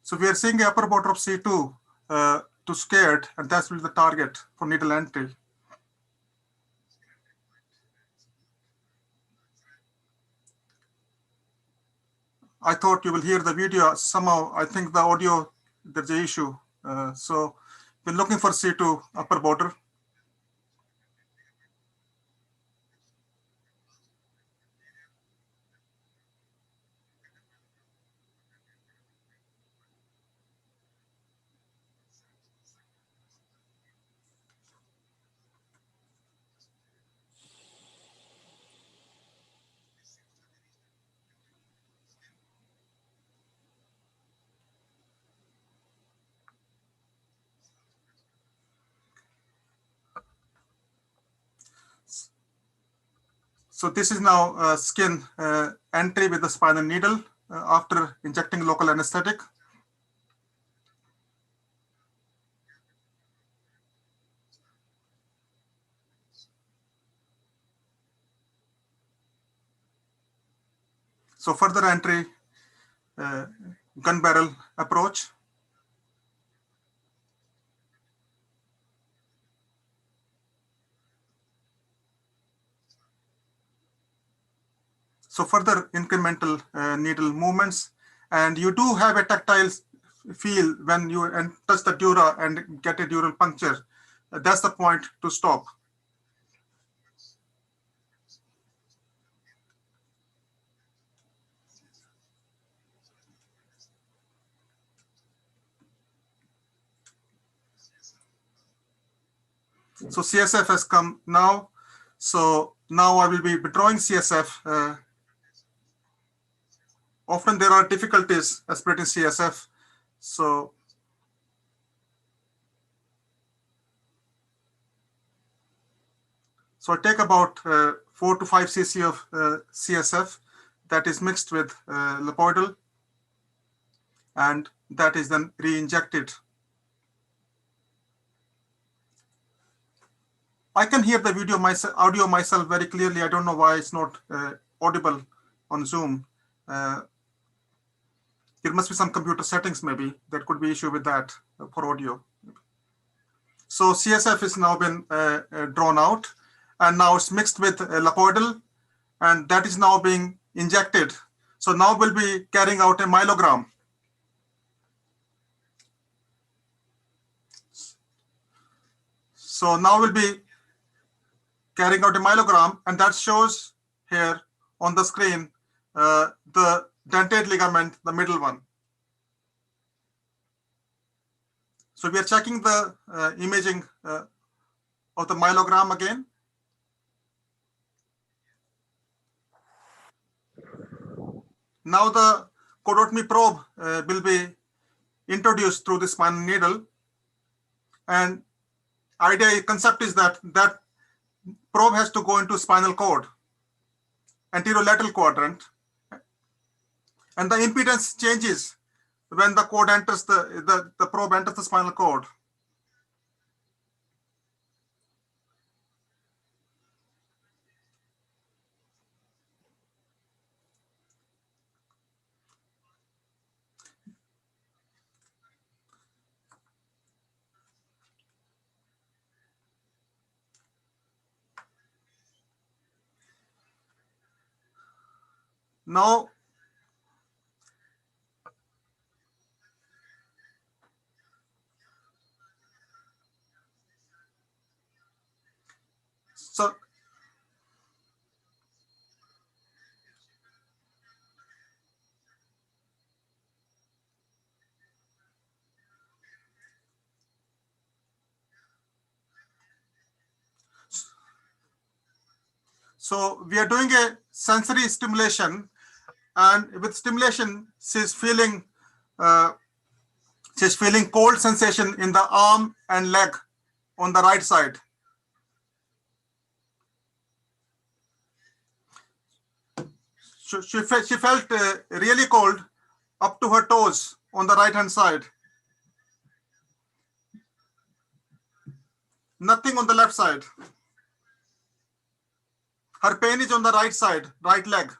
So we are seeing the upper border of C2 to scared, and that's will be the target for needle entry. I thought you will hear the video. Somehow, I think the audio, there's an issue. So we're looking for C2 upper border. So this is now skin entry with the spinal needle after injecting local anesthetic. So further entry, gun barrel approach. So further incremental needle movements, and you do have a tactile feel when you touch the dura and get a dural puncture. That's the point to stop. So CSF has come now. So now I will be withdrawing CSF. Often there are difficulties aspirating CSF. So I take about 4 to 5 cc of CSF that is mixed with lipoidal, and that is then re-injected. I can hear the audio myself very clearly. I don't know why it's not audible on Zoom. There must be some computer settings, maybe. There could be issue with that for audio. So CSF is now been drawn out, and now it's mixed with lipoidal, and that is now being injected. So now we'll be carrying out a myelogram. So now we'll be carrying out a myelogram, and that shows here on the screen the dentate ligament, the middle one. So we are checking the imaging of the myelogram again. Now the cordotomy probe will be introduced through the spinal needle, and concept is that probe has to go into spinal cord, anterolateral quadrant, and the impedance changes when the cord enters the probe enters the spinal cord. Now, so we are doing a sensory stimulation, and with stimulation, she's feeling cold sensation in the arm and leg on the right side. She felt really cold up to her toes on the right hand side. Nothing on the left side. Her pain is on the right side, right leg.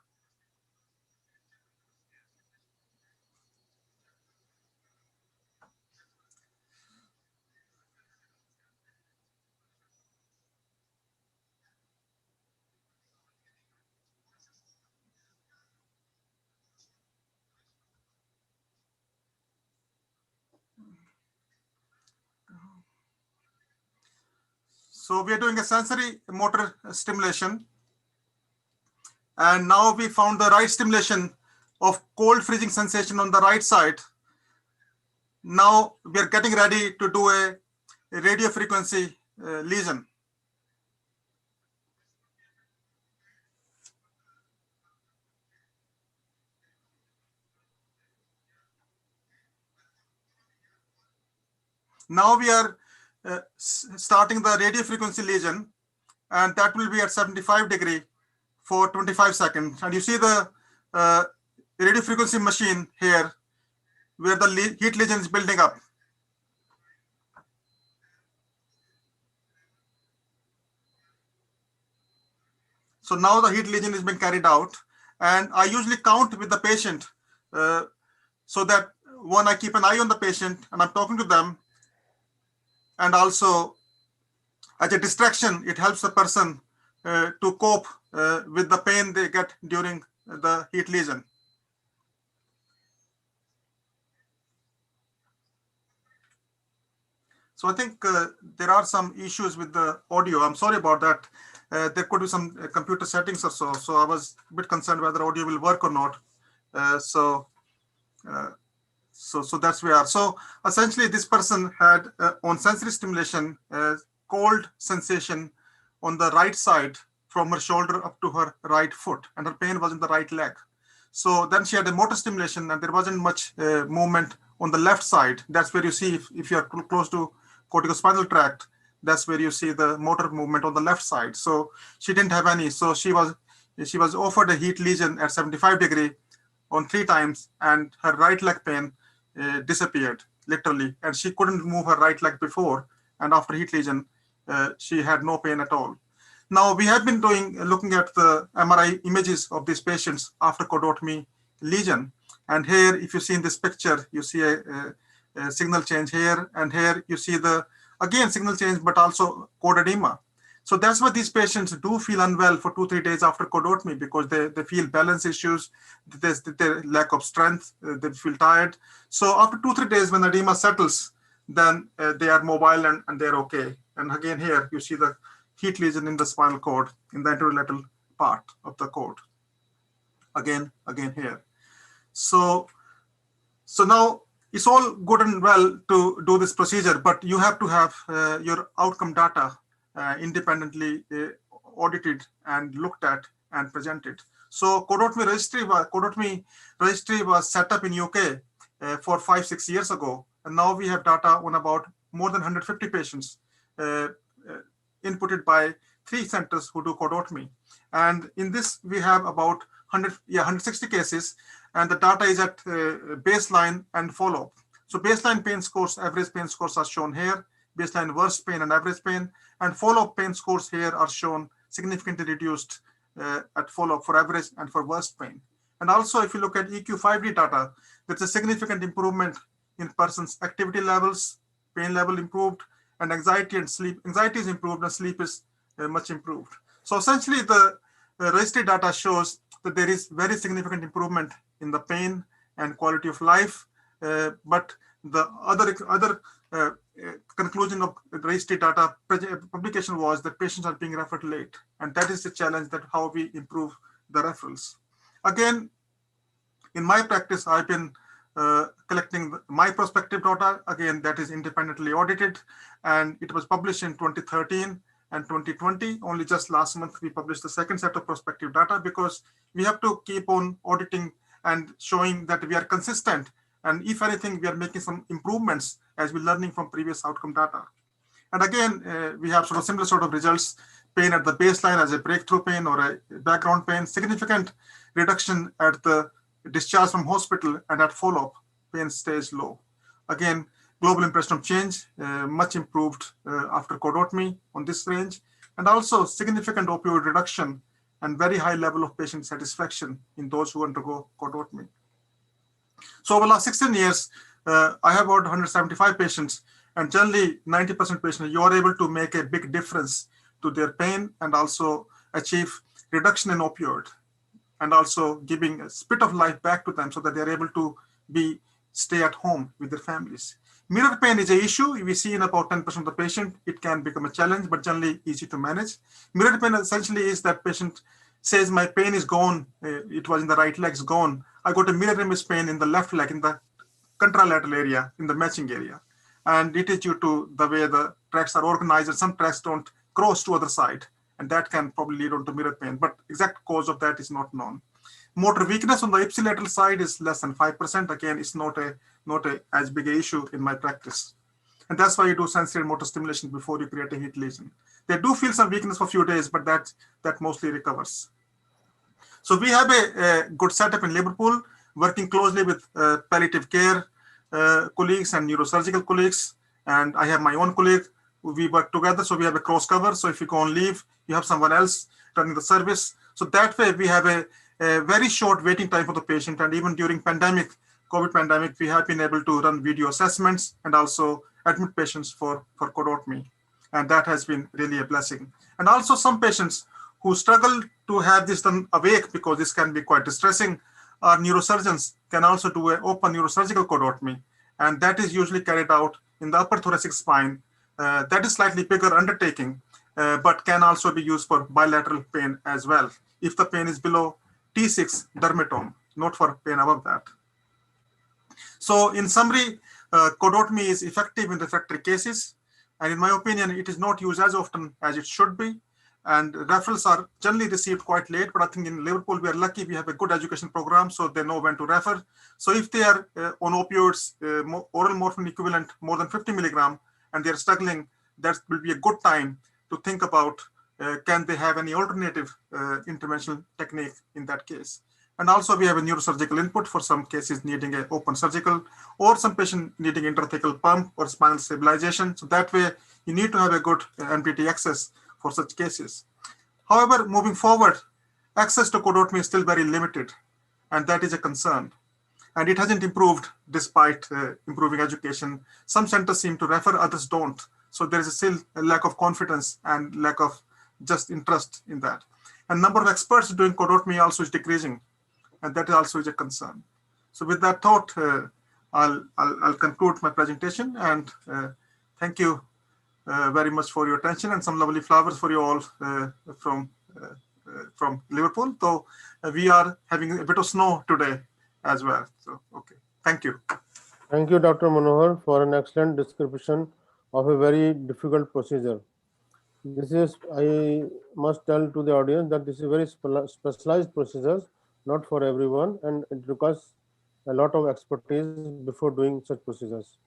So we are doing a sensory motor stimulation. And now we found the right stimulation of cold freezing sensation on the right side. Now we are getting ready to do a radio frequency lesion. Now we are starting the radio frequency lesion, and that will be at 75 degree for 25 seconds. And you see the radio frequency machine here where the heat lesion is building up. So now the heat lesion is being carried out, and I usually count with the patient so that one, I keep an eye on the patient and I'm talking to them, and also as a distraction, it helps the person to cope with the pain they get during the heat lesion. So I think there are some issues with the audio. I'm sorry about that. There could be some computer settings or so. So I was a bit concerned whether audio will work or not. So that's where we are. So essentially, this person had on sensory stimulation cold sensation on the right side from her shoulder up to her right foot, and her pain was in the right leg. So then she had a motor stimulation, and there wasn't much movement on the left side. That's where you see if you are close to corticospinal tract, that's where you see the motor movement on the left side. So she didn't have any. So she was offered a heat lesion at 75 degree on 3 times, and her right leg pain disappeared literally, and she couldn't move her right leg before, and after heat lesion she had no pain at all. Now we have been looking at the MRI images of these patients after cordotomy lesion, and here if you see in this picture, you see a signal change here, and here you see the again signal change but also cord edema. So that's why these patients do feel unwell for 2-3 days after cordotomy, because they feel balance issues, there's their lack of strength, they feel tired. So after 2-3 days, when the edema settles, then they are mobile and they're okay. And again here you see the heat lesion in the spinal cord in the anterolateral part of the cord. Again here. So now it's all good and well to do this procedure, but you have to have your outcome data independently audited and looked at and presented. So cordotomy registry was set up in UK for 5-6 years ago, and now we have data on about more than 150 patients inputted by 3 centers who do cordotomy. And in this we have about 160 cases, and the data is at baseline and follow-up. So baseline pain scores, average pain scores are shown here, baseline worst pain and average pain, and follow-up pain scores here are shown significantly reduced at follow-up for average and for worst pain. And also if you look at EQ5D data, there's a significant improvement in person's activity levels, pain level improved, and anxiety and sleep. Anxiety is improved and sleep is much improved. So essentially the registry data shows that there is very significant improvement in the pain and quality of life, but the other conclusion of the registry data publication was that patients are being referred late, and that is the challenge, that how we improve the referrals. Again, in my practice, I've been collecting my prospective data, again that is independently audited, and it was published in 2013 and 2020. Only just last month we published the second set of prospective data, because we have to keep on auditing and showing that we are consistent, and if anything we are making some improvements as we're learning from previous outcome data. And again we have similar sort of results: pain at the baseline as a breakthrough pain or a background pain, significant reduction at the discharge from hospital, and at follow-up pain stays low. Again, global impression of change much improved after cordotomy on this range, and also significant opioid reduction and very high level of patient satisfaction in those who undergo cordotomy. So over the last 16 years, I have about 175 patients, and generally 90% patients, you are able to make a big difference to their pain and also achieve reduction in opioid, and also giving a bit of life back to them so that they're able to stay at home with their families. Mirror pain is an issue we see in about 10% of the patient. It can become a challenge, but generally easy to manage. Mirror pain essentially is that patient says my pain is gone. It was in the right leg, it's gone. I got a mirror image pain in the left leg, in the contralateral area, in the matching area. And it is due to the way the tracts are organized, and some tracts don't cross to other side. And that can probably lead on to mirror pain, but exact cause of that is not known. Motor weakness on the ipsilateral side is less than 5%. Again, it's not a as big an issue in my practice. And that's why you do sensory motor stimulation before you create a heat lesion. They do feel some weakness for a few days, but that mostly recovers. So we have a good setup in Liverpool, working closely with palliative care colleagues and neurosurgical colleagues. And I have my own colleague. We work together, so we have a cross cover. So if you go on leave, you have someone else running the service. So that way we have a very short waiting time for the patient. And even during COVID pandemic, we have been able to run video assessments and also admit patients for cordotomy. And that has been really a blessing. And also some patients who struggle to have this done awake, because this can be quite distressing, our neurosurgeons can also do an open neurosurgical cordotomy. And that is usually carried out in the upper thoracic spine. That is slightly bigger undertaking, but can also be used for bilateral pain as well, if the pain is below T6 dermatome, not for pain above that. So in summary, cordotomy is effective in refractory cases. And in my opinion, it is not used as often as it should be. And referrals are generally received quite late, but I think in Liverpool, we are lucky we have a good education program, so they know when to refer. So if they are on opioids, oral morphine equivalent more than 50 milligram, and they're struggling, that will be a good time to think about, can they have any alternative interventional technique in that case. And also we have a neurosurgical input for some cases needing an open surgical, or some patient needing intrathecal pump or spinal stabilization. So that way you need to have a good MPT access for such cases. However, moving forward, access to cordotomy is still very limited, and that is a concern. And it hasn't improved despite improving education. Some centers seem to refer, others don't. So there is still a lack of confidence and lack of just interest in that. And number of experts doing cordotomy also is decreasing, and that also is a concern. So with that thought, I'll conclude my presentation, and thank you very much for your attention, and some lovely flowers for you all from Liverpool. So we are having a bit of snow today as well. So, okay, thank you. Thank you, Dr. Manohar, for an excellent description of a very difficult procedure. This is, I must tell to the audience that this is very specialized procedures, not for everyone, and it requires a lot of expertise before doing such procedures.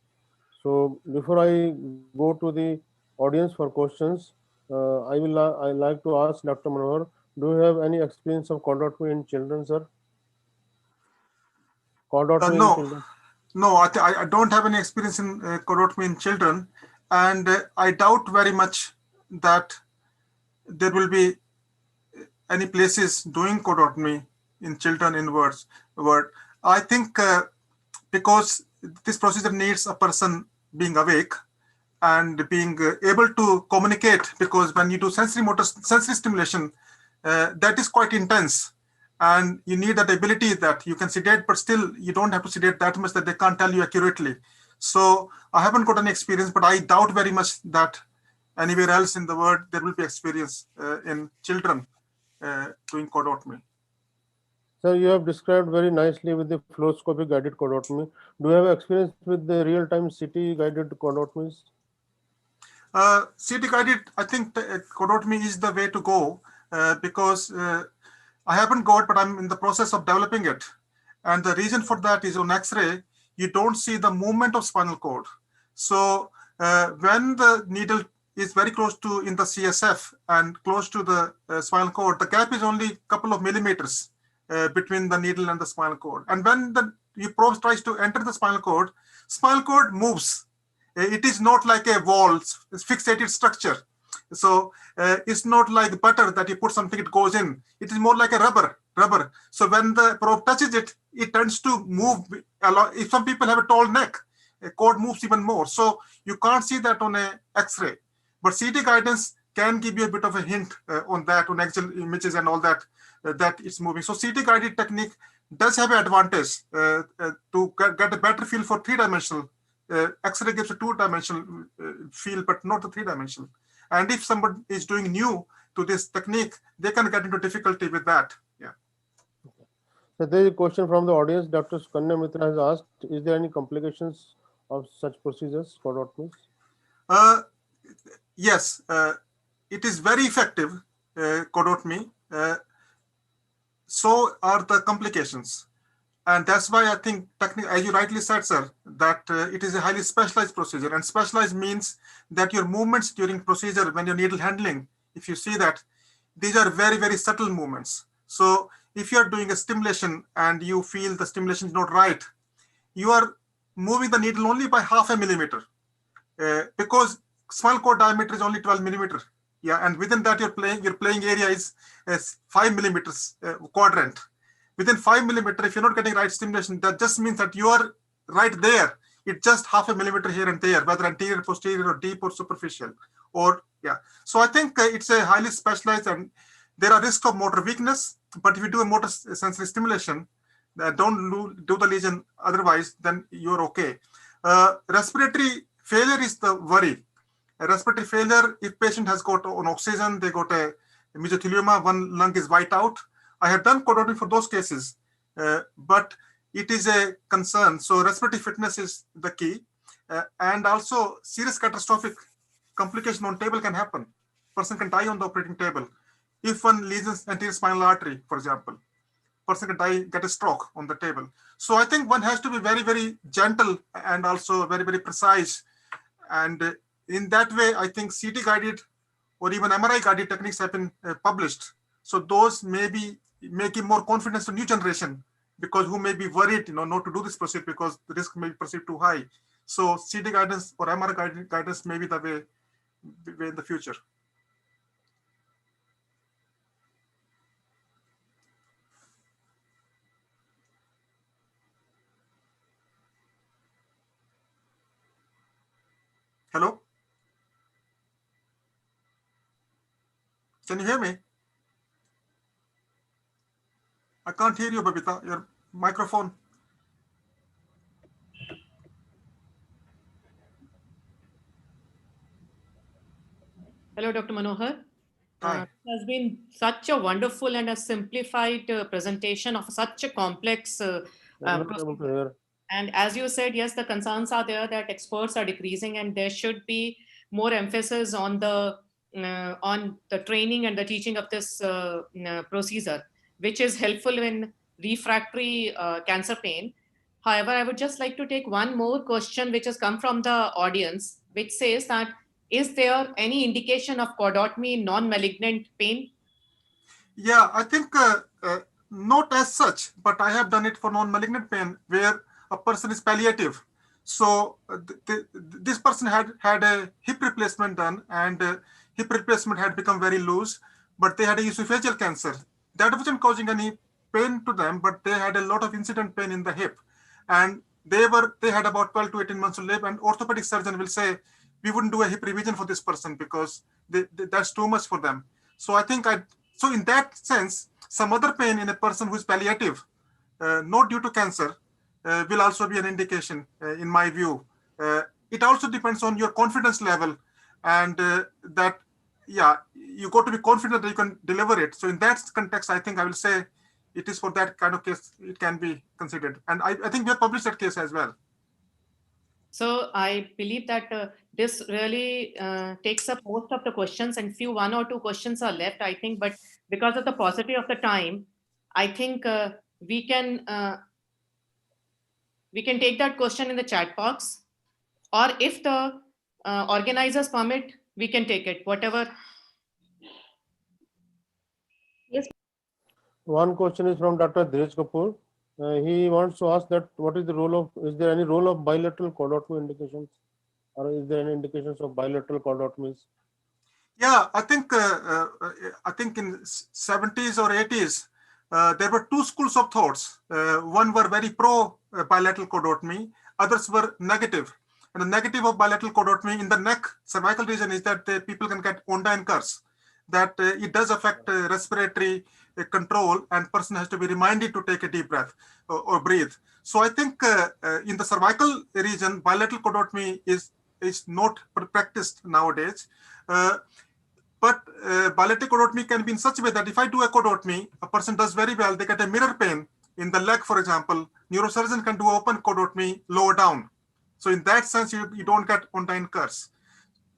So before I go to the audience for questions, I like to ask Dr. Manohar, do you have any experience of cordotomy in children, sir? Cordotomy in children? No, I don't have any experience in cordotomy in children, and I doubt very much that there will be any places doing cordotomy in children in world. I think because this procedure needs a person being awake and being able to communicate, because when you do sensory stimulation, that is quite intense. And you need that ability that you can sedate, but still you don't have to sedate that much that they can't tell you accurately. So I haven't got any experience, but I doubt very much that anywhere else in the world there will be experience in children doing cordotomy. Sir, you have described very nicely with the fluoroscopic guided cordotomy. Do you have experience with the real-time CT guided cordotomies? CT guided, I think cordotomy is the way to go because I haven't got, but I'm in the process of developing it. And the reason for that is on X-ray, you don't see the movement of spinal cord. So when the needle is very close to in the CSF and close to the spinal cord, the gap is only a couple of millimeters between the needle and the spinal cord. And when the probe tries to enter the spinal cord moves. It is not like a wall, it's fixated structure. So it's not like butter that you put something, it goes in. It is more like a rubber. So when the probe touches it, it tends to move. If some people have a tall neck, a cord moves even more. So you can't see that on a X-ray. But CT guidance can give you a bit of a hint on that, on axial images and all that, that it's moving. So CT guided technique does have an advantage to get a better feel for three-dimensional X-ray gives a two-dimensional field, but not the three-dimensional. And if somebody is doing new to this technique, they can get into difficulty with that. Yeah. So there is a question from the audience. Dr. Sukanya Mitra has asked, is there any complications of such procedures, cordotomies? Yes, it is very effective, cordotomy. So are the complications. And that's why I think, as you rightly said, sir, that it is a highly specialized procedure. And specialized means that your movements during procedure, when you're needle handling, if you see that, these are very, very subtle movements. So if you're doing a stimulation and you feel the stimulation is not right, you are moving the needle only by 0.5 millimeter, because small core diameter is only 12 millimeter. Yeah, and within that your playing area is 5 millimeters quadrant. Within 5 millimeter, if you're not getting right stimulation, that just means that you are right there. It's just 0.5 millimeter here and there, whether anterior, posterior, or deep or superficial. Or yeah. So I think it's a highly specialized, and there are risks of motor weakness. But if you do a motor sensory stimulation, don't do the lesion otherwise, then you're okay. Respiratory failure is the worry. Respiratory failure, if patient has got on oxygen, they got a mesothelioma, one lung is white out. I have done cordotomy for those cases, but it is a concern. So respiratory fitness is the key. And also serious catastrophic complication on table can happen. Person can die on the operating table. If one lesions anterior spinal artery, for example, person can die, get a stroke on the table. So I think one has to be very, very gentle and also very, very precise. And in that way, I think CT guided or even MRI guided techniques have been published. So those may give more confidence to new generation, because who may be worried, not to do this procedure because the risk may be perceived too high. So CT guidance or MRI guidance may be the way in the future. Hello? Can you hear me? I can't hear you, Babita. Your microphone. Hello, Dr. Manohar. Hi. It has been such a wonderful and a simplified presentation of such a complex I'm not able to procedure. hear. And as you said, yes, the concerns are there that experts are decreasing, and there should be more emphasis on the training and the teaching of this procedure, which is helpful in refractory cancer pain. However, I would just like to take one more question, which has come from the audience, which says that, is there any indication of cordotomy in non-malignant pain? Yeah, I think not as such, but I have done it for non-malignant pain where a person is palliative. So this person had a hip replacement done, and hip replacement had become very loose, but they had a esophageal cancer. That wasn't causing any pain to them, but they had a lot of incident pain in the hip, and they had about 12 to 18 months to live. And orthopedic surgeon will say, we wouldn't do a hip revision for this person because that's too much for them. So I think so in that sense, some other pain in a person who is palliative, not due to cancer, will also be an indication, in my view. It also depends on your confidence level, and that, yeah, you got to be confident that you can deliver it. So in that context, I think I will say it is for that kind of case, it can be considered. And I think we have published that case as well. So I believe that this really takes up most of the questions, and one or two questions are left, I think. But because of the paucity of the time, I think we can take that question in the chat box, or if the organizers permit, we can take it, whatever. Yes. One question is from Dr. Dheeraj Kapoor. He wants to ask that is there any role of bilateral cordotomy indications, or is there any indications of bilateral cordotomies? Yeah, I think in 70s or 80s, there were two schools of thoughts. One were very pro bilateral cordotomy, others were negative. And the negative of bilateral cordotomy in the neck cervical region is that people can get Onda and curse. that it does affect respiratory control, and person has to be reminded to take a deep breath or breathe. So I think in the cervical region, bilateral cordotomy is not practiced nowadays. But bilateral cordotomy can be in such a way that if I do a cordotomy, a person does very well, they get a mirror pain in the leg, for example. Neurosurgeon can do open cordotomy lower down. So in that sense, you don't get undine curse.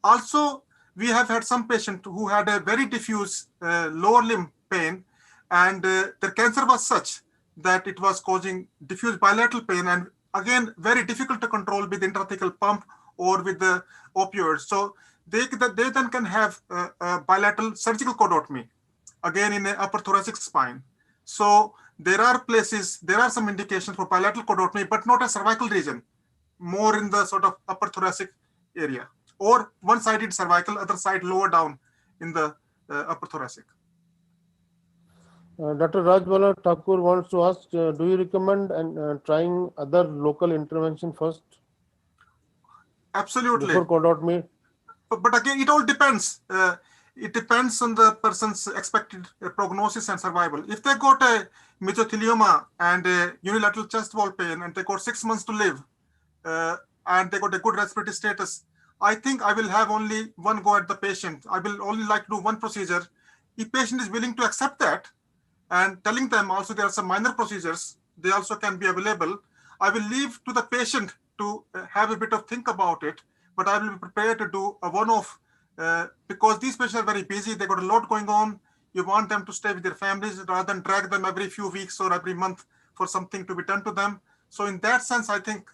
Also, we have had some patient who had a very diffuse lower limb pain, and their cancer was such that it was causing diffuse bilateral pain, and again, very difficult to control with intrathecal pump or with the opioids. So they then can have bilateral surgical cordotomy, again in the upper thoracic spine. So there are places, there are some indications for bilateral cordotomy, but not a cervical region, more in the sort of upper thoracic area, or one-sided cervical, other side lower down in the upper thoracic. Dr. Rajbala Thakur wants to ask, do you recommend trying other local intervention first? Absolutely. Before cordotomy? But again, it all depends. It depends on the person's expected prognosis and survival. If they got a mesothelioma and a unilateral chest wall pain, and they got 6 months to live, and they got a good respiratory status, I think I will have only one go at the patient. I will only like to do one procedure. If patient is willing to accept that, and telling them also there are some minor procedures, they also can be available. I will leave to the patient to have a bit of think about it, but I will be prepared to do a one-off because these patients are very busy. They got a lot going on. You want them to stay with their families rather than drag them every few weeks or every month for something to be done to them. So in that sense, I think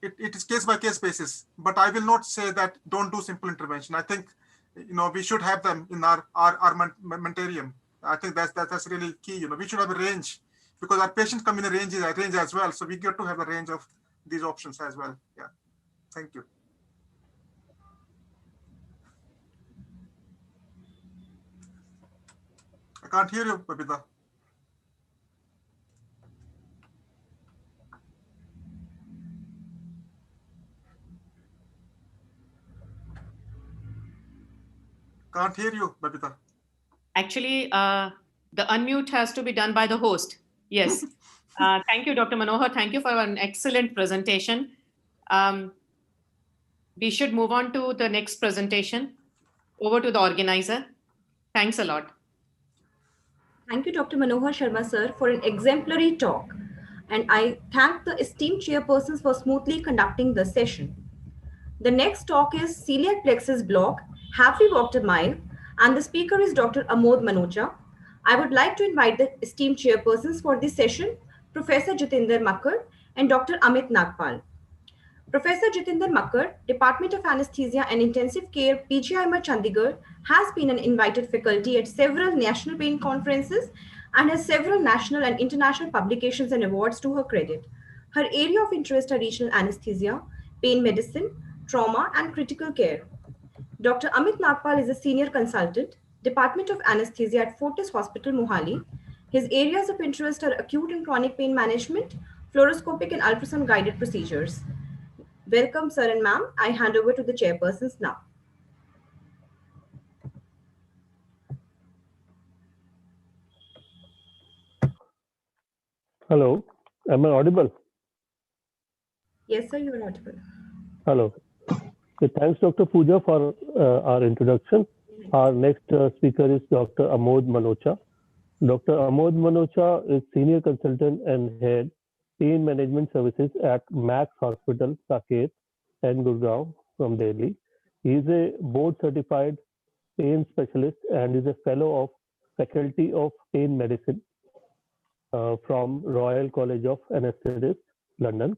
it is case by case basis, but I will not say that don't do simple intervention. I think, we should have them in our armamentarium. I think that's really key. We should have a range because our patients come in a range as well. So we get to have a range of these options as well. Yeah. Thank you. I can't hear you, Babita. Can't hear you, Babita. Actually, the unmute has to be done by the host. Yes. Thank you, Dr. Manohar. Thank you for an excellent presentation. We should move on to the next presentation. Over to the organizer. Thanks a lot. Thank you, Dr. Manohar Sharma, sir, for an exemplary talk. And I thank the esteemed chairpersons for smoothly conducting the session. The next talk is Celiac Plexus Block, Have We Walked a Mile? And the speaker is Dr. Amod Manocha. I would like to invite the esteemed chairpersons for this session, Professor Jitinder Makkar and Dr. Amit Nagpal. Professor Jitinder Makkar, Department of Anesthesia and Intensive Care, PGIMER Chandigarh, has been an invited faculty at several national pain conferences and has several national and international publications and awards to her credit. Her area of interest are regional anesthesia, pain medicine, trauma, and critical care. Dr. Amit Nagpal is a senior consultant, Department of Anesthesia at Fortis Hospital, Mohali. His areas of interest are acute and chronic pain management, fluoroscopic and ultrasound guided procedures. Welcome, sir and ma'am. I hand over to the chairpersons now. Hello, am I audible? Yes, sir, you are audible. Hello. Okay, thanks, Dr. Pooja, for our introduction. Our next speaker is Dr. Amod Manocha. Dr. Amod Manocha is Senior Consultant and Head Pain Management Services at Max Hospital, Saket and Gurgaon from Delhi. He is a board-certified pain specialist and is a fellow of Faculty of Pain Medicine from Royal College of Anaesthetists, London.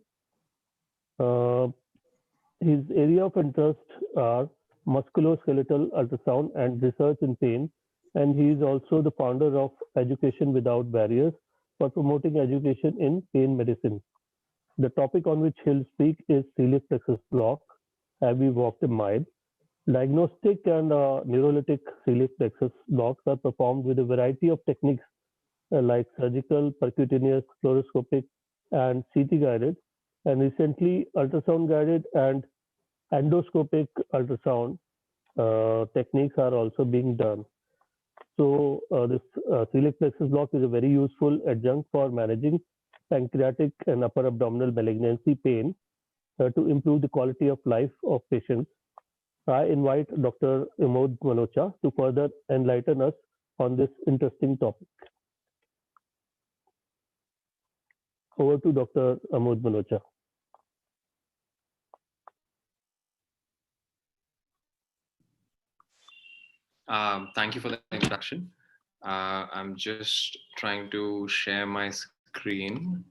His area of interest are musculoskeletal ultrasound and research in pain, and he is also the founder of Education Without Barriers for promoting education in pain medicine. The topic on which he'll speak is celiac plexus block. Have we walked a mile? Diagnostic and neurolytic celiac plexus blocks are performed with a variety of techniques like surgical, percutaneous, fluoroscopic, and CT guided, and recently ultrasound guided and endoscopic ultrasound techniques are also being done. So this celiac plexus block is a very useful adjunct for managing pancreatic and upper abdominal malignancy pain to improve the quality of life of patients. I invite Dr. Amod Manocha to further enlighten us on this interesting topic. Over to Dr. Amod Manocha. Thank you for the introduction. I'm just trying to share my screen.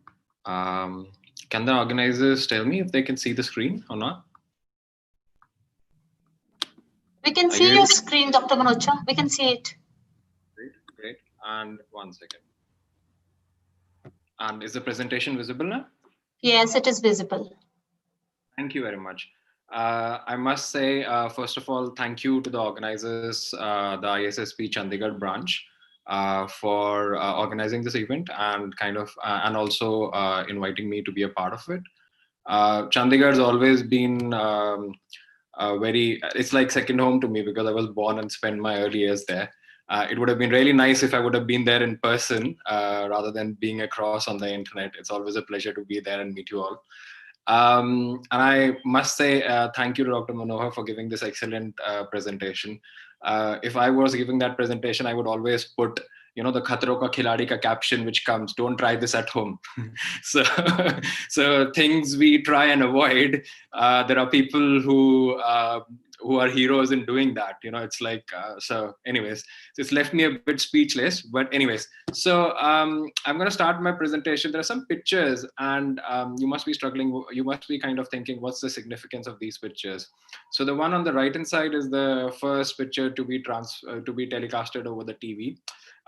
Can the organizers tell me if they can see the screen or not? We can see your screen, Dr. Manocha. We can see it. Great, great. And one second. And is the presentation visible now? Yes, it is visible. Thank you very much. I must say, first of all, thank you to the organizers, the Issp Chandigarh branch, for organizing this event and and also inviting me to be a part of it. Chandigarh has always been it's like second home to me because I was born and spent my early years there. It would have been really nice if I would have been there in person rather than being across on the internet. It's always a pleasure to be there and meet you all. And I must say thank you to Dr. Manohar for giving this excellent presentation. If I was giving that presentation, I would always put, the Khatro Ka Khiladi ka caption, which comes, don't try this at home. So things we try and avoid. There are people who are heroes in doing that. It's like, so anyways, it's left me a bit speechless, but anyways, so I'm going to start my presentation. There are some pictures and you must be struggling. You must be kind of thinking, what's the significance of these pictures? So the one on the right hand side is the first picture to be telecasted over the TV.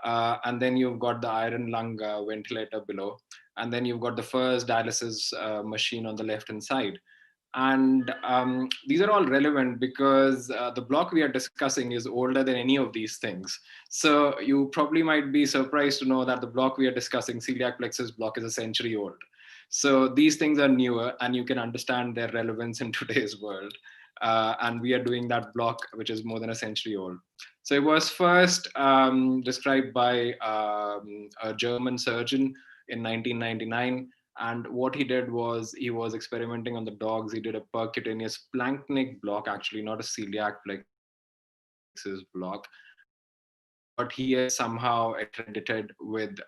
And then you've got the iron lung ventilator below. And then you've got the first dialysis machine on the left hand side. And these are all relevant because the block we are discussing is older than any of these things. So you probably might be surprised to know that the block we are discussing, celiac plexus block, is a century old. So these things are newer and you can understand their relevance in today's world. And we are doing that block, which is more than a century old. So it was first described by a German surgeon in 1999. And what he did was he was experimenting on the dogs. He did a percutaneous splanchnic block, actually not a celiac plexus block. But he is somehow accredited with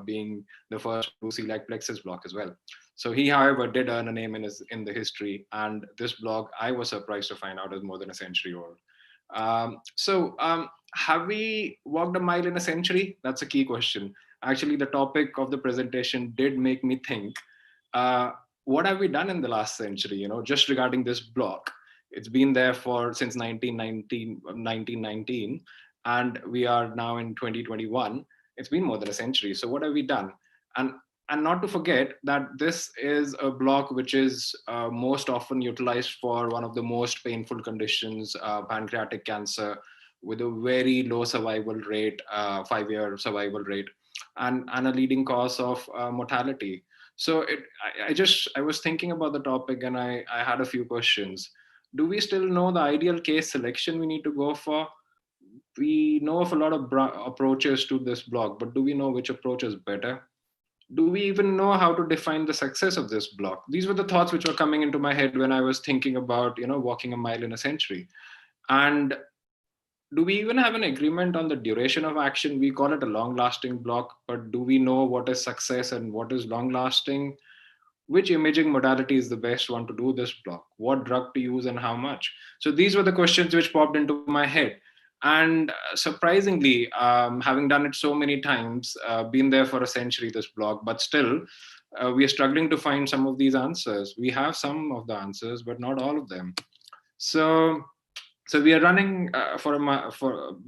being the first celiac plexus block as well. So he, however, did earn a name in the history. And this block, I was surprised to find out, is more than a century old. Have we walked a mile in a century? That's a key question. Actually, the topic of the presentation did make me think, what have we done in the last century, just regarding this block? It's been there since 1919, and we are now in 2021. It's been more than a century. So what have we done? And not to forget that this is a block which is most often utilized for one of the most painful conditions, pancreatic cancer, with a very low survival rate, 5-year survival rate, and a leading cause of mortality. So I was thinking about the topic and I had a few questions. Do we still know the ideal case selection we need to go for? We know of a lot of approaches to this block, but do we know which approach is better? Do we even know how to define the success of this block? These were the thoughts which were coming into my head when I was thinking about, walking a mile in a century. And do we even have an agreement on the duration of action? We call it a long-lasting block, but do we know what is success and what is long-lasting? Which imaging modality is the best one to do this block? What drug to use and how much? So these were the questions which popped into my head. And surprisingly, having done it so many times, been there for a century, this block, but still, we are struggling to find some of these answers. We have some of the answers, but not all of them. So we are running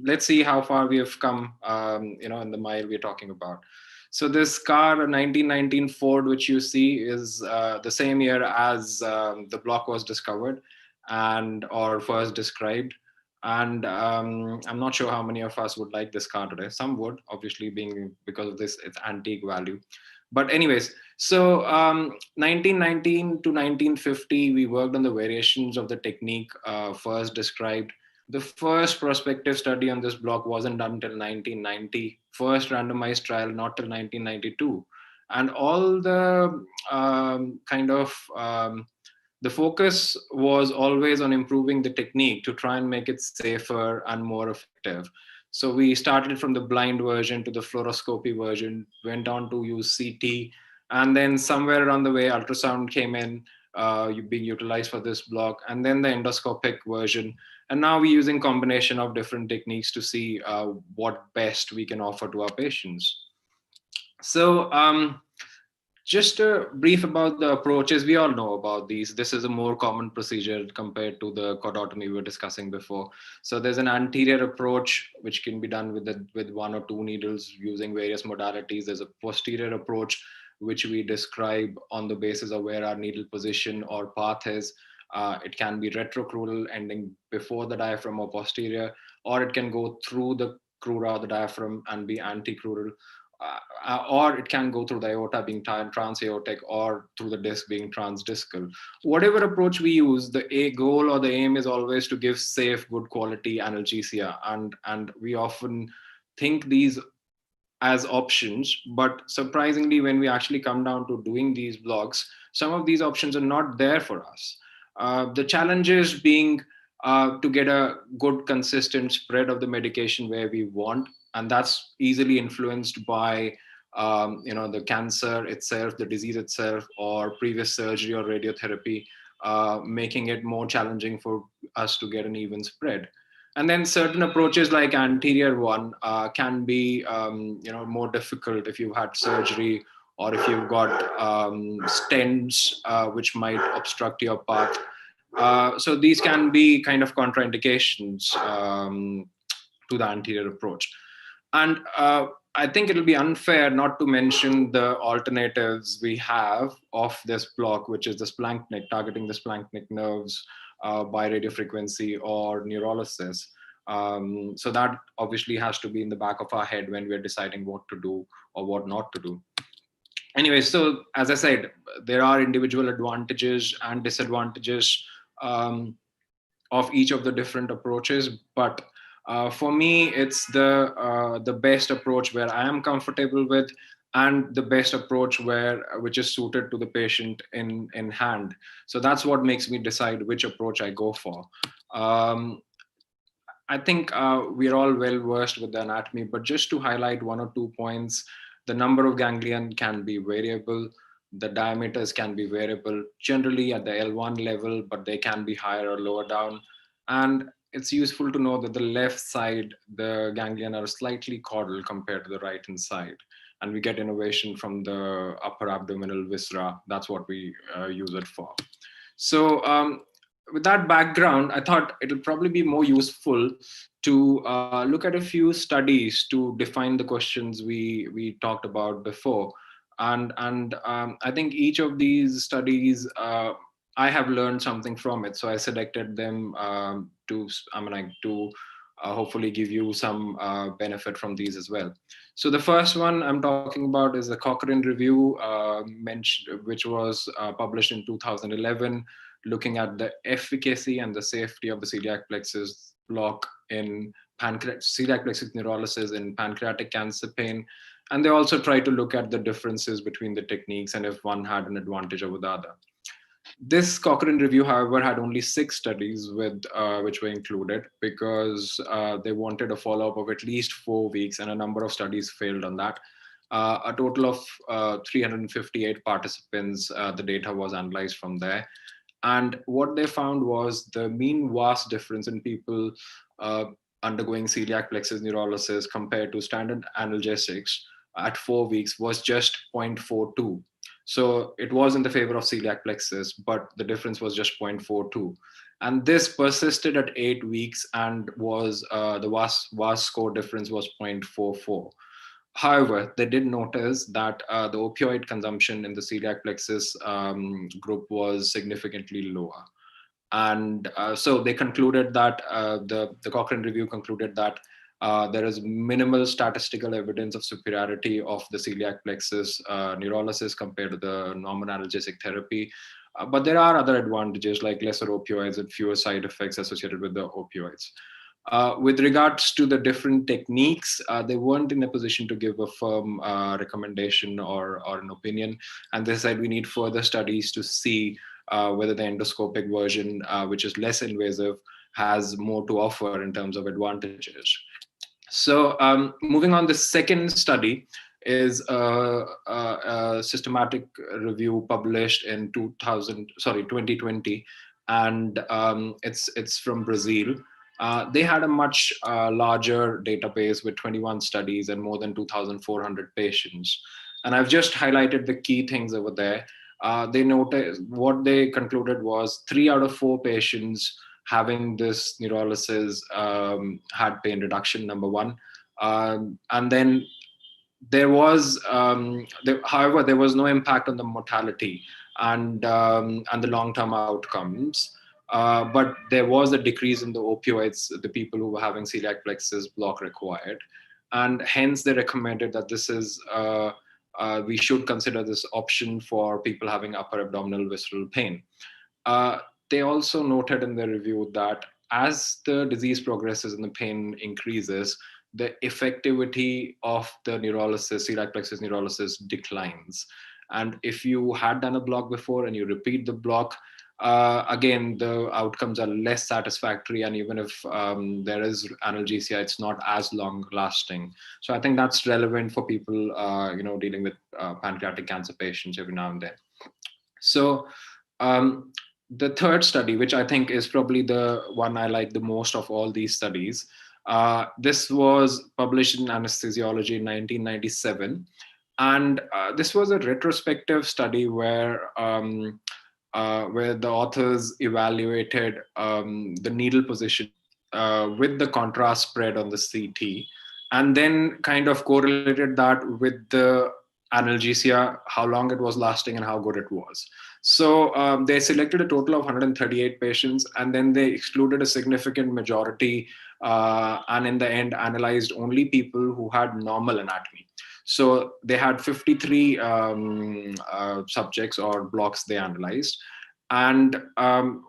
let's see how far we have come, in the mile we're talking about. So this car, a 1919 Ford, which you see, is the same year as the block was discovered or first described. And I'm not sure how many of us would like this car today. Some would, obviously, because of its antique value. But anyways, so 1919 to 1950, we worked on the variations of the technique first described. The first prospective study on this block wasn't done till 1990. First randomized trial not till 1992. And all the the focus was always on improving the technique to try and make it safer and more effective. So we started from the blind version to the fluoroscopy version, went on to use CT, and then somewhere around the way, ultrasound came in, being utilized for this block, and then the endoscopic version. And now we're using combination of different techniques to see what best we can offer to our patients. So just a brief about the approaches. We all know about these. This is a more common procedure compared to the cordotomy we were discussing before. So there's an anterior approach, which can be done with 1 or 2 needles using various modalities. There's a posterior approach, which we describe on the basis of where our needle position or path is. It can be retrocrural, ending before the diaphragm or posterior, or it can go through the crura of the diaphragm and be anticrural. Or it can go through the aorta being transaortic, or through the disc being transdiscal. Whatever approach we use, the goal or the aim is always to give safe, good quality analgesia. And we often think these as options, but surprisingly, when we actually come down to doing these blocks, some of these options are not there for us. The challenges being to get a good consistent spread of the medication where we want, and that's easily influenced by the cancer itself, the disease itself, or previous surgery or radiotherapy, making it more challenging for us to get an even spread. And then certain approaches like anterior one can be more difficult if you've had surgery, or if you've got stents which might obstruct your path. So these can be kind of contraindications to the anterior approach. And I think it'll be unfair not to mention the alternatives we have of this block, which is the splanchnic, targeting the splanchnic nerves by radiofrequency or neurolysis. So that obviously has to be in the back of our head when we're deciding what to do or what not to do. Anyway, so as I said, there are individual advantages and disadvantages of each of the different approaches, but for me, it's the best approach where I am comfortable with, and the best approach which is suited to the patient in hand. So that's what makes me decide which approach I go for. I think we're all well versed with the anatomy, but just to highlight 1 or 2 points, the number of ganglion can be variable. The diameters can be variable, generally at the L1 level, but they can be higher or lower down. And it's useful to know that the left side, the ganglion are slightly caudal compared to the right hand side. And we get innervation from the upper abdominal viscera. That's what we use it for. So with that background, I thought it'll probably be more useful to look at a few studies to define the questions we talked about before. And I think each of these studies, I have learned something from it. So I selected them to hopefully give you some benefit from these as well. So the first one I'm talking about is the Cochrane review, which was published in 2011, looking at the efficacy and the safety of the celiac plexus block in celiac plexus neurolysis in pancreatic cancer pain. And they also try to look at the differences between the techniques and if one had an advantage over the other. This Cochrane review, however, had only 6 studies which were included, because they wanted a follow-up of at least 4 weeks, and a number of studies failed on that. A total of 358 participants, the data was analyzed from there. And what they found was the mean VAS difference in people undergoing celiac plexus neurolysis compared to standard analgesics at 4 weeks was just 0.42. So it was in the favor of celiac plexus, but the difference was just 0.42. And this persisted at 8 weeks, and was the VAS score difference was 0.44. However, they did notice that the opioid consumption in the celiac plexus group was significantly lower. And so they concluded that the Cochrane review concluded that there is minimal statistical evidence of superiority of the celiac plexus neurolysis compared to the normal analgesic therapy. But there are other advantages like lesser opioids and fewer side effects associated with the opioids. With regards to the different techniques, they weren't in a position to give a firm recommendation or an opinion. And they said we need further studies to see whether the endoscopic version, which is less invasive, has more to offer in terms of advantages. So moving on, the second study is a systematic review published in 2020, and it's from Brazil. They had a much larger database with 21 studies and more than 2,400 patients. And I've just highlighted the key things over there. They noted what they concluded was 3 out of 4 patients having this neurolysis had pain reduction, number one. And then there was, however, there was no impact on the mortality and the long-term outcomes. But there was a decrease in the opioids the people who were having celiac plexus block required. And hence they recommended that this is, we should consider this option for people having upper abdominal visceral pain. They also noted in their review that as the disease progresses and the pain increases, the effectivity of the neurolysis, celiac plexus neurolysis, declines. And if you had done a block before and you repeat the block, again, the outcomes are less satisfactory. And even if there is analgesia, it's not as long lasting. So I think that's relevant for people, dealing with pancreatic cancer patients every now and then. So the third study, which I think is probably the one I like the most of all these studies, this was published in Anesthesiology in 1997. And this was a retrospective study where the authors evaluated the needle position with the contrast spread on the CT, and then kind of correlated that with the analgesia, how long it was lasting and how good it was. So they selected a total of 138 patients, and then they excluded a significant majority, and in the end analyzed only people who had normal anatomy. So they had 53 subjects or blocks they analyzed. And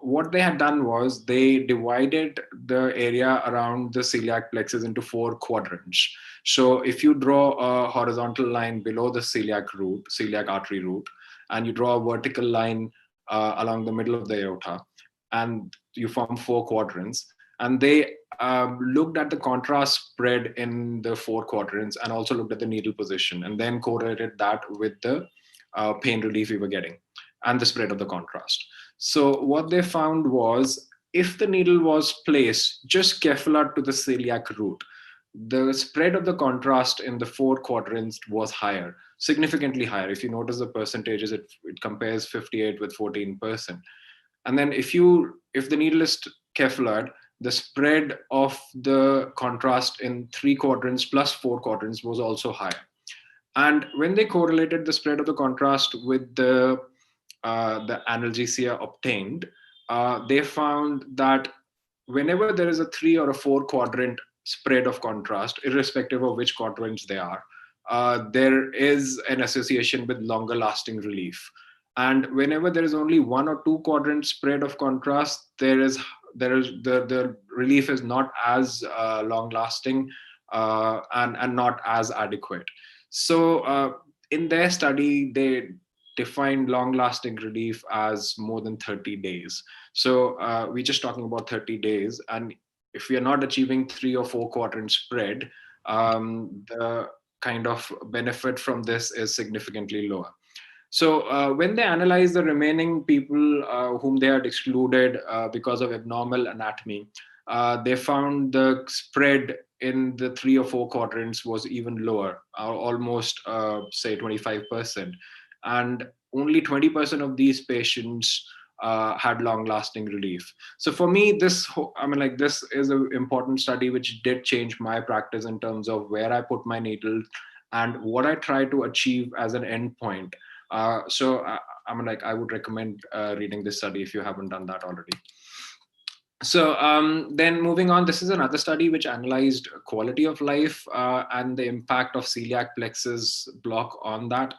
what they had done was they divided the area around the celiac plexus into 4 quadrants. So if you draw a horizontal line below the celiac artery root, and you draw a vertical line along the middle of the aorta, and you form 4 quadrants. And they looked at the contrast spread in the 4 quadrants and also looked at the needle position, and then correlated that with the pain relief we were getting and the spread of the contrast. So what they found was, if the needle was placed just kephalar to the celiac root, the spread of the contrast in the 4 quadrants was higher, significantly higher. If you notice the percentages, it compares 58 with 14%. And then if the needle is kephalar, the spread of the contrast in 3 quadrants plus 4 quadrants was also higher. And when they correlated the spread of the contrast with the analgesia obtained, they found that whenever there is a 3 or a 4 quadrant spread of contrast, irrespective of which quadrants they are, there is an association with longer lasting relief. And whenever there is only 1 or 2 quadrant spread of contrast, the relief is not as long lasting and not as adequate. So in their study, they defined long-lasting relief as more than 30 days. So we're just talking about 30 days. And if we are not achieving 3 or 4 quadrant spread, the kind of benefit from this is significantly lower. So when they analyzed the remaining people whom they had excluded because of abnormal anatomy, they found the spread in the 3 or 4 quadrants was even lower, almost say 25%. And only 20% of these patients had long-lasting relief. So for me, this is an important study which did change my practice in terms of where I put my needle and what I try to achieve as an endpoint. I would recommend reading this study if you haven't done that already. So then moving on, this is another study which analyzed quality of life and the impact of celiac plexus block on that.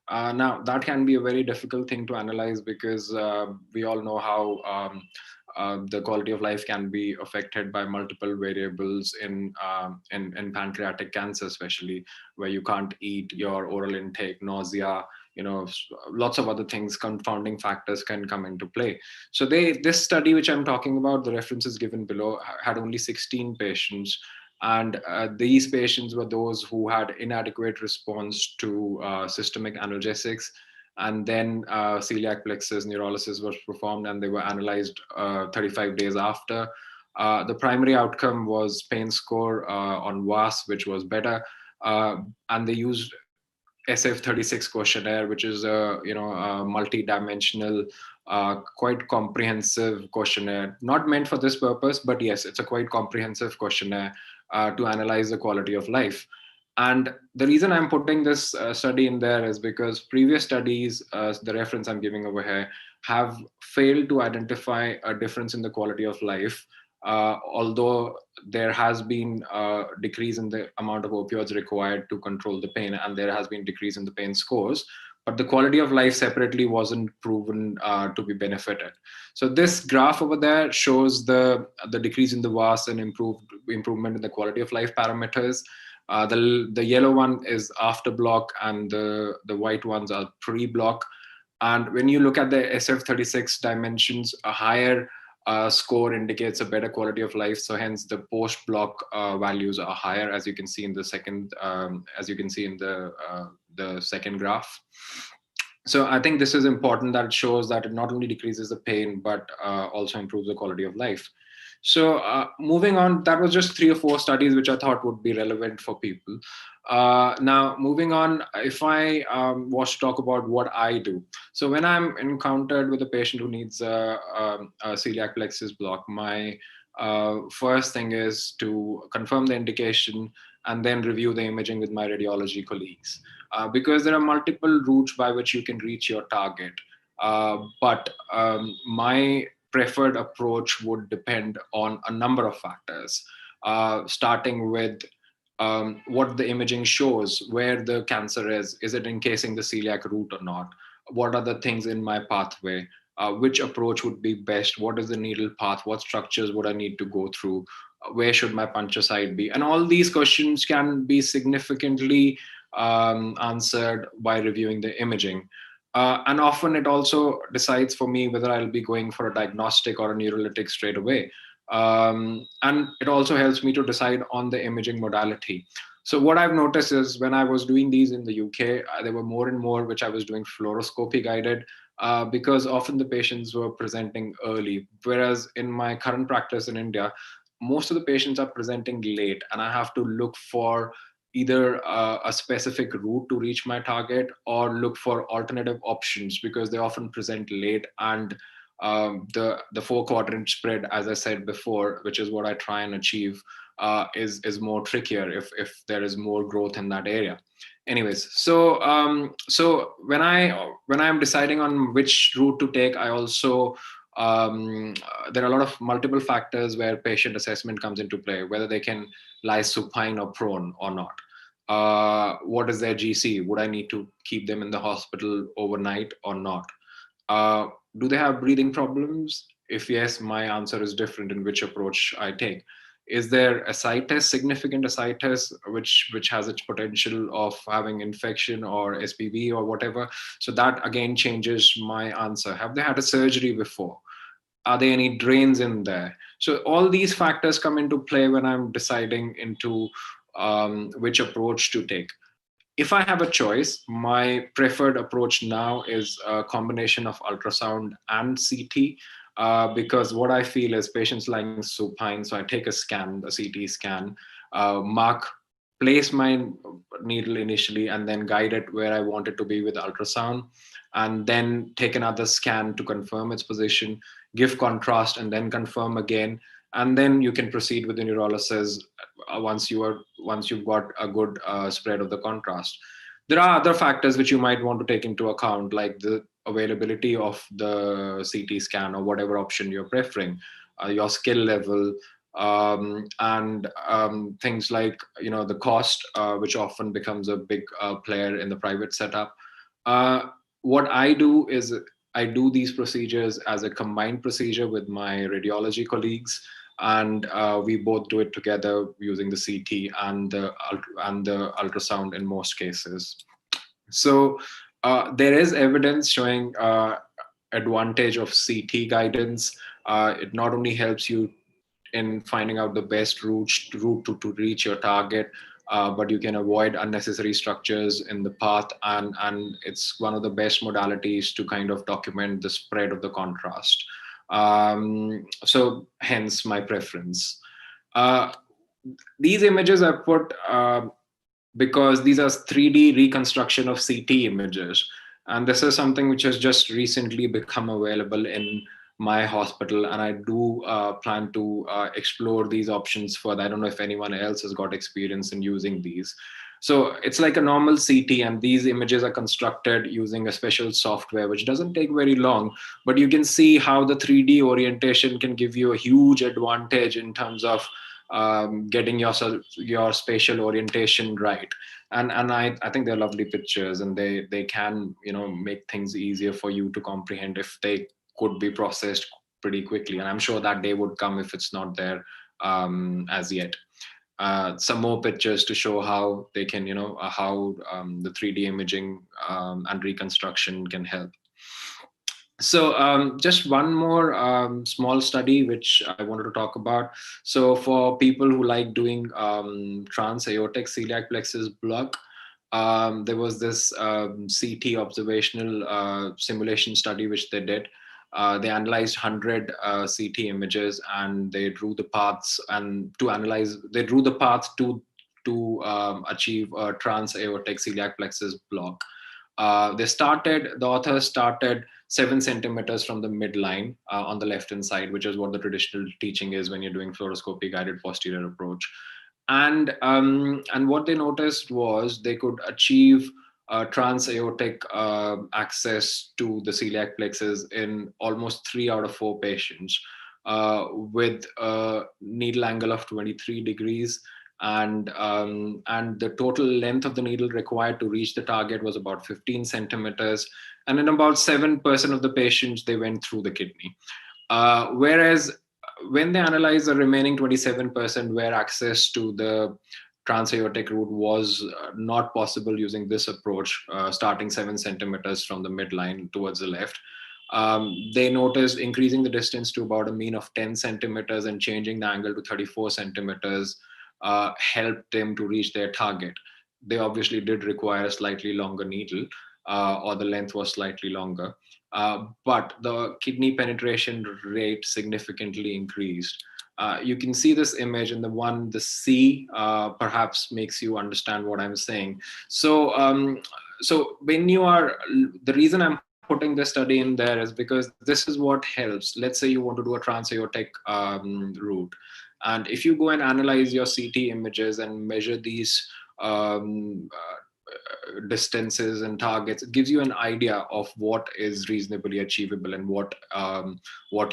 Now, that can be a very difficult thing to analyze because we all know how the quality of life can be affected by multiple variables in pancreatic cancer, especially where you can't eat, your oral intake, nausea, lots of other things, confounding factors can come into play. So this study which I'm talking about, the references given below, had only 16 patients. And these patients were those who had inadequate response to systemic analgesics. And then celiac plexus neurolysis was performed, and they were analyzed 35 days after. The primary outcome was pain score on VAS, which was better. And they used SF36 questionnaire, which is a multi-dimensional, quite comprehensive questionnaire, not meant for this purpose, but yes, it's a quite comprehensive questionnaire to analyze the quality of life. And the reason I'm putting this study in there is because previous studies, the reference I'm giving over here, have failed to identify a difference in the quality of life. Although there has been a decrease in the amount of opioids required to control the pain, and there has been decrease in the pain scores, but the quality of life separately wasn't proven to be benefited. So this graph over there shows the decrease in the VAS and improvement in the quality of life parameters. The yellow one is after block, and the white ones are pre-block. And when you look at the SF36 dimensions, a higher score indicates a better quality of life. So hence the post-block values are higher, as you can see in the second, the second graph. So I think this is important, that it shows that it not only decreases the pain, but also improves the quality of life. So moving on, that was just 3 or 4 studies which I thought would be relevant for people. Now, moving on, if I was to talk about what I do. So when I'm encountered with a patient who needs a celiac plexus block, my first thing is to confirm the indication and then review the imaging with my radiology colleagues. Because there are multiple routes by which you can reach your target. But my preferred approach would depend on a number of factors, starting with what the imaging shows, where the cancer is it encasing the celiac root or not? What are the things in my pathway? Which approach would be best? What is the needle path? What structures would I need to go through? Where should my puncture site be? And all these questions can be significantly answered by reviewing the imaging. And often it also decides for me whether I'll be going for a diagnostic or a neurolytic straight away. And it also helps me to decide on the imaging modality. So what I've noticed is when I was doing these in the UK, there were more and more which I was doing fluoroscopy guided, because often the patients were presenting early. Whereas in my current practice in India, most of the patients are presenting late, and I have to look for either a specific route to reach my target or look for alternative options, because they often present late, and the 4-quadrant spread, as I said before, which is what I try and achieve, is more trickier if there is more growth in that area. Anyways, so so when I'm deciding on which route to take, I also there are a lot of multiple factors where patient assessment comes into play, whether they can lie supine or prone or not. What is their GC? Would I need to keep them in the hospital overnight or not? Do they have breathing problems? If yes, my answer is different in which approach I take. Is there ascites, significant ascites, which has its potential of having infection or SPV or whatever? So that again changes my answer. Have they had a surgery before? Are there any drains in there? So all these factors come into play when I'm deciding into which approach to take. If I have a choice, my preferred approach now is a combination of ultrasound and CT, because what I feel is patients lying supine, so I take a scan, a CT scan, place my needle initially, and then guide it where I want it to be with ultrasound, and then take another scan to confirm its position, give contrast, and then confirm again. And then you can proceed with the neurolysis once you've got a good spread of the contrast. There are other factors which you might want to take into account, like the availability of the CT scan or whatever option you're preferring, your skill level, and things like the cost, which often becomes a big player in the private setup. What I do is I do these procedures as a combined procedure with my radiology colleagues, and we both do it together using the CT and the ultrasound in most cases. So there is evidence showing advantage of CT guidance. It not only helps you in finding out the best route to reach your target, but you can avoid unnecessary structures in the path, and it's one of the best modalities to kind of document the spread of the contrast. So hence my preference. These images are put because these are 3D reconstruction of CT images. And this is something which has just recently become available in my hospital, and I do plan to explore these options further. I don't know if anyone else has got experience in using these. So it's like a normal CT, and these images are constructed using a special software, which doesn't take very long, but you can see how the 3D orientation can give you a huge advantage in terms of getting your spatial orientation right. And I think they're lovely pictures, and they can, you know, make things easier for you to comprehend if they could be processed pretty quickly. And I'm sure that day would come if it's not there as yet. Some more pictures to show how they can, you know, how the 3D imaging and reconstruction can help. So just one more small study which I wanted to talk about. So for people who like doing trans-aortic celiac plexus block, there was this CT observational simulation study which they did. They analyzed 100 CT images, and they drew the paths, and they drew the path to achieve a trans-aortic celiac plexus block. The authors started 7 centimeters from the midline on the left-hand side, which is what the traditional teaching is when you're doing fluoroscopy guided posterior approach. And what they noticed was they could achieve trans-aortic access to the celiac plexus in almost 3 out of 4 patients with a needle angle of 23 degrees. And the total length of the needle required to reach the target was about 15 centimeters. And in about 7% of the patients, they went through the kidney. Whereas when they analyzed the remaining 27% where access to the trans-aortic route was not possible using this approach, starting 7 centimeters from the midline towards the left, they noticed increasing the distance to about a mean of 10 centimeters and changing the angle to 34 centimeters helped them to reach their target. They obviously did require a slightly longer needle, or the length was slightly longer, but the kidney penetration rate significantly increased. You can see this image, and the C perhaps makes you understand what I'm saying. So, so when you are, the reason I'm putting this study in there is because this is what helps. Let's say you want to do a trans-aortic route. And if you go and analyze your CT images and measure these distances and targets, it gives you an idea of what is reasonably achievable and what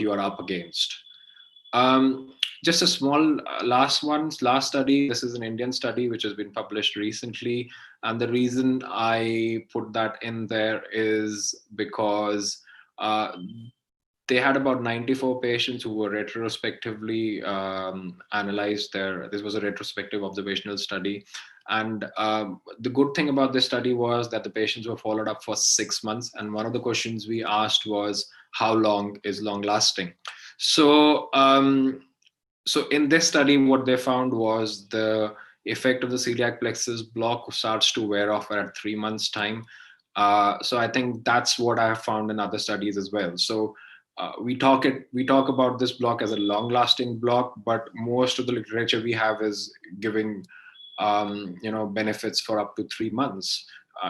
you are up against. Just a small last study. This is an Indian study which has been published recently. And the reason I put that in there is because they had about 94 patients who were retrospectively analyzed this was a retrospective observational study. And the good thing about this study was that the patients were followed up for 6 months. And one of the questions we asked was, how long is long lasting? So, so in this study, what they found was the effect of the celiac plexus block starts to wear off at 3 months time. So I think that's what I have found in other studies as well. So we talk about this block as a long-lasting block, but most of the literature we have is giving benefits for up to 3 months.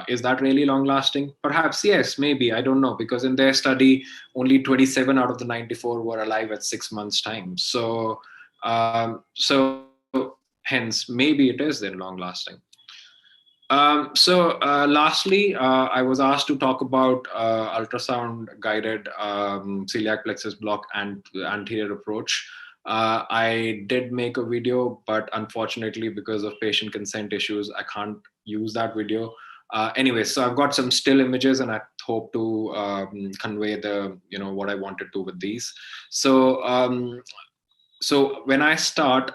Is that really long-lasting? Perhaps yes, maybe, I don't know, because in their study, only 27 out of the 94 were alive at 6 months' time. So, so hence, maybe it is then long-lasting. Lastly, I was asked to talk about ultrasound-guided celiac plexus block and anterior approach. I did make a video, but unfortunately, because of patient consent issues, I can't use that video. Anyway, so I've got some still images, and I hope to convey the, what I wanted to with these. So, so when I start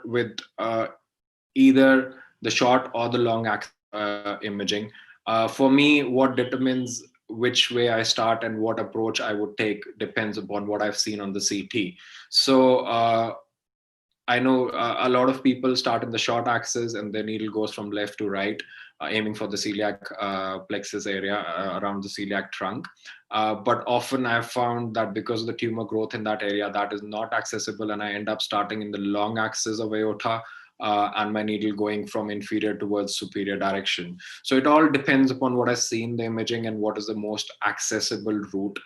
with either the short or the long axis imaging. For me, what determines which way I start and what approach I would take depends upon what I've seen on the CT. So I know a lot of people start in the short axis and the needle goes from left to right, aiming for the celiac plexus area around the celiac trunk. But often I've found that because of the tumor growth in that area, that is not accessible, and I end up starting in the long axis of aorta and my needle going from inferior towards superior direction. So it all depends upon what I see in the imaging and what is the most accessible route.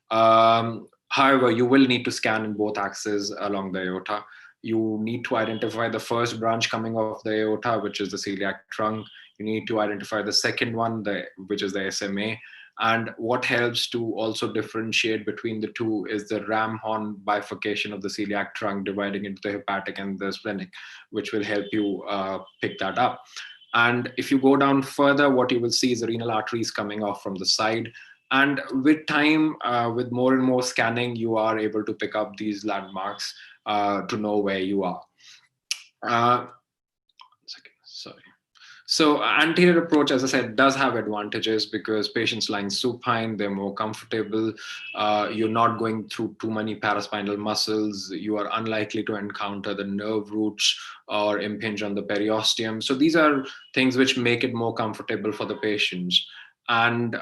However, you will need to scan in both axes along the aorta. You need to identify the first branch coming off the aorta, which is the celiac trunk. You need to identify the second one, which is the SMA. And what helps to also differentiate between the two is the ram horn bifurcation of the celiac trunk, dividing into the hepatic and the splenic, which will help you pick that up. And if you go down further, what you will see is the renal arteries coming off from the side. And with time, with more and more scanning, you are able to pick up these landmarks to know where you are. Sorry. So anterior approach, as I said, does have advantages because patients lying supine, they're more comfortable. You're not going through too many paraspinal muscles. You are unlikely to encounter the nerve roots or impinge on the periosteum. So these are things which make it more comfortable for the patients. And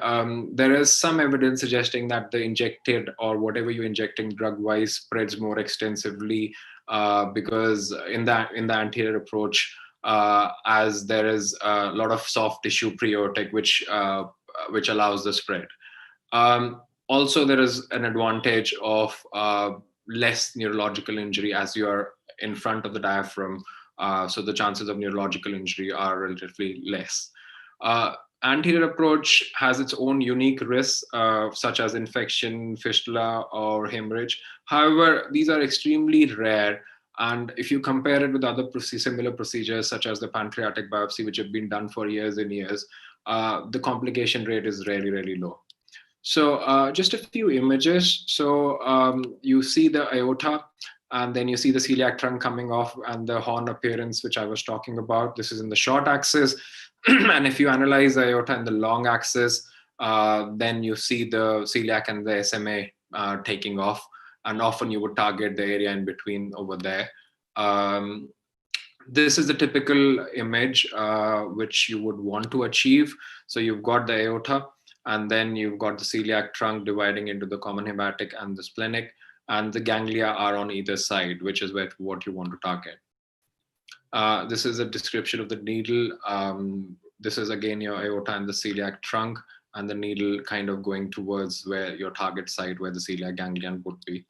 there is some evidence suggesting that the injected or whatever you're injecting drug-wise spreads more extensively because in the anterior approach, as there is a lot of soft tissue pre-aortic, which allows the spread. Also, there is an advantage of less neurological injury as you are in front of the diaphragm. So the chances of neurological injury are relatively less. Anterior approach has its own unique risks, such as infection, fistula, or hemorrhage. However, these are extremely rare. And if you compare it with other similar procedures, such as the pancreatic biopsy, which have been done for years and years, the complication rate is really, really low. So just a few images. So you see the aorta, and then you see the celiac trunk coming off and the horn appearance, which I was talking about. This is in the short axis. And if you analyze the aorta in the long axis, then you see the celiac and the SMA taking off. And often you would target the area in between over there. This is the typical image which you would want to achieve. So you've got the aorta, and then you've got the celiac trunk dividing into the common hepatic and the splenic, and the ganglia are on either side, which is what you want to target. This is a description of the needle. This is again your aorta and the celiac trunk, and the needle kind of going towards where your target site, where the celiac ganglion would be.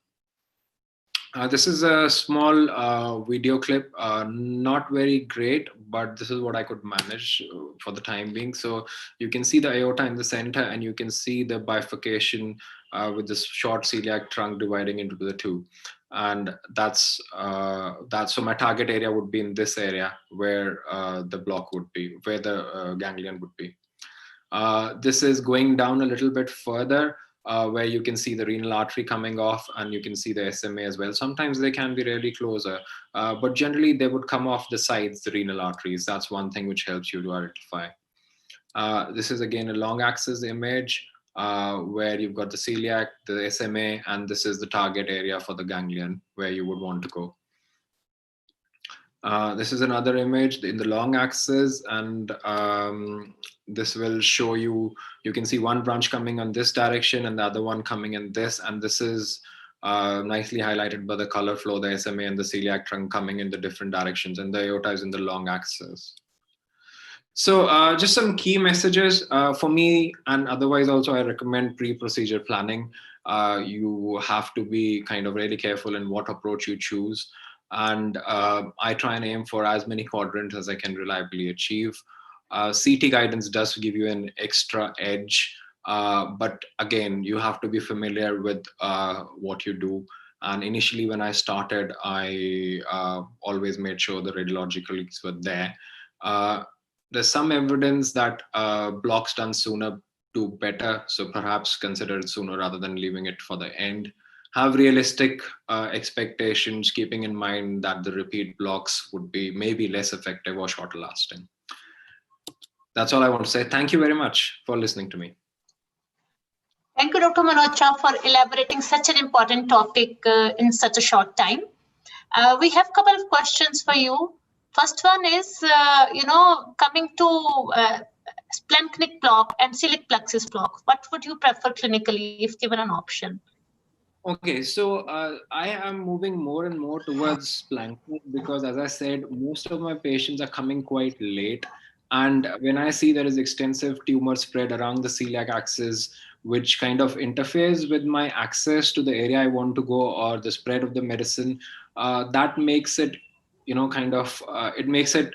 This is a small video clip, not very great, but this is what I could manage for the time being. So you can see the aorta in the center, and you can see the bifurcation with this short celiac trunk dividing into the two. And that's so my target area would be in this area where the block would be, where the ganglion would be. This is going down a little bit further, where you can see the renal artery coming off, and you can see the SMA as well. Sometimes they can be really closer, but generally they would come off the sides, the renal arteries. That's one thing which helps you to identify. This is again a long axis image where you've got the celiac, the SMA, and this is the target area for the ganglion where you would want to go. This is another image in the long axis, and this will show you, you can see one branch coming on this direction and the other one coming in this, and this is nicely highlighted by the color flow, the SMA and the celiac trunk coming in the different directions, and the aorta is in the long axis. So just some key messages for me, and otherwise also I recommend pre-procedure planning. You have to be kind of really careful in what approach you choose. And I try and aim for as many quadrants as I can reliably achieve. CT guidance does give you an extra edge, but again, you have to be familiar with what you do. And initially when I started, I always made sure the radiologicals were there. There's some evidence that blocks done sooner do better. So perhaps consider it sooner rather than leaving it for the end. Have realistic expectations, keeping in mind that the repeat blocks would be maybe less effective or shorter lasting. That's all I want to say. Thank you very much for listening to me. Thank you, Dr. Manocha, for elaborating such an important topic in such a short time. We have a couple of questions for you. First one is, coming to splanchnic block and celiac plexus block, what would you prefer clinically if given an option? Okay, so I am moving more and more towards splanchnic because, as I said, most of my patients are coming quite late. And when I see there is extensive tumor spread around the celiac axis, which kind of interferes with my access to the area I want to go or the spread of the medicine, that makes it, it makes it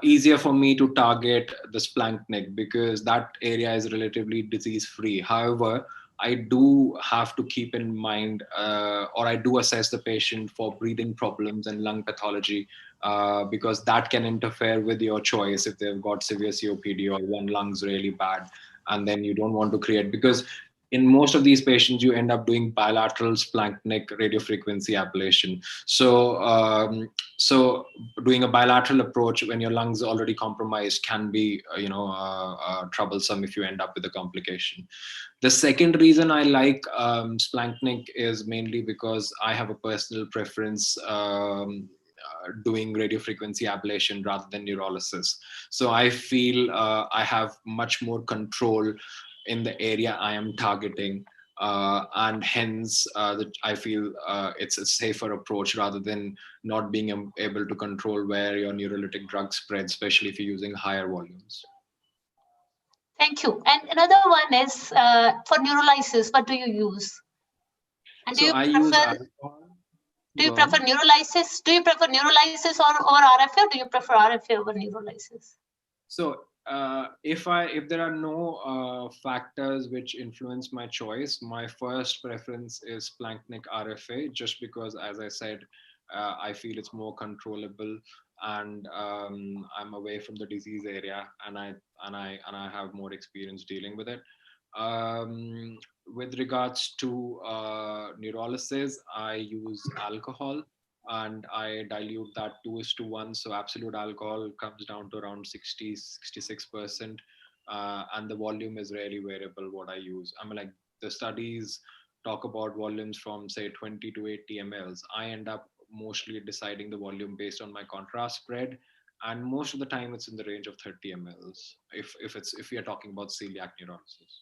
easier for me to target the splanchnic because that area is relatively disease free. However, I do have to keep in mind, or I do assess the patient for breathing problems and lung pathology, because that can interfere with your choice if they've got severe COPD or one lung's really bad, and then you don't want to create, because in most of these patients, you end up doing bilateral splanchnic radiofrequency ablation. So doing a bilateral approach when your lungs are already compromised can be, troublesome if you end up with a complication. The second reason I like splanchnic is mainly because I have a personal preference doing radiofrequency ablation rather than neurolysis. So I feel I have much more control in the area I am targeting, and hence I feel it's a safer approach rather than not being able to control where your neurolytic drug spreads, especially if you're using higher volumes. Thank you. And another one is for neurolysis, what do you use? And so I use alcohol. Do you prefer neurolysis? Do you prefer neurolysis or RFA, or do you prefer RFA over neurolysis? So if there are no factors which influence my choice, my first preference is splanchnic RFA, just because, as I said, I feel it's more controllable, and I'm away from the disease area, and I have more experience dealing with it. With regards to neurolysis, I use alcohol and I dilute that 2:1. So absolute alcohol comes down to around 66%. And the volume is really variable what I use. I mean, like the studies talk about volumes from say 20 to 80 mLs. I end up mostly deciding the volume based on my contrast spread. And most of the time it's in the range of 30 mLs if we are talking about celiac neurolysis.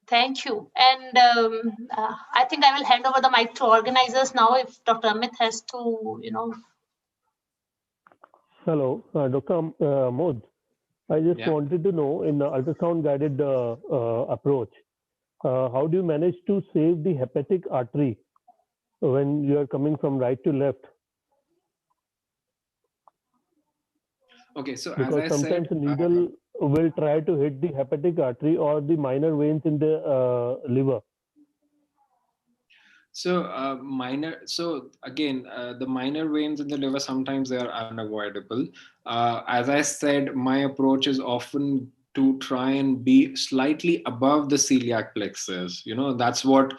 Thank you. And I think I will hand over the mic to organizers now if Dr. Amit has to, Hello, Dr. Amod. I just wanted to know, in the ultrasound guided approach, how do you manage to save the hepatic artery when you are coming from right to left? Okay, so because as I sometimes said, the needle will try to hit the hepatic artery or the minor veins in the liver. So the minor veins in the liver, sometimes they are unavoidable. As I said, my approach is often to try and be slightly above the celiac plexus. That's what,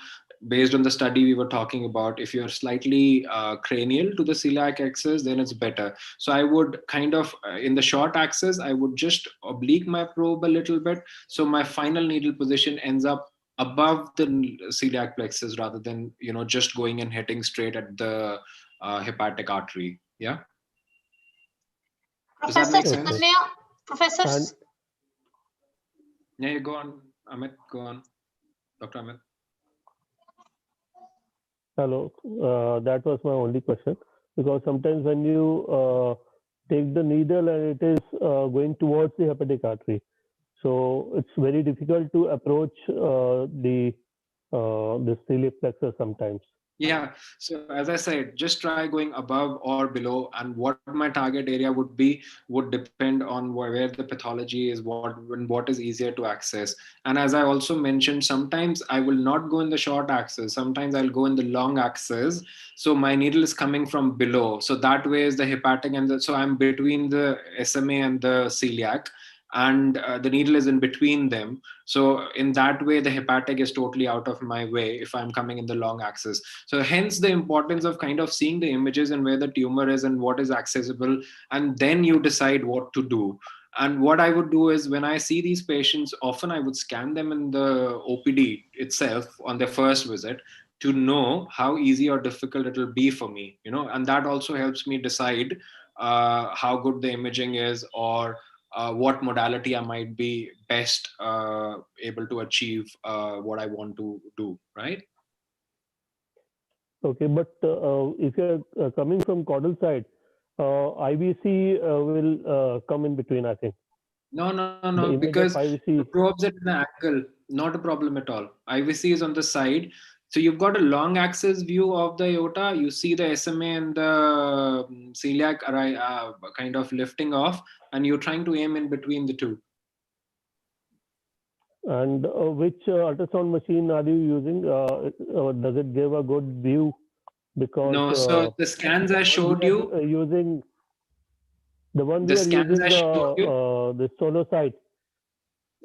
based on the study we were talking about, if you're slightly cranial to the celiac axis, then it's better. So I would kind of, in the short axis, I would just oblique my probe a little bit. So my final needle position ends up above the celiac plexus rather than just going and hitting straight at the hepatic artery. Yeah. Does that make sense? Professor? Yeah, you go on, Amit. Go on, Dr. Amit. Hello, that was my only question, because sometimes when you take the needle and it is going towards the hepatic artery, so it's very difficult to approach the celiac plexus sometimes. Yeah, so as I said, just try going above or below, and what my target area would be would depend on where the pathology is, what is easier to access. And as I also mentioned, sometimes I will not go in the short axis, sometimes I'll go in the long axis. So my needle is coming from below. So that way is the hepatic, and so I'm between the SMA and the celiac. and the needle is in between them. So in that way, the hepatic is totally out of my way if I'm coming in the long axis. So hence the importance of kind of seeing the images and where the tumor is and what is accessible, and then you decide what to do. And what I would do is, when I see these patients, often I would scan them in the OPD itself on their first visit to know how easy or difficult it will be for me, and that also helps me decide how good the imaging is, or what modality I might be best able to achieve what I want to do, right? Okay, but if you're coming from caudal side, IVC will come in between, I think. No, The image because of the IVC. probes at an angle, not a problem at all. IVC is on the side. So you've got a long axis view of the aorta. You see the SMA and the celiac kind of lifting off, and you're trying to aim in between the two. And which ultrasound machine are you using? Does it give a good view? Because No, so the scans I showed you, using the one the we are scans using I showed you. the sonosite.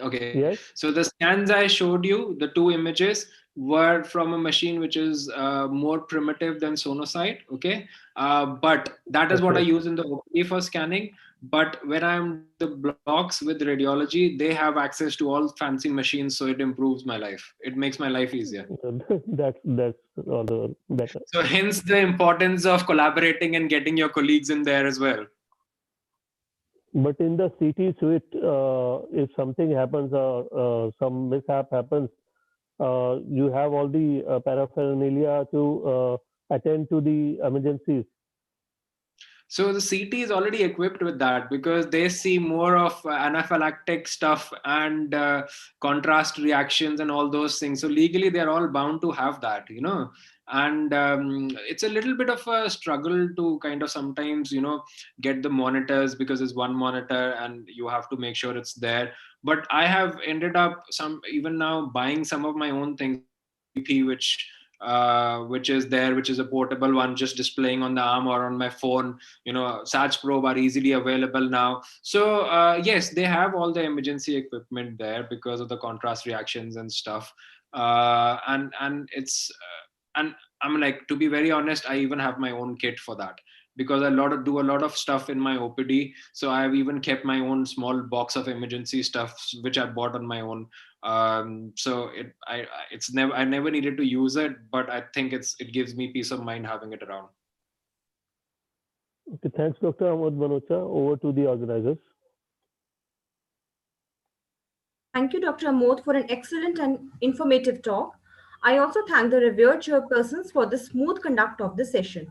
Okay. Yes. So the scans I showed you, the two images, were from a machine which is more primitive than Sonosite. Okay. But that is what I Okay. use in the OPD for scanning. But when I'm doing the blocks with radiology, they have access to all fancy machines, so it improves my life. It makes my life easier. that's all the better. So hence the importance of collaborating and getting your colleagues in there as well. But in the CT suite, if something happens, some mishap happens, you have all the paraphernalia to attend to the emergencies. So the CT is already equipped with that, because they see more of anaphylactic stuff and contrast reactions and all those things. So legally, they're all bound to have that, And it's a little bit of a struggle to kind of sometimes, get the monitors, because it's one monitor and you have to make sure it's there. But I have ended up even now buying some of my own things, which is there, which is a portable one, just displaying on the arm or on my phone. SATS probe are easily available now. So yes, they have all the emergency equipment there because of the contrast reactions and stuff. And it's and I'm like, to be very honest, I even have my own kit for that, because I do a lot of stuff in my OPD. So I've even kept my own small box of emergency stuff, which I bought on my own. So I never needed to use it, but I think it gives me peace of mind having it around. Okay, thanks, Dr. Ahmed Manocha. Over to the organizers. Thank you, Dr. Amod, for an excellent and informative talk. I also thank the revered chairpersons for the smooth conduct of the session.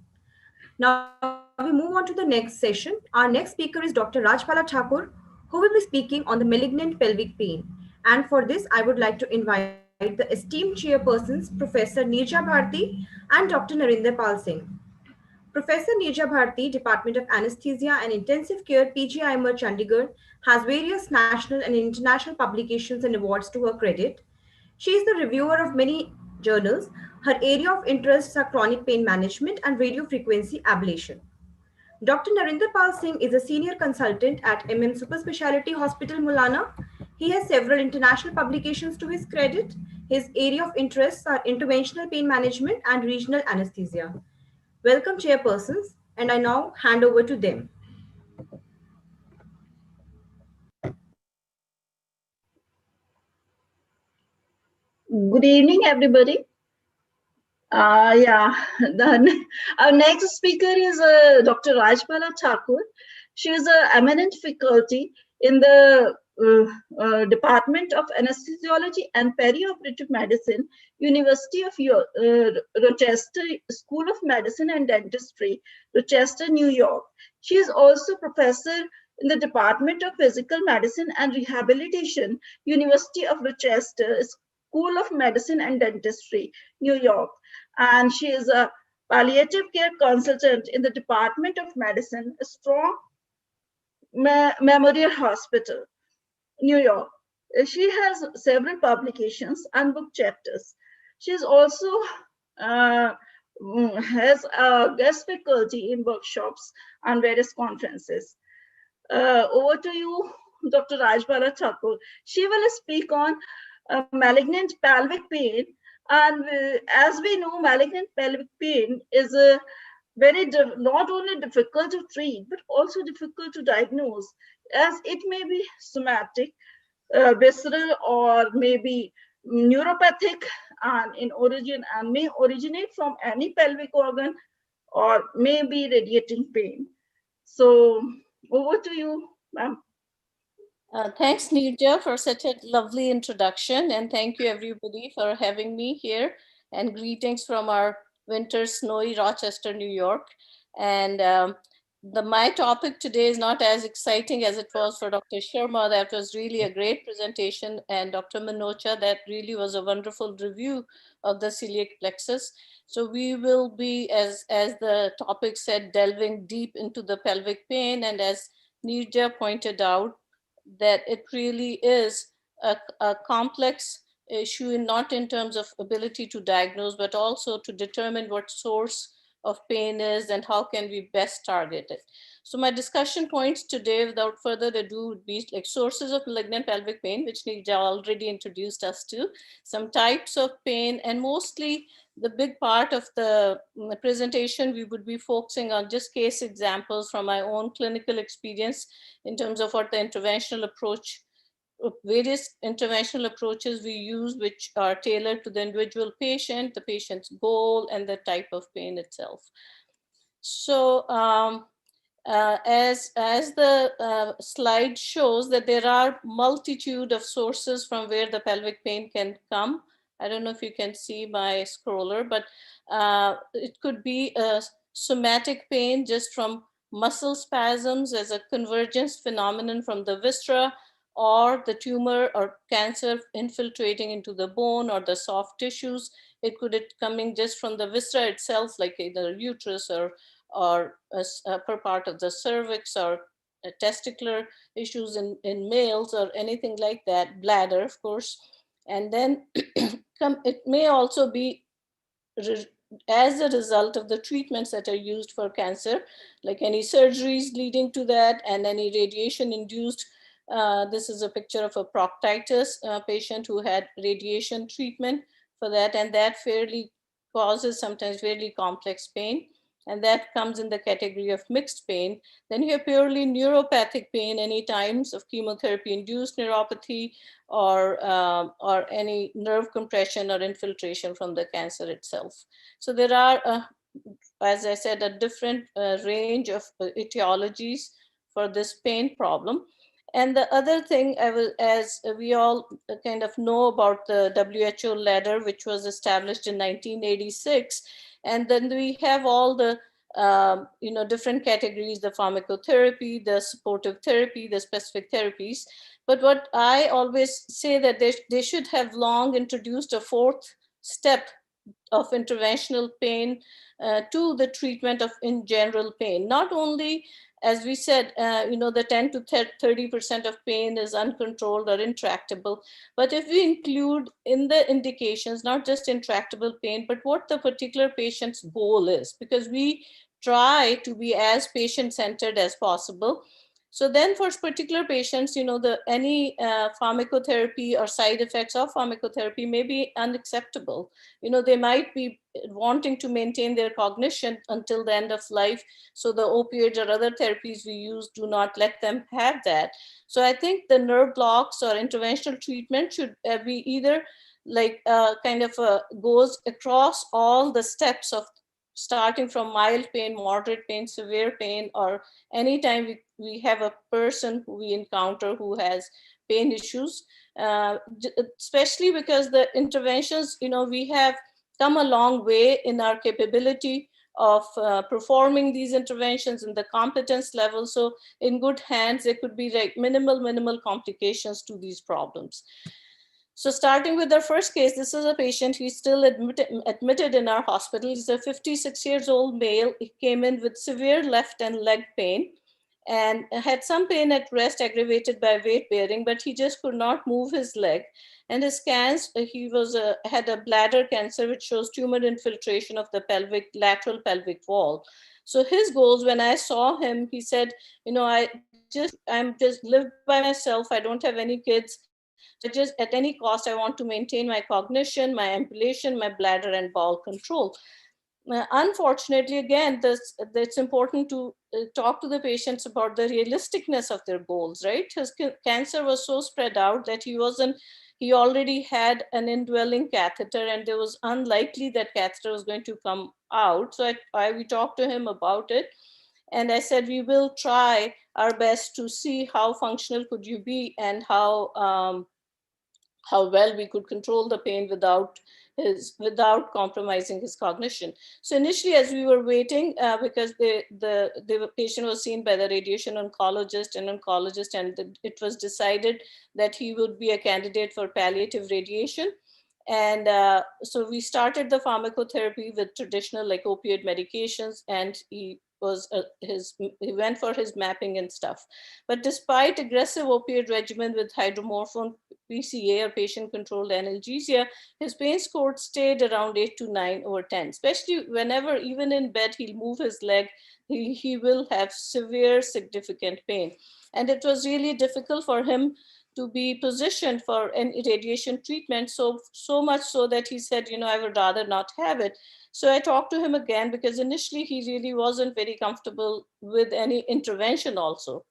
Now we move on to the next session. Our next speaker is Dr. Rajpala Thakur, who will be speaking on the malignant pelvic pain. And for this, I would like to invite the esteemed chairpersons, Professor Neerja Bharti and Dr. Narinder Pal Singh. Professor Neerja Bharti, Department of Anesthesia and Intensive Care, PG IMR, Chandigarh, has various national and international publications and awards to her credit. She is the reviewer of many journals. Her area of interests are chronic pain management and radiofrequency ablation. Dr. Narinder Pal Singh is a senior consultant at Super Speciality Hospital, Mulana. He has several international publications to his credit. His area of interests are interventional pain management and regional anesthesia. Welcome, chairpersons, and I now hand over to them. Good evening, everybody. Our next speaker is Dr. Rajpala Thakur. She is an eminent faculty in the Department of Anesthesiology and Perioperative Medicine, University of Rochester School of Medicine and Dentistry, Rochester, New York. She is also professor in the Department of Physical Medicine and Rehabilitation, University of Rochester School of Medicine and Dentistry, New York. And she is a palliative care consultant in the Department of Medicine, Strong Memorial Hospital, New York. She has several publications and book chapters. She is also has a guest faculty in workshops and various conferences. Over to you, Dr. Rajbala Thakur. She will speak on malignant pelvic pain. And as we know, malignant pelvic pain is a not only difficult to treat, but also difficult to diagnose, as it may be somatic, visceral, or maybe neuropathic and in origin, and may originate from any pelvic organ or may be radiating pain. So over to you, ma'am. Thanks, Nirja, for such a lovely introduction. And thank you, everybody, for having me here. And greetings from our winter snowy Rochester, New York. And my topic today is not as exciting as it was for Dr. Sharma. That was really a great presentation. And Dr. Manocha, that really was a wonderful review of the celiac plexus. So we will be, as the topic said, delving deep into the pelvic pain. And as Nirja pointed out, that it really is a complex issue, not in terms of ability to diagnose, but also to determine what source of pain is and how can we best target it. So my discussion points today, without further ado, would be like sources of malignant pelvic pain, which Nija already introduced us to, some types of pain, and mostly the big part of the presentation, we would be focusing on just case examples from my own clinical experience in terms of what the interventional approach, various interventional approaches we use, which are tailored to the individual patient, the patient's goal, and the type of pain itself. So as the slide shows, that there are multitude of sources from where the pelvic pain can come. I don't know if you can see my scroller, but it could be a somatic pain just from muscle spasms as a convergence phenomenon from the viscera, or the tumor or cancer infiltrating into the bone or the soft tissues. It could be coming just from the viscera itself, like either uterus or per part of the cervix, or testicular issues in males or anything like that, bladder, of course. And then it may also be as a result of the treatments that are used for cancer, like any surgeries leading to that and any radiation induced. This is a picture of a proctitis patient who had radiation treatment for that, and that fairly causes sometimes fairly complex pain. And that comes in the category of mixed pain. Then you have purely neuropathic pain, any times of chemotherapy-induced neuropathy, or any nerve compression or infiltration from the cancer itself. So there are, as I said, a different range of etiologies for this pain problem. And the other thing, as we all kind of know about the WHO ladder, which was established in 1986, and then we have all the different categories, the pharmacotherapy, the supportive therapy, the specific therapies. But what I always say that they should have long introduced a fourth step of interventional pain to the treatment of in general pain. Not only, as we said, the 10 to 30% of pain is uncontrolled or intractable, but if we include in the indications, not just intractable pain, but what the particular patient's goal is, because we try to be as patient-centered as possible. So then for particular patients, any pharmacotherapy or side effects of pharmacotherapy may be unacceptable. They might be wanting to maintain their cognition until the end of life. So the opioids or other therapies we use do not let them have that. So I think the nerve blocks or interventional treatment should be either like goes across all the steps of starting from mild pain, moderate pain, severe pain, or anytime we have a person who we encounter who has pain issues, especially because the interventions, we have come a long way in our capability of performing these interventions in the competence level. So in good hands, there could be like minimal complications to these problems. So starting with our first case, this is a patient who's still admitted in our hospital. He's a 56 years old male. He came in with severe left and leg pain and had some pain at rest aggravated by weight bearing, but he just could not move his leg. And his scans, he had a bladder cancer, which shows tumor infiltration of the lateral pelvic wall. So his goals, when I saw him, he said, I'm just live by myself. I don't have any kids. So just at any cost, I want to maintain my cognition, my ambulation, my bladder and bowel control. Unfortunately, again, it's important to talk to the patients about the realisticness of their goals, right? His cancer was so spread out that he already had an indwelling catheter, and it was unlikely that catheter was going to come out. So we talked to him about it. And I said, we will try our best to see how functional could you be and how well we could control the pain without compromising his cognition. So initially, as we were waiting, because the patient was seen by the radiation oncologist, and it was decided that he would be a candidate for palliative radiation. And so we started the pharmacotherapy with traditional like opioid medications, and he went for his mapping and stuff. But despite aggressive opioid regimen with hydromorphone, PCA or patient controlled analgesia, his pain score stayed around 8 to 9 over 10, especially whenever, even in bed, he'll move his leg, he will have severe, significant pain. And it was really difficult for him to be positioned for an radiation treatment, so much so that he said, I would rather not have it. So I talked to him again, because initially he really wasn't very comfortable with any intervention also.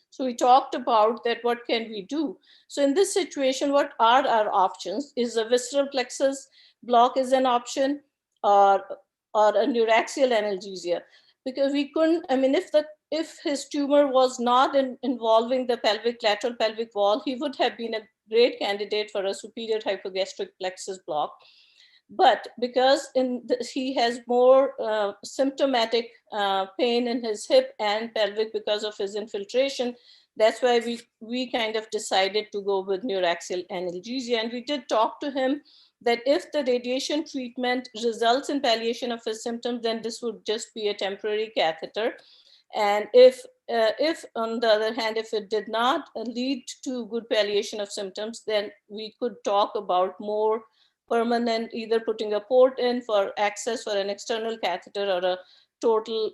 So we talked about that, what can we do? So in this situation, what are our options? Is a visceral plexus block is an option, or a neuraxial analgesia? Because we couldn't, if his tumor was not involving the lateral pelvic wall, he would have been a great candidate for a superior hypogastric plexus block. But because he has more symptomatic pain in his hip and pelvic because of his infiltration, that's why we kind of decided to go with neuraxial analgesia. And we did talk to him that if the radiation treatment results in palliation of his symptoms, then this would just be a temporary catheter. And if on the other hand, if it did not lead to good palliation of symptoms, then we could talk about more permanent, either putting a port in for access for an external catheter, or a totally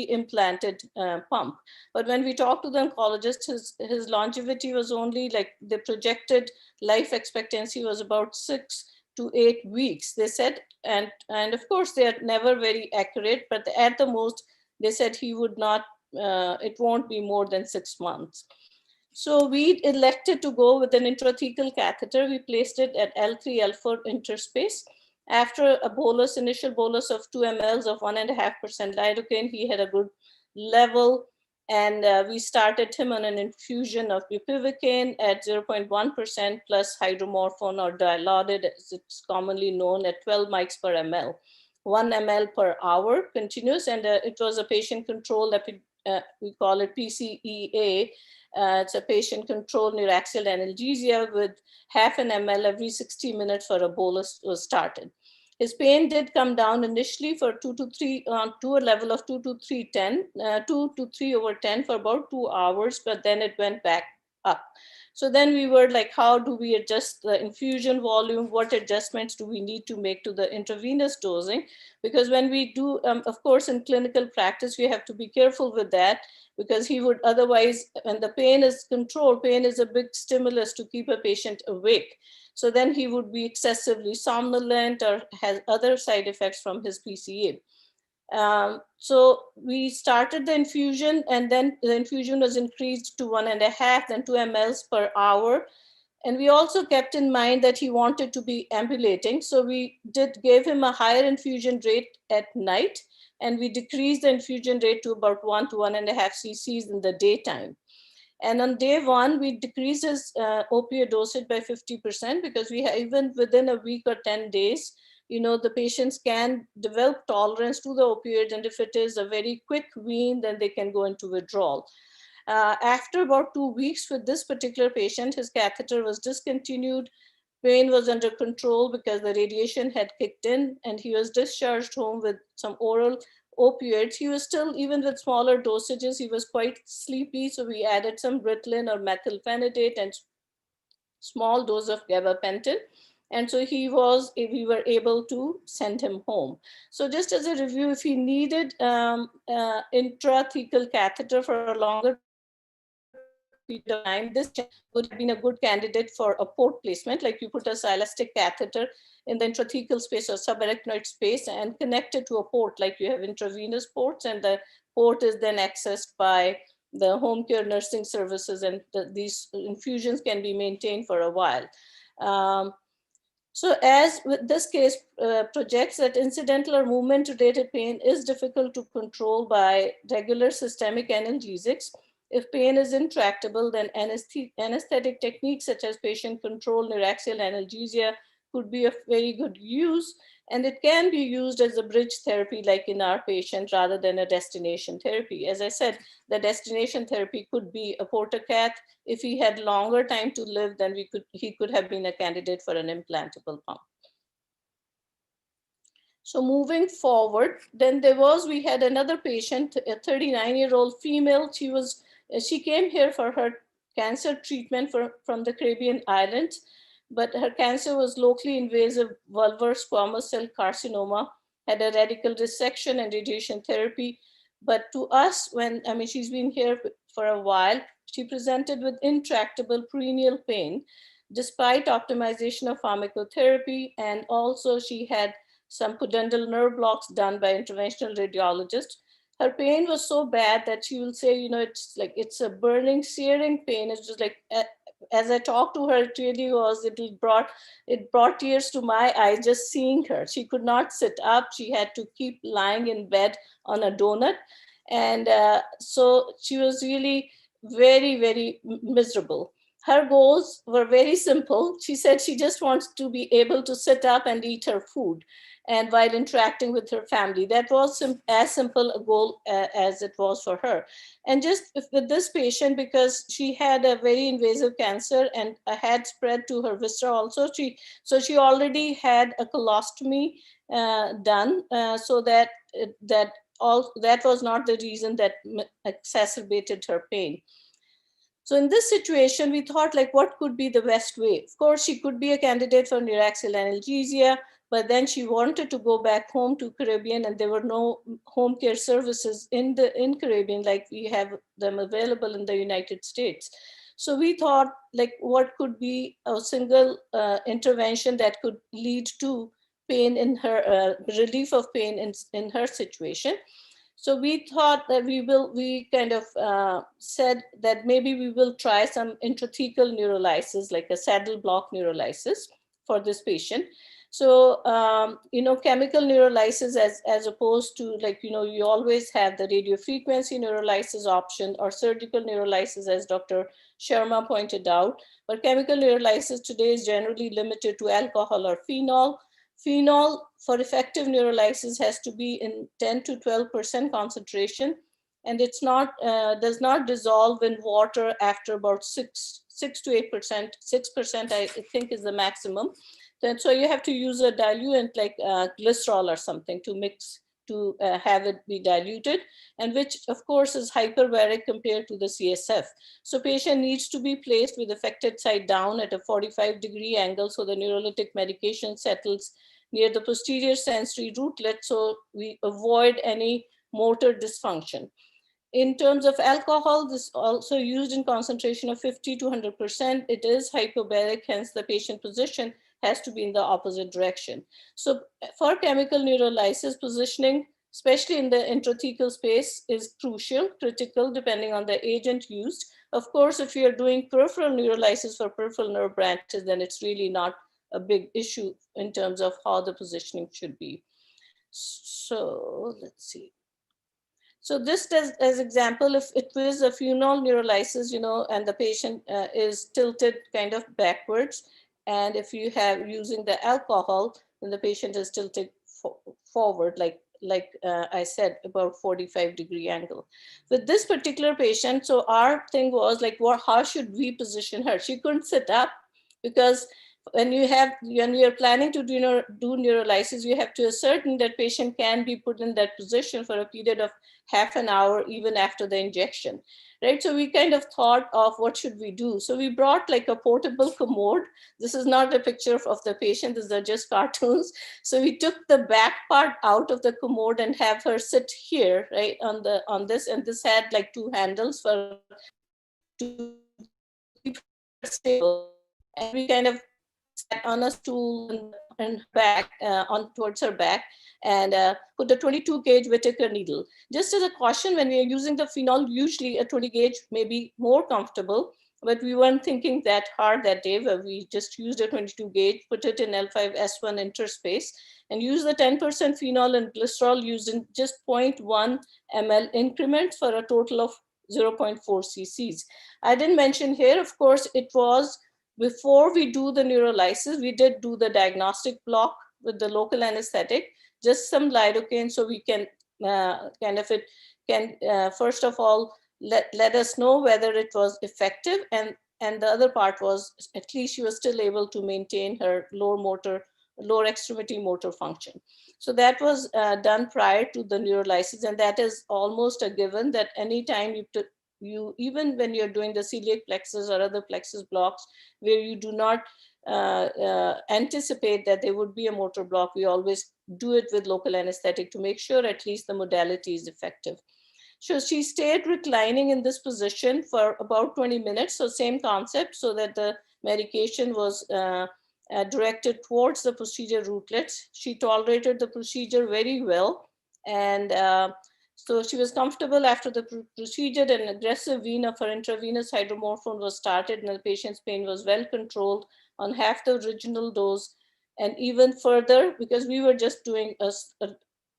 implanted pump. But when we talked to the oncologist, his longevity was only like, the projected life expectancy was about 6 to 8 weeks, they said. And of course, they are never very accurate, but at the most, they said he would not, it won't be more than 6 months. So we elected to go with an intrathecal catheter. We placed it at L3, L4 interspace. After a initial bolus of 2 mLs of 1.5% lidocaine, he had a good level. And we started him on an infusion of bupivacaine at 0.1% plus hydromorphone, or dilaudid, as it's commonly known, at 12 mics per ml, 1 ml per hour continuous. And it was a patient control, we call it PCEA. It's a patient-controlled neuraxial analgesia with 0.5 ml every 60 minutes for a bolus was started. His pain did come down initially for 2 to 3, to a level of 2 to 3 over 10 for about 2 hours, but then it went back up. So then we were like, how do we adjust the infusion volume? What adjustments do we need to make to the intravenous dosing? Because when we do, of course, in clinical practice, we have to be careful with that, because he would otherwise, when the pain is controlled, pain is a big stimulus to keep a patient awake. So then he would be excessively somnolent or has other side effects from his PCA. So we started the infusion, and then the infusion was increased to 1.5, then 2 mLs per hour. And we also kept in mind that he wanted to be ambulating. So we gave him a higher infusion rate at night, and we decreased the infusion rate to about 1 to 1.5 cc's in the daytime. And on day 1, we decreased his opioid dosage by 50%, because even within a week or 10 days, the patients can develop tolerance to the opioid. And if it is a very quick wean, then they can go into withdrawal. After about 2 weeks with this particular patient, his catheter was discontinued. Pain was under control because the radiation had kicked in, and he was discharged home with some oral opioids. He was still, even with smaller dosages, he was quite sleepy. So we added some Ritalin or methylphenidate and small dose of gabapentin. And so we were able to send him home. So just as a review, if he needed intrathecal catheter for a longer period of time, this would have been a good candidate for a port placement, like you put a silastic catheter in the intrathecal space or subarachnoid space and connect it to a port, like you have intravenous ports, and the port is then accessed by the home care nursing services, and these infusions can be maintained for a while. So as with this case projects that incidental or movement-related pain is difficult to control by regular systemic analgesics. If pain is intractable, then anesthetic techniques such as patient-controlled neuraxial analgesia could be of very good use, and it can be used as a bridge therapy like in our patient rather than a destination therapy. As I said, the destination therapy could be a portacath. If he had longer time to live, then he could have been a candidate for an implantable pump. So moving forward, then we had another patient, a 39-year-old female. She came here for her cancer treatment from the Caribbean islands, but her cancer was locally invasive vulvar squamous cell carcinoma, had a radical resection and radiation therapy. But to us, she's been here for a while, she presented with intractable perineal pain, despite optimization of pharmacotherapy, and also she had some pudendal nerve blocks done by interventional radiologist. Her pain was so bad that she will say, it's a burning, searing pain. It's just like, as I talked to her, it really was, it brought tears to my eyes just seeing her. She could not sit up. She had to keep lying in bed on a donut. And so she was really very, very miserable. Her goals were very simple. She said she just wants to be able to sit up and eat her food, and while interacting with her family. That was as simple a goal as it was for her. And just with this patient, because she had a very invasive cancer and had spread to her viscera also, she already had a colostomy done, so that was not the reason that exacerbated her pain. So in this situation, we thought, what could be the best way? Of course, she could be a candidate for neuraxial analgesia, but then she wanted to go back home to Caribbean, and there were no home care services in Caribbean like we have them available in the United States. So we thought, what could be a single intervention that could lead to pain in her, relief of pain in her situation. So we thought that we kind of said that maybe we will try some intrathecal neurolysis, like a saddle block neurolysis for this patient. So, chemical neurolysis as opposed to you always have the radiofrequency neurolysis option or surgical neurolysis, as Dr. Sharma pointed out. But chemical neurolysis today is generally limited to alcohol or phenol. Phenol for effective neurolysis has to be in 10 to 12% concentration, and it's not does not dissolve in water after about 6 to 8%. 6% I think is the maximum. So you have to use a diluent like glycerol or something to mix to have it be diluted, and which of course is hyperbaric compared to the CSF. So patient needs to be placed with affected side down at a 45-degree angle so the neurolytic medication settles near the posterior sensory rootlet, so we avoid any motor dysfunction. In terms of alcohol, this also used in concentration of 50 to 100%. It is hyperbaric, hence the patient position has to be in the opposite direction. So for chemical neurolysis, positioning, especially in the intrathecal space, is critical depending on the agent used. Of course, if you're doing peripheral neurolysis for peripheral nerve branches, then it's really not a big issue in terms of how the positioning should be. So let's see. So this does, as example, if it was a funal neurolysis, and the patient is tilted kind of backwards, and if you have using the alcohol, then the patient is tilted forward, like I said, about 45-degree angle. With this particular patient, so our thing was how should we position her? She couldn't sit up because when you're planning to do neurolysis, you have to ascertain that patient can be put in that position for a period of half an hour, even after the injection, right? So we kind of thought of what should we do. So we brought like a portable commode. This is not a picture of the patient, these are just cartoons. So we took the back part out of the commode and have her sit here, right, on this, and this had like two handles for to keep her stable. And we kind of sat on a stool and back on towards her back, and put a 22 gauge Whittaker needle. Just as a caution, when we are using the phenol, usually a 20 gauge may be more comfortable, but we weren't thinking that hard that day, where we just used a 22 gauge, put it in L5S1 interspace, and use the 10% phenol and glycerol used in just 0.1 ml increments for a total of 0.4 cc's. I didn't mention here, of course, it was before we do the neurolysis, we did do the diagnostic block with the local anesthetic, just some lidocaine, so we can first of all let us know whether it was effective, and the other part was at least she was still able to maintain her lower extremity motor function. So that was done prior to the neurolysis, and that is almost a given that anytime you even when you're doing the celiac plexus or other plexus blocks where you do not anticipate that there would be a motor block, we always do it with local anesthetic to make sure at least the modality is effective. So she stayed reclining in this position for about 20 minutes. So same concept, so that the medication was directed towards the posterior rootlets. She tolerated the procedure very well. And so she was comfortable after the procedure. An aggressive vein of her intravenous hydromorphone was started, and the patient's pain was well controlled on half the original dose. And even further, because we were just doing a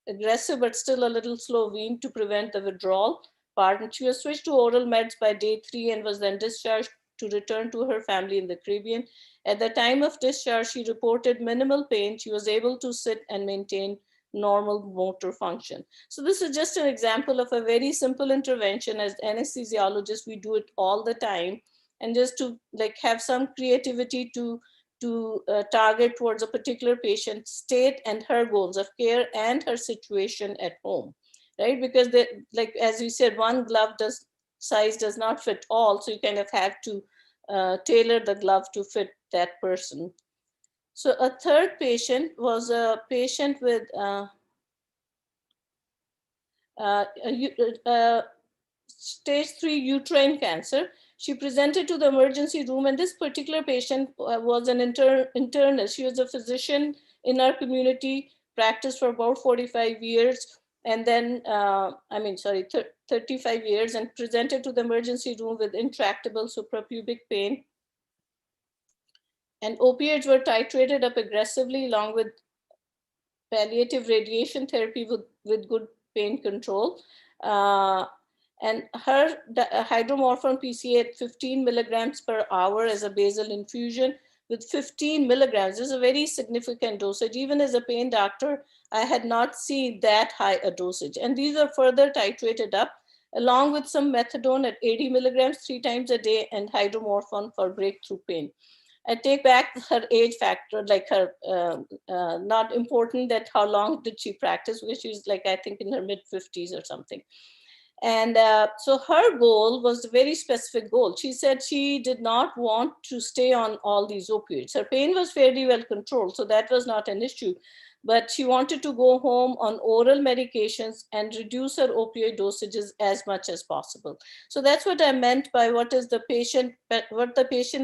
aggressive but still a little slow wean to prevent the withdrawal part. And she was switched to oral meds by day 3 and was then discharged to return to her family in the Caribbean. At the time of discharge, she reported minimal pain. She was able to sit and maintain normal motor function. So this is just an example of a very simple intervention. As anesthesiologists, we do it all the time. And just to like have some creativity to target towards a particular patient's state and her goals of care and her situation at home, right? Because like as we said, one glove size does not fit all, so you kind of have to tailor the glove to fit that person. So a third patient was a patient with stage 3 uterine cancer. She presented to the emergency room, and this particular patient was an internist. She was a physician in our community, practiced for about 45 years, and then, 35 years, and presented to the emergency room with intractable suprapubic pain. And opioids were titrated up aggressively along with palliative radiation therapy with good pain control. And her hydromorphone PCA at 15 milligrams per hour as a basal infusion with 15 milligrams. This is a very significant dosage. Even as a pain doctor, I had not seen that high a dosage. And these are further titrated up along with some methadone at 80 milligrams 3 times a day and hydromorphone for breakthrough pain. I take back her age factor, like her, not important that how long did she practice, because she's like, I think in her mid 50s or something. And so her goal was a very specific goal. She said she did not want to stay on all these opioids. Her pain was fairly well controlled, so that was not an issue. But she wanted to go home on oral medications and reduce her opioid dosages as much as possible. So that's what I meant by what the patient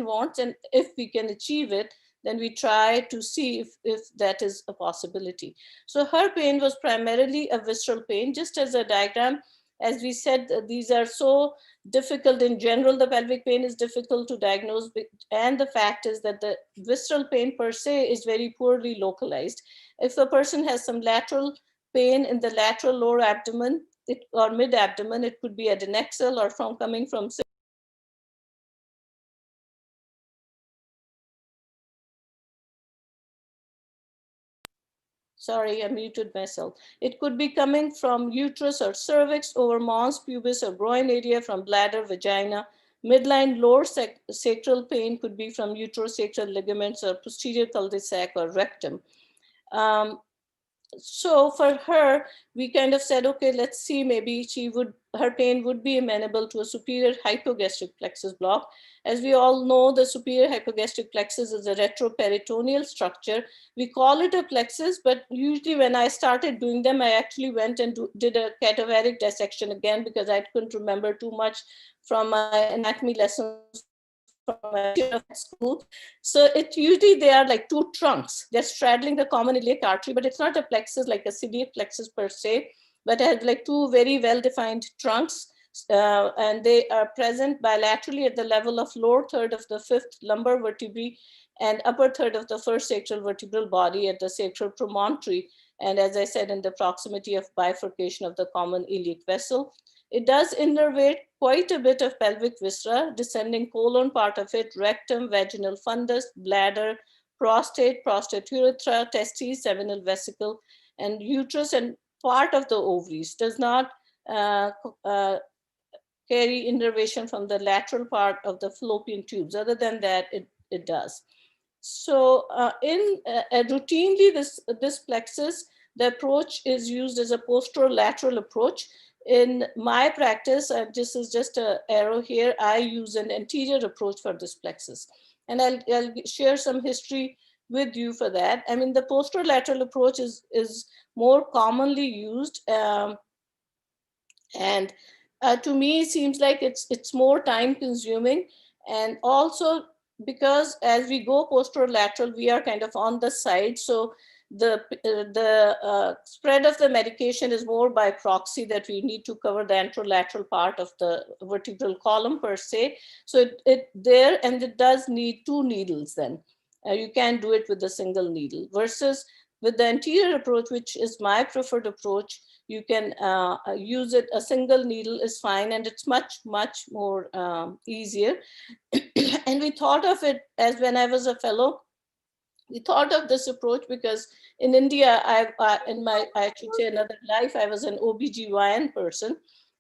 wants, and if we can achieve it, then we try to see if that is a possibility. So her pain was primarily a visceral pain, just as a diagram. As we said, these are so difficult in general. The pelvic pain is difficult to diagnose. And the fact is that the visceral pain per se is very poorly localized. If a person has some lateral pain in the lateral lower abdomen or mid abdomen, it could be adnexal or coming from. Sorry, I muted myself. It could be coming from uterus or cervix, over mons pubis or groin area, from bladder, vagina, Midline lower sacral pain could be from uterosacral ligaments or posterior cul-de-sac or rectum. So for her, we kind of said, okay, let's see, maybe her pain would be amenable to a superior hypogastric plexus block. As we all know, the superior hypogastric plexus is a retroperitoneal structure. We call it a plexus, but usually when I started doing them, I actually went and did a cadaveric dissection again, because I couldn't remember too much from my anatomy lessons from school. So it usually they are like two trunks. They're straddling the common iliac artery, but it's not a plexus like a celiac plexus per se, but it has like two very well-defined trunks. And they are present bilaterally at the level of lower third of the fifth lumbar vertebrae and upper third of the first sacral vertebral body at the sacral promontory. And as I said, in the proximity of bifurcation of the common iliac vessel. It does innervate quite a bit of pelvic viscera, descending colon part of it, rectum, vaginal fundus, bladder, prostate, prostate urethra, testes, seminal vesicle, and uterus and part of the ovaries. Does not carry innervation from the lateral part of the fallopian tubes. Other than that, it does. So routinely, this plexus, the approach is used as a posterolateral approach. In my practice, this is just an arrow here, I use an anterior approach for this plexus. And I'll share some history with you for that. I mean, the posterolateral approach is more commonly used. And to me, it seems like it's more time consuming. And also because as we go posterolateral, we are kind of on the side. So the spread of the medication is more by proxy, that we need to cover the anterolateral part of the vertebral column per se. So it does need two needles then. You can't do it with a single needle, versus with the anterior approach, which is my preferred approach, you can use it, a single needle is fine, and it's much, much more easier. And we thought of it as when I was a fellow, we thought of this approach because in India, I should say another life, I was an OBGYN person.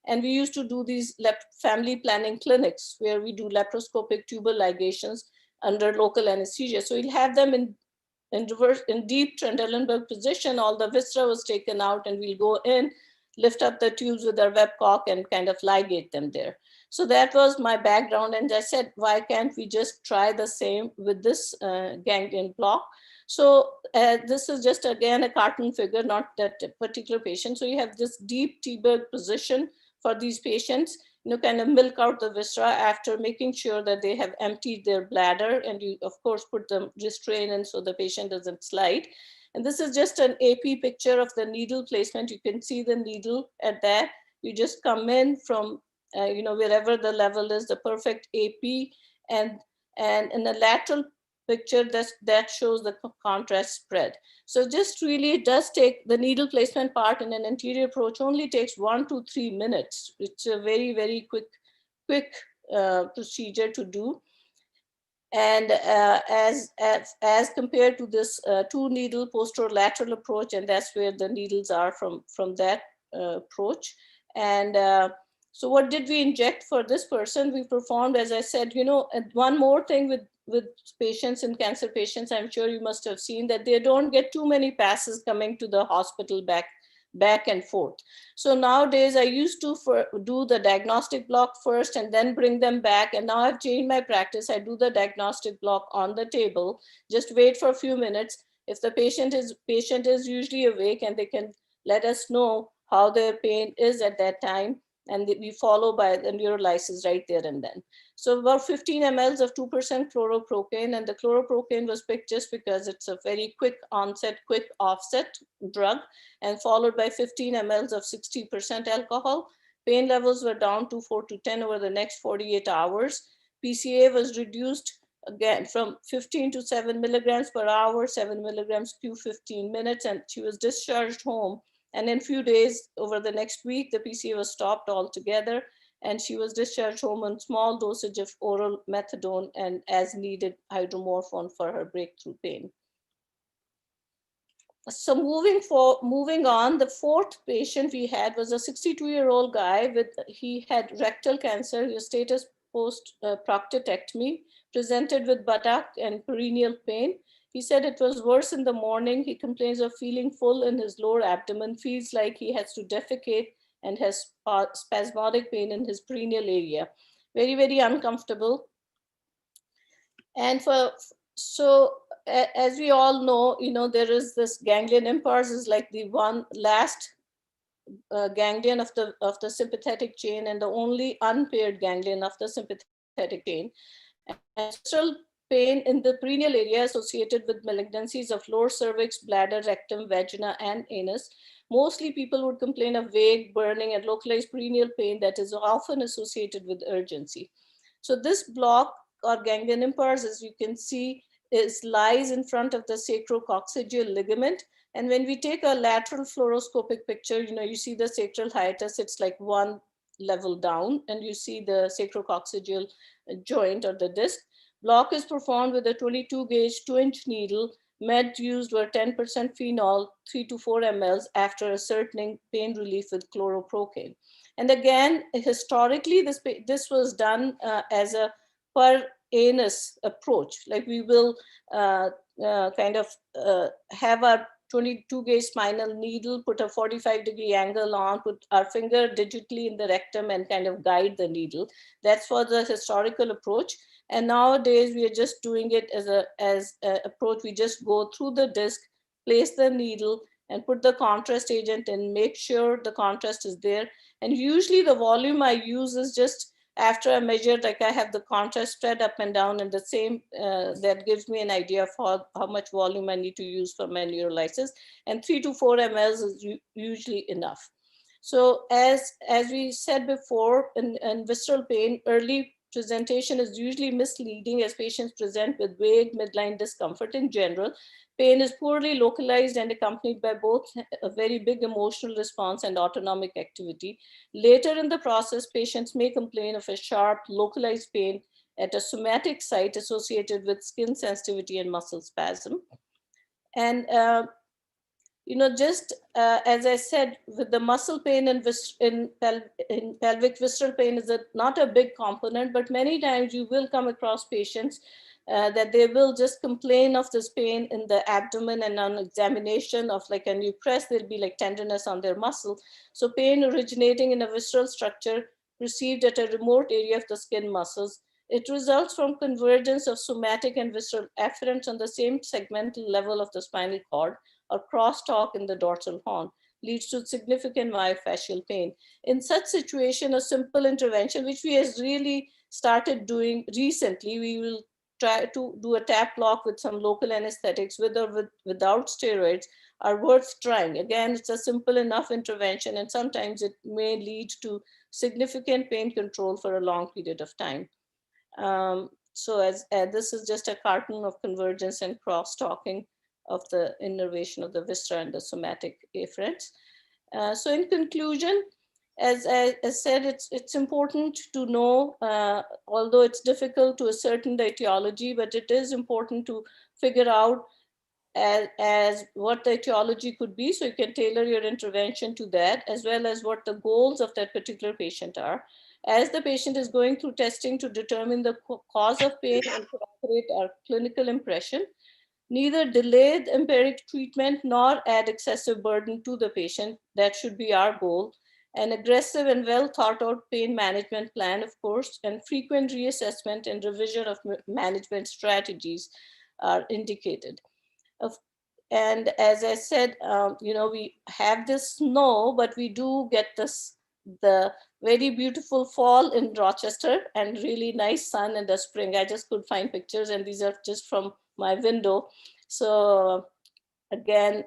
And we used to do these family planning clinics where we do laparoscopic tubal ligations under local anesthesia. So we'll have them in deep Trendelenburg position. All the viscera was taken out, and we'll go in, lift up the tubes with our Webcock and kind of ligate them there. So that was my background. And I said, why can't we just try the same with this ganglion block? So this is just, again, a cartoon figure, not that particular patient. So you have this deep T-Berg position for these patients, kind of milk out the viscera after making sure that they have emptied their bladder. And you, of course, put the restraint in so the patient doesn't slide. And this is just an AP picture of the needle placement. You can see the needle at that. You just come in from, wherever the level is, the perfect AP. And in the lateral picture, that shows the contrast spread. So just really, it does take the needle placement part in an anterior approach only takes 1 to 3 minutes. It's a very, very quick procedure to do. And as compared to this two needle posterolateral approach, and that's where the needles are from that approach. And so what did we inject for this person? We performed, as I said, and one more thing with patients and cancer patients, I'm sure you must have seen that they don't get too many passes coming to the hospital back and forth. So nowadays I used to do the diagnostic block first and then bring them back. And now I've changed my practice. I do the diagnostic block on the table, just wait for a few minutes. If the patient is usually awake and they can let us know how their pain is at that time, and we follow by the neurolysis right there and then. So about 15 mLs of 2% chloropropane, and the chloropropane was picked just because it's a very quick onset, quick offset drug, and followed by 15 mLs of 60% alcohol. Pain levels were down to 4 to 10 over the next 48 hours. PCA was reduced again from 15 to 7 milligrams per hour, 7 milligrams Q15 minutes, and she was discharged home. And in a few days, over the next week, the PCA was stopped altogether, and she was discharged home on small dosage of oral methadone and as needed hydromorphone for her breakthrough pain. So moving on, the fourth patient we had was a 62-year-old guy he had rectal cancer, his status post-proctectomy, presented with buttock and perineal pain. He said it was worse in the morning. He complains of feeling full in his lower abdomen, feels like he has to defecate, and has spasmodic pain in his perineal area. Very, very uncomfortable. And as we all know, there is this ganglion impulse is like the one last ganglion of the sympathetic chain and the only unpaired ganglion of the sympathetic chain. And visceral pain in the perineal area associated with malignancies of lower cervix, bladder, rectum, vagina, and anus. Mostly people would complain of vague, burning, and localized perineal pain that is often associated with urgency. So this block or ganglion impulse, as you can see, lies in front of the sacrococcygeal ligament. And when we take a lateral fluoroscopic picture, you see the sacral hiatus, it's like one level down, and you see the sacrococcygeal joint or the disc. Block is performed with a 22 gauge 2-inch needle. Meds used were 10% phenol, 3 to 4 mLs after ascertaining pain relief with chloroprocaine. And again, historically, this was done as a per anus approach. Like we will have our 22 gauge spinal needle, put a 45-degree angle on, put our finger digitally in the rectum and kind of guide the needle. That's for the historical approach. And nowadays we are just doing it as an approach. We just go through the disc, place the needle, and put the contrast agent and make sure the contrast is there. And usually the volume I use is just after I measure, like I have the contrast spread up and down, and the same, that gives me an idea of how much volume I need to use for my neurolysis. And 3 to 4 mLs is usually enough. So as we said before, in visceral pain, early presentation is usually misleading as patients present with vague midline discomfort in general. Pain is poorly localized and accompanied by both a very big emotional response and autonomic activity. Later in the process, patients may complain of a sharp localized pain at a somatic site associated with skin sensitivity and muscle spasm. And just as I said, with the muscle pain in pelvic visceral pain is not a big component, but many times you will come across patients that they will just complain of this pain in the abdomen, and on examination of like, and you press, there'll be like tenderness on their muscle. So pain originating in a visceral structure perceived at a remote area of the skin muscles. It results from convergence of somatic and visceral afferents on the same segmental level of the spinal cord, or crosstalk in the dorsal horn, leads to significant myofascial pain. In such situation, a simple intervention, which we have really started doing recently, we will try to do a tap block with some local anesthetics with or without steroids, are worth trying. Again, it's a simple enough intervention, and sometimes it may lead to significant pain control for a long period of time. So this is just a cartoon of convergence and cross-talking of the innervation of the viscera and the somatic afferents. So in conclusion, as I said, it's important to know, although it's difficult to ascertain the etiology, but it is important to figure out as what the etiology could be, so you can tailor your intervention to that, as well as what the goals of that particular patient are. As the patient is going through testing to determine the cause of pain and corroborate our clinical impression, neither delay the empiric treatment nor add excessive burden to the patient. That should be our goal. An aggressive and well thought out pain management plan, of course, and frequent reassessment and revision of management strategies are indicated. And as I said, we have this snow, but we do get the very beautiful fall in Rochester and really nice sun in the spring. I just could find pictures, and these are just from my window. So again,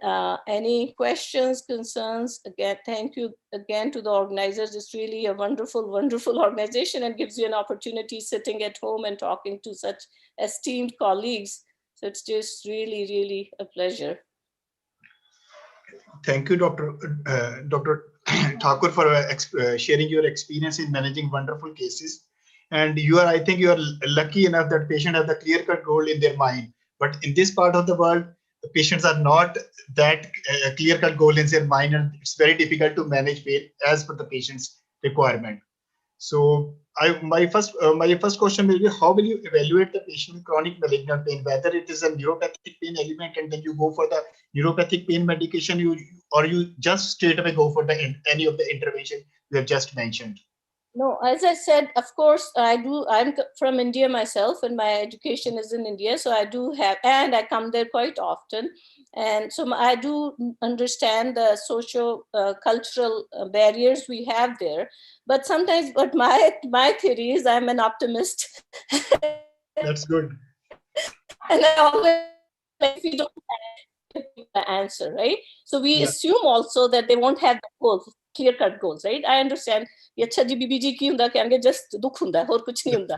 any questions, concerns? Again, thank you again to the organizers. It's really a wonderful, wonderful organization, and gives you an opportunity sitting at home and talking to such esteemed colleagues. So it's just really, really a pleasure. Thank you, Dr. Thakur, for sharing your experience in managing wonderful cases. And I think you are lucky enough that patient has a clear-cut goal in their mind. But in this part of the world, the patients are not that clear-cut goal in their mind, and it's very difficult to manage pain as per the patient's requirement. So my first question will be, how will you evaluate the patient with chronic malignant pain, whether it is a neuropathic pain element and then you go for the neuropathic pain medication, or you just straight away go for the any of the intervention you have just mentioned? No, as I said, of course, I'm from India myself, and my education is in India. So I do have, and I come there quite often. And so I do understand the socio-cultural barriers we have there. But sometimes, but my theory is I'm an optimist. That's good. And I always, like, if we don't have the answer, right? So we assume also that they won't have the goals, clear-cut goals, right? I understand. अच्छा जी बीबी जी की हुंदा कहेंगे just दुख हुंदा और कुछ नहीं हुंदा.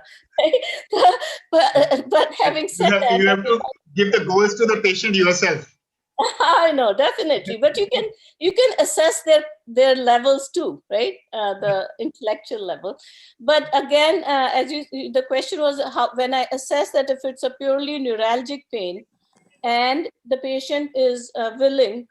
But having said that, you have to give the goals to the patient yourself. I know, definitely, but you can assess their levels too, right? The intellectual level. But again, as the question was, how, when I assess that if it's a purely neuralgic pain and the patient is willing,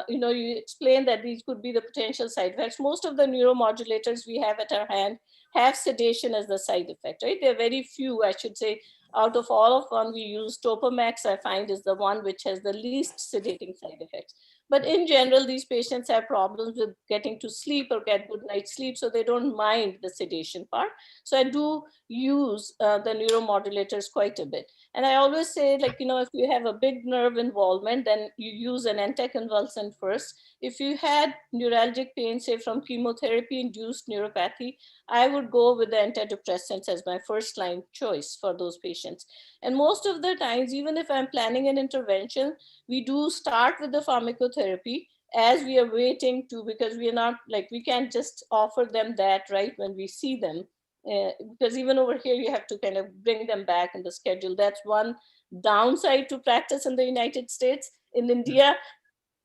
you explain that these could be the potential side effects. Most of the neuromodulators we have at our hand have sedation as the side effect, right? There are very few, I should say. Out of all of them, we use Topamax, I find, is the one which has the least sedating side effects. But in general, these patients have problems with getting to sleep or get good night's sleep, so they don't mind the sedation part. So I do use the neuromodulators quite a bit. And I always say, like, if you have a big nerve involvement, then you use an anticonvulsant first. If you had neuralgic pain, say from chemotherapy-induced neuropathy, I would go with the antidepressants as my first line choice for those patients. And most of the times, even if I'm planning an intervention, we do start with the pharmacotherapy as we are waiting to, because we are not, like, we can't just offer them that right when we see them. Because even over here, you have to kind of bring them back in the schedule. That's one downside to practice in the United States. In India,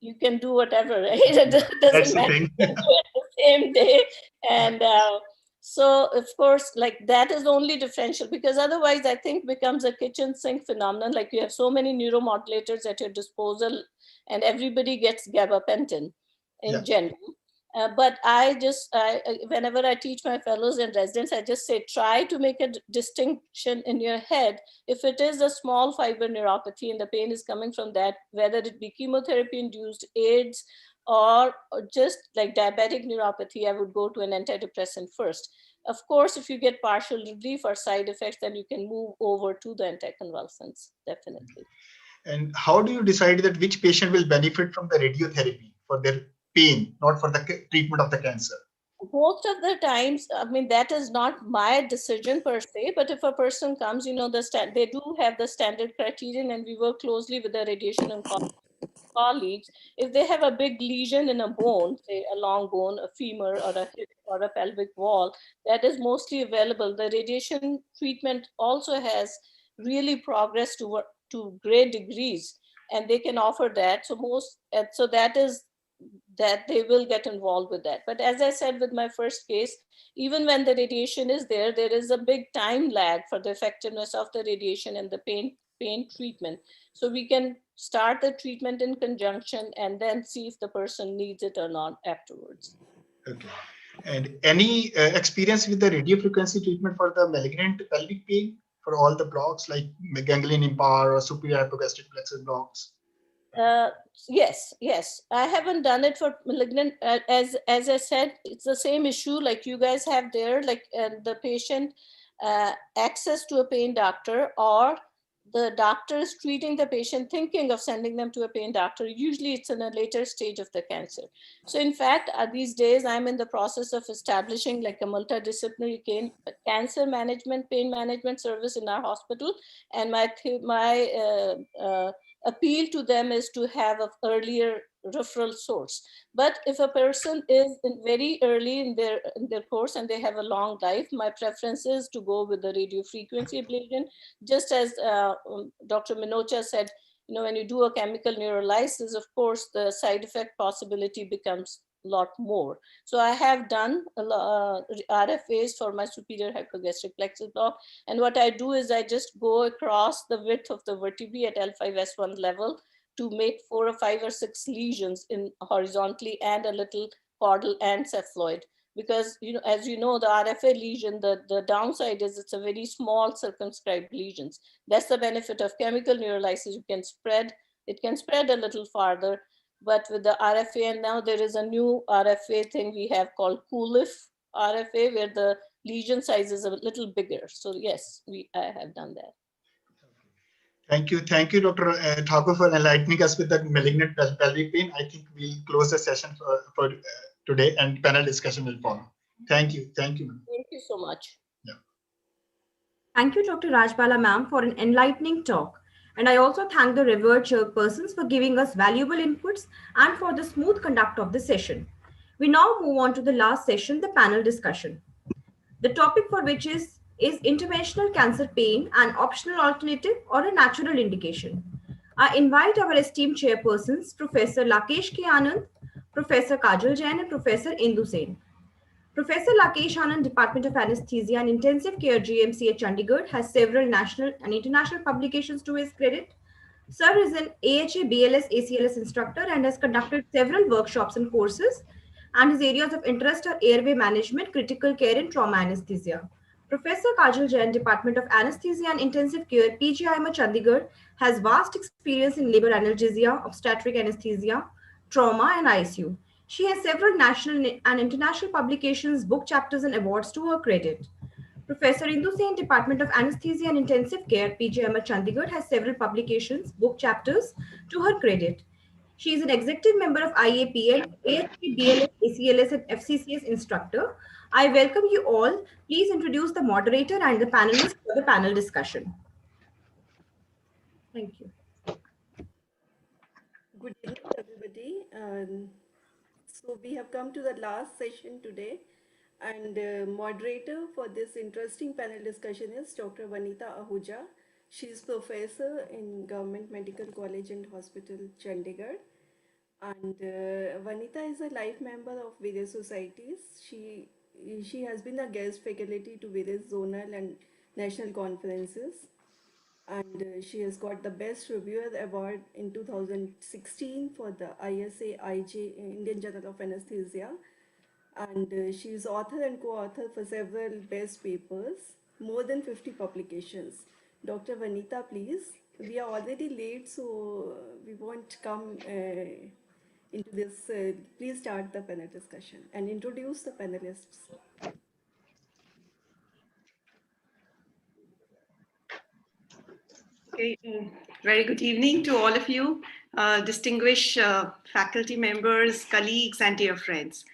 you can do whatever, right? It doesn't matter. You can do it the same day. And so, of course, like, that is the only differential, because otherwise I think becomes a kitchen sink phenomenon. Like, you have so many neuromodulators at your disposal and everybody gets gabapentin in general. But whenever I teach my fellows and residents, I just say, try to make a distinction in your head. If it is a small fiber neuropathy and the pain is coming from that, whether it be chemotherapy-induced AIDS or just like diabetic neuropathy, I would go to an antidepressant first. Of course, if you get partial relief or side effects, then you can move over to the anticonvulsants, definitely. And how do you decide that which patient will benefit from the radiotherapy for their pain, not for the treatment of the cancer? Most of the times, I mean, that is not my decision per se, but if a person comes, they do have the standard criterion, and we work closely with the radiation oncologist colleagues. If they have a big lesion in a bone, say a long bone, a femur or a hip or a pelvic wall, that is mostly available. The radiation treatment also has really progressed to great degrees, and they can offer that. So that is that they will get involved with that. But as I said with my first case, even when the radiation is there, there is a big time lag for the effectiveness of the radiation and the pain treatment. So we can start the treatment in conjunction and then see if the person needs it or not afterwards. Okay. And any experience with the radiofrequency treatment for the malignant pelvic pain for all the blocks like ganglion impar or superior hypogastric plexus blocks? Yes. I haven't done it for malignant. As I said, it's the same issue like you guys have there, like the patient access to a pain doctor, or the doctor is treating the patient thinking of sending them to a pain doctor. Usually it's in a later stage of the cancer. So in fact, these days I'm in the process of establishing like a multidisciplinary cancer management, pain management service in our hospital. And my appeal to them is to have an earlier referral source. But if a person is very early in their course and they have a long life, my preference is to go with the radio frequency ablation. Just as Dr. Manocha said, when you do a chemical neurolysis, of course, the side effect possibility becomes a lot more. So I have done RFAs for my superior hypogastric plexus block. And what I do is I just go across the width of the vertebrae at L5S1 level to make 4 or 5 or 6 lesions in horizontally and a little caudal and cephaloid, because, as you know, the RFA lesion, the downside is it's a very small circumscribed lesions. That's the benefit of chemical neurolysis. It can spread a little farther, but with the RFA, and now there is a new RFA thing we have called Coolif RFA, where the lesion size is a little bigger. So yes, I have done that. Thank you, Dr. Thakur, for enlightening us with the malignant pelvic pain. I think we'll close the session for today, and panel discussion will follow. Thank you. Thank you so much. Yeah. Thank you, Dr. Rajbala ma'am, for an enlightening talk. And I also thank the revered chairpersons for giving us valuable inputs and for the smooth conduct of the session. We now move on to the last session, the panel discussion. The topic for which is interventional cancer pain an optional alternative or a natural indication? I invite our esteemed chairpersons, Professor Lakesh K. Anand, Professor Kajal Jain, and Professor Indu Sen. Professor Lakesh Anand, Department of Anesthesia and Intensive Care, GMC at Chandigarh, has several national and international publications to his credit. Sir is an AHA, BLS, ACLS instructor and has conducted several workshops and courses, and his areas of interest are airway management, critical care, and trauma anesthesia. Professor Kajal Jain, Department of Anesthesia and Intensive Care, PGIM Chandigarh, has vast experience in labor analgesia, obstetric anesthesia, trauma, and ICU. She has several national and international publications, book chapters, and awards to her credit. Professor Indu Sen, Department of Anesthesia and Intensive Care, PGIM Chandigarh, has several publications, book chapters to her credit. She is an executive member of IAPL, AHP, BLS, ACLS, and FCCS instructor. I welcome you all. Please introduce the moderator and the panelists for the panel discussion. Thank you. Good evening, everybody. So we have come to the last session today, and moderator for this interesting panel discussion is Dr. Vanita Ahuja. She is professor in Government Medical College and Hospital, Chandigarh. And Vanita is a life member of various societies. She has been a guest faculty to various zonal and national conferences. And she has got the Best Reviewer Award in 2016 for the ISA IJ Indian Journal of Anesthesia. And she is author and co-author for several best papers, more than 50 publications. Dr. Vanita, please. We are already late, so we won't come into this. Please start the panel discussion and introduce the panelists. Okay, very good evening to all of you, distinguished faculty members, colleagues, and dear friends.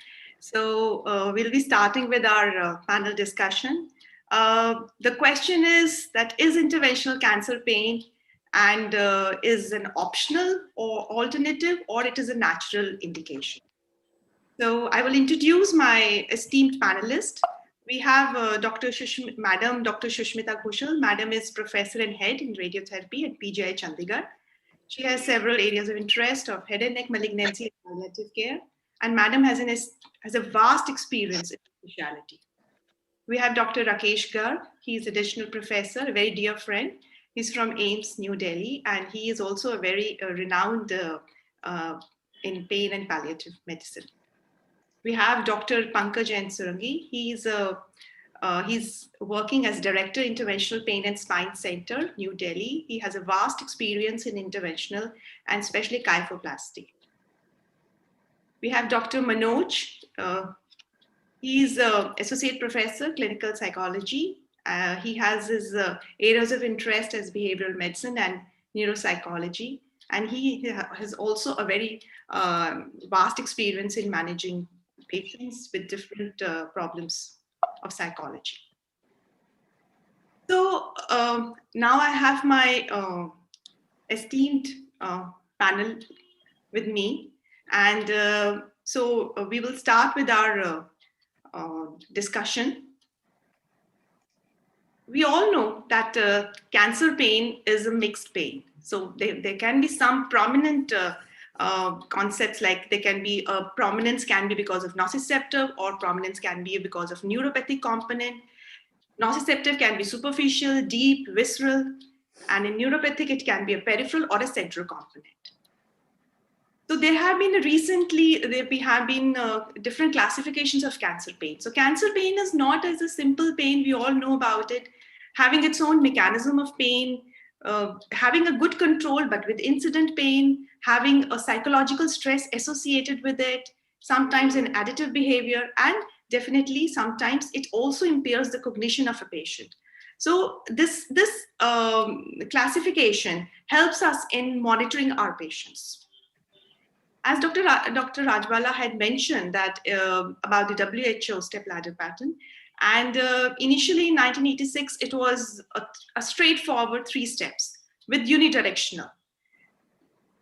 So we'll be starting with our panel discussion. The question is that is interventional cancer pain and is an optional or alternative, or it is a natural indication. So I will introduce my esteemed panelists. We have Madam Dr. Shushmita Ghoshal. Madam is Professor and Head in Radiotherapy at PGI Chandigarh. She has several areas of interest of head and neck malignancy and palliative care. And Madam has a vast experience in specialty. We have Dr. Rakesh Garg. He's additional professor, a very dear friend. He's from AIIMS, New Delhi, and he is also a very renowned in pain and palliative medicine. We have Dr. Pankaj Sarangi. He's working as Director, Interventional Pain and Spine Center, New Delhi. He has a vast experience in interventional and especially kyphoplasty. We have Dr. Manoj. He's Associate Professor, Clinical Psychology. He has his areas of interest as behavioral medicine and neuropsychology. And he has also a very vast experience in managing patients with different problems of psychology. So now I have my esteemed panel with me. And so we will start with our discussion. We all know that cancer pain is a mixed pain. So there can be some prominent concepts, like there can be prominence can be because of nociceptive, or prominence can be because of neuropathic component. Nociceptive can be superficial, deep, visceral, and in neuropathic it can be a peripheral or a central component. So there have been different classifications of cancer pain. So cancer pain is not as a simple pain. We all know about it, having its own mechanism of pain, having a good control, but with incident pain, having a psychological stress associated with it, sometimes an additive behavior, and definitely sometimes it also impairs the cognition of a patient. So this classification helps us in monitoring our patients. As Dr. Rajbala had mentioned that about the WHO stepladder pattern, and initially in 1986, it was a straightforward 3 steps with unidirectional.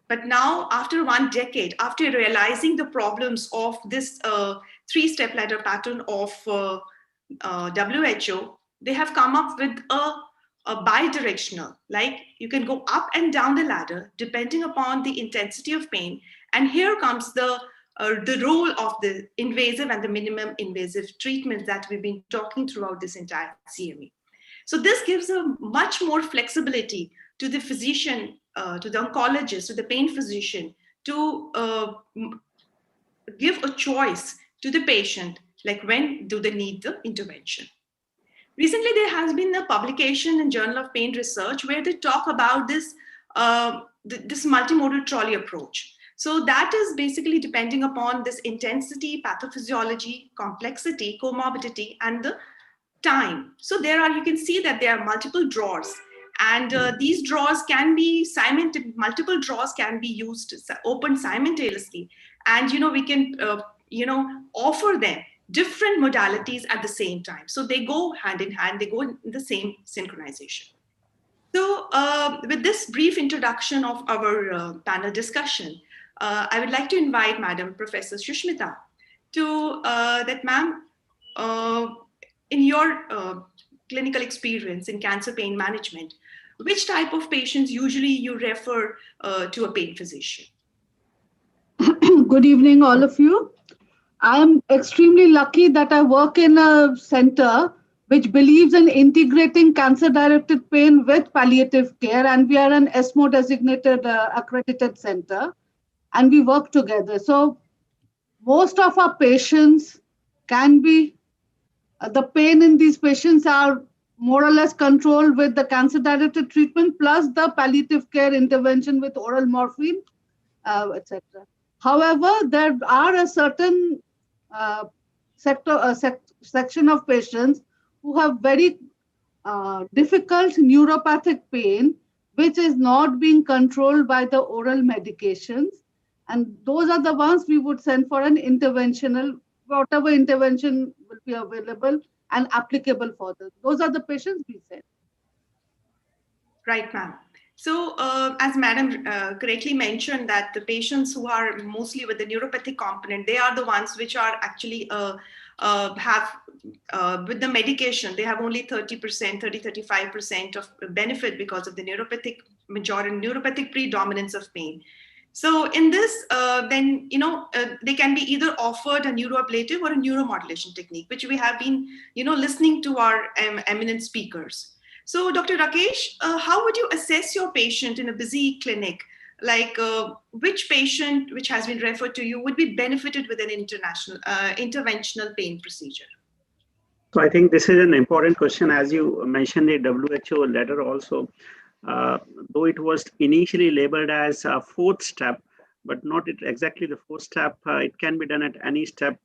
But now, after 1 decade, after realizing the problems of this 3 stepladder pattern of WHO, they have come up with a bidirectional, like you can go up and down the ladder depending upon the intensity of pain. And here comes the role of the invasive and the minimum invasive treatments that we've been talking throughout this entire CME. So this gives a much more flexibility to the physician, to the oncologist, to the pain physician, to give a choice to the patient, like when do they need the intervention. Recently, there has been a publication in Journal of Pain Research where they talk about this, this multimodal trolley approach. So that is basically depending upon this intensity, pathophysiology, complexity, comorbidity, and the time. So you can see that there are multiple drawers, and these drawers can be multiple drawers can be used, opened simultaneously. And, we can, offer them different modalities at the same time. So they go hand in hand, they go in the same synchronization. So with this brief introduction of our panel discussion, I would like to invite Madam Professor Shushmita to, ma'am, in your clinical experience in cancer pain management, which type of patients usually you refer to a pain physician? Good evening, all of you. I am extremely lucky that I work in a center which believes in integrating cancer-directed pain with palliative care, and we are an ESMO designated accredited center, and we work together. So most of our patients can be, the pain in these patients are more or less controlled with the cancer-directed treatment plus the palliative care intervention with oral morphine, etc. However, there are a certain section of patients who have very difficult neuropathic pain, which is not being controlled by the oral medications. And those are the ones we would send for an interventional, whatever intervention will be available and applicable for them. Those are the patients we send. Right, ma'am. So as Madam correctly mentioned, that the patients who are mostly with the neuropathic component, they are the ones which are actually have with the medication, they have only 30%, 35% of benefit because of the neuropathic predominance of pain. So in this, then, they can be either offered a neuroablative or a neuromodulation technique, which we have been, listening to our eminent speakers. So Dr. Rakesh, how would you assess your patient in a busy clinic? Like which patient which has been referred to you would be benefited with an interventional pain procedure? So I think this is an important question. As you mentioned the WHO letter also, though it was initially labeled as a 4th step, but not exactly the 4th step. It can be done at any step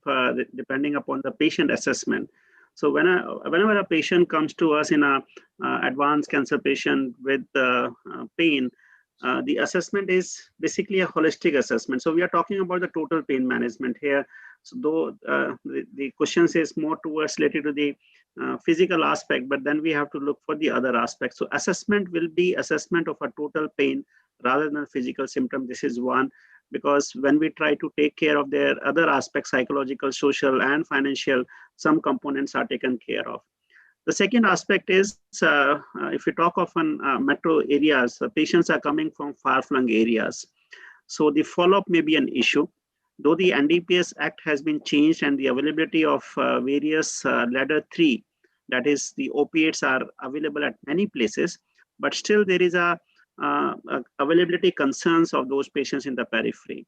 depending upon the patient assessment. So whenever a patient comes to us in a advanced cancer patient with pain, the assessment is basically a holistic assessment. So we are talking about the total pain management here. So though the question is more towards related to the physical aspect, but then we have to look for the other aspects. So assessment will be assessment of a total pain rather than physical symptom. This is one, because when we try to take care of their other aspects, psychological, social, and financial, some components are taken care of. The second aspect is, if we talk of metro areas, patients are coming from far-flung areas. So the follow-up may be an issue. Though the NDPS Act has been changed and the availability of various ladder 3, that is the opiates, are available at many places, but still there is a availability concerns of those patients in the periphery.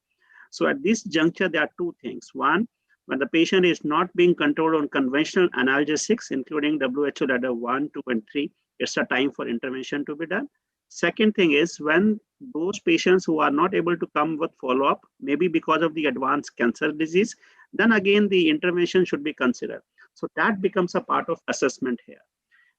So at this juncture, there are two things. One, when the patient is not being controlled on conventional analgesics, including WHO ladder 1, 2, and 3, it's a time for intervention to be done. Second thing is when those patients who are not able to come with follow-up, maybe because of the advanced cancer disease, then again the intervention should be considered. So that becomes a part of assessment here.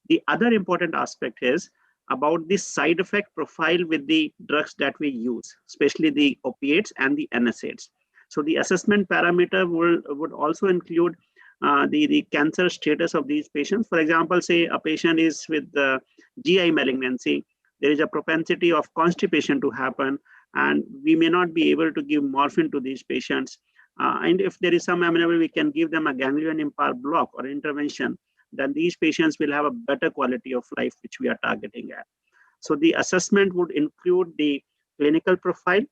The other important aspect is about the side effect profile with the drugs that we use, especially the opiates and the NSAIDs. So the assessment parameter would also include the cancer status of these patients. For example, say a patient is with GI malignancy, there is a propensity of constipation to happen, and we may not be able to give morphine to these patients. And if there is some amenable, we can give them a ganglion impart block or intervention, then these patients will have a better quality of life, which we are targeting at. So the assessment would include the clinical profile,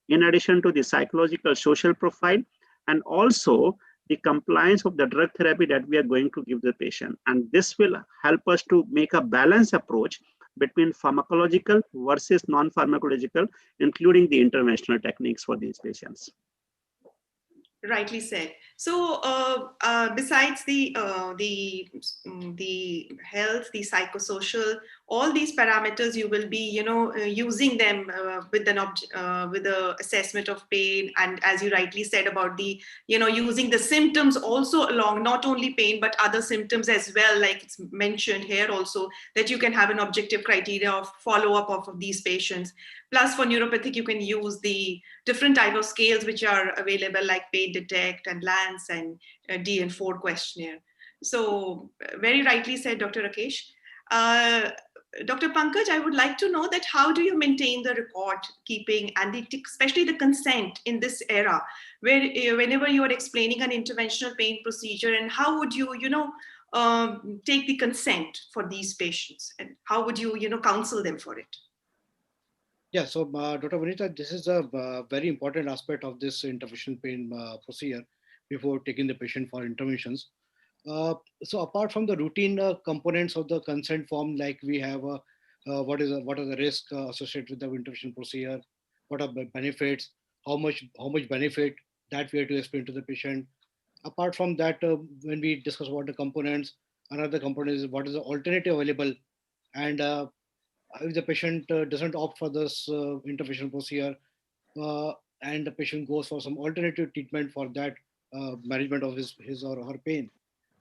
in addition to the psychological social profile, and also the compliance of the drug therapy that we are going to give the patient. And this will help us to make a balanced approach between pharmacological versus non-pharmacological, including the interventional techniques for these patients. Rightly said. So, besides the health, the psychosocial, all these parameters, you will be, using them with the assessment of pain, and as you rightly said about the, using the symptoms also along, not only pain but other symptoms as well, like it's mentioned here also, that you can have an objective criteria of follow-up of these patients. Plus, for neuropathic, you can use the different type of scales which are available, like Pain Detect and Lance and DN4 questionnaire. So very rightly said, Dr. Rakesh. Dr. Pankaj, I would like to know that how do you maintain the record keeping and especially the consent in this era, where whenever you are explaining an interventional pain procedure, and how would you, take the consent for these patients, and how would you, counsel them for it? Yeah, so Dr. Vanita, this is a very important aspect of this interventional pain procedure before taking the patient for interventions. So apart from the routine components of the consent form, like we have what are the risks associated with the intervention procedure, what are the benefits, how much benefit that we have to explain to the patient. Apart from that, when we discuss about the components, another component is what is the alternative available, and if the patient doesn't opt for this intervention procedure, and the patient goes for some alternative treatment for that management of his or her pain.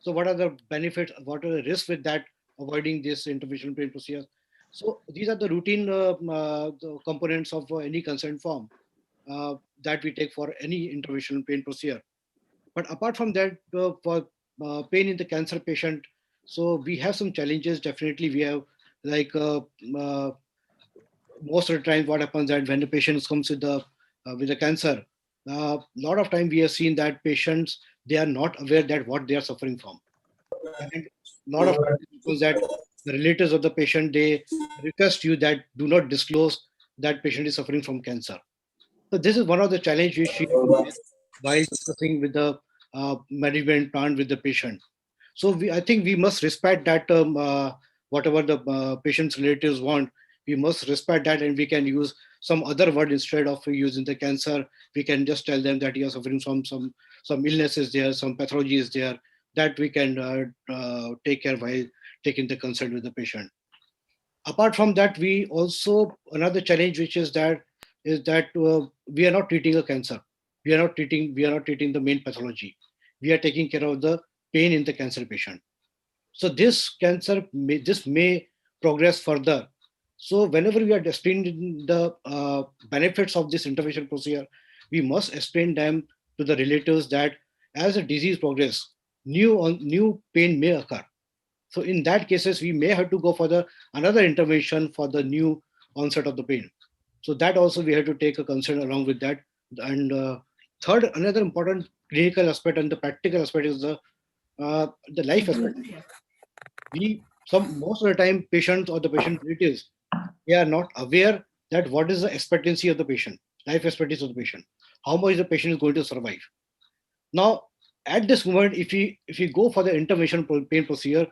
So what are the benefits, what are the risks with that, avoiding this intervention pain procedure? So these are the routine the components of any consent form that we take for any intervention pain procedure. But apart from that, for pain in the cancer patient, so we have some challenges. Definitely we have, like most of the time what happens that when the patient comes with the cancer, a lot of time we have seen that patients, they are not aware that what they are suffering from. And a lot of times that the relatives of the patient, they request you that do not disclose that patient is suffering from cancer. So this is one of the challenges we see while discussing with the management plan with the patient. So I think we must respect that whatever the patient's relatives want, we must respect that, and we can use some other word instead of using the cancer. We can just tell them that you are suffering from some illnesses there, some pathology is there, that we can take care while taking the consent with the patient. Apart from that, we also, another challenge which is that we are not treating a cancer. We are not treating the main pathology. We are taking care of the pain in the cancer patient. So this may progress further. So whenever we are explaining the benefits of this intervention procedure, we must explain them to the relatives that as the disease progresses, new pain may occur. So in that cases, we may have to go for another intervention for the new onset of the pain. So that also we have to take a concern along with that. And third, another important clinical aspect and the practical aspect is the life aspect. Most of the time, patients or the patient relatives, they are not aware that what is the expectancy of the patient, life expectancy of the patient, how much the patient is going to survive. Now, at this moment, if we go for the intervention pain procedure,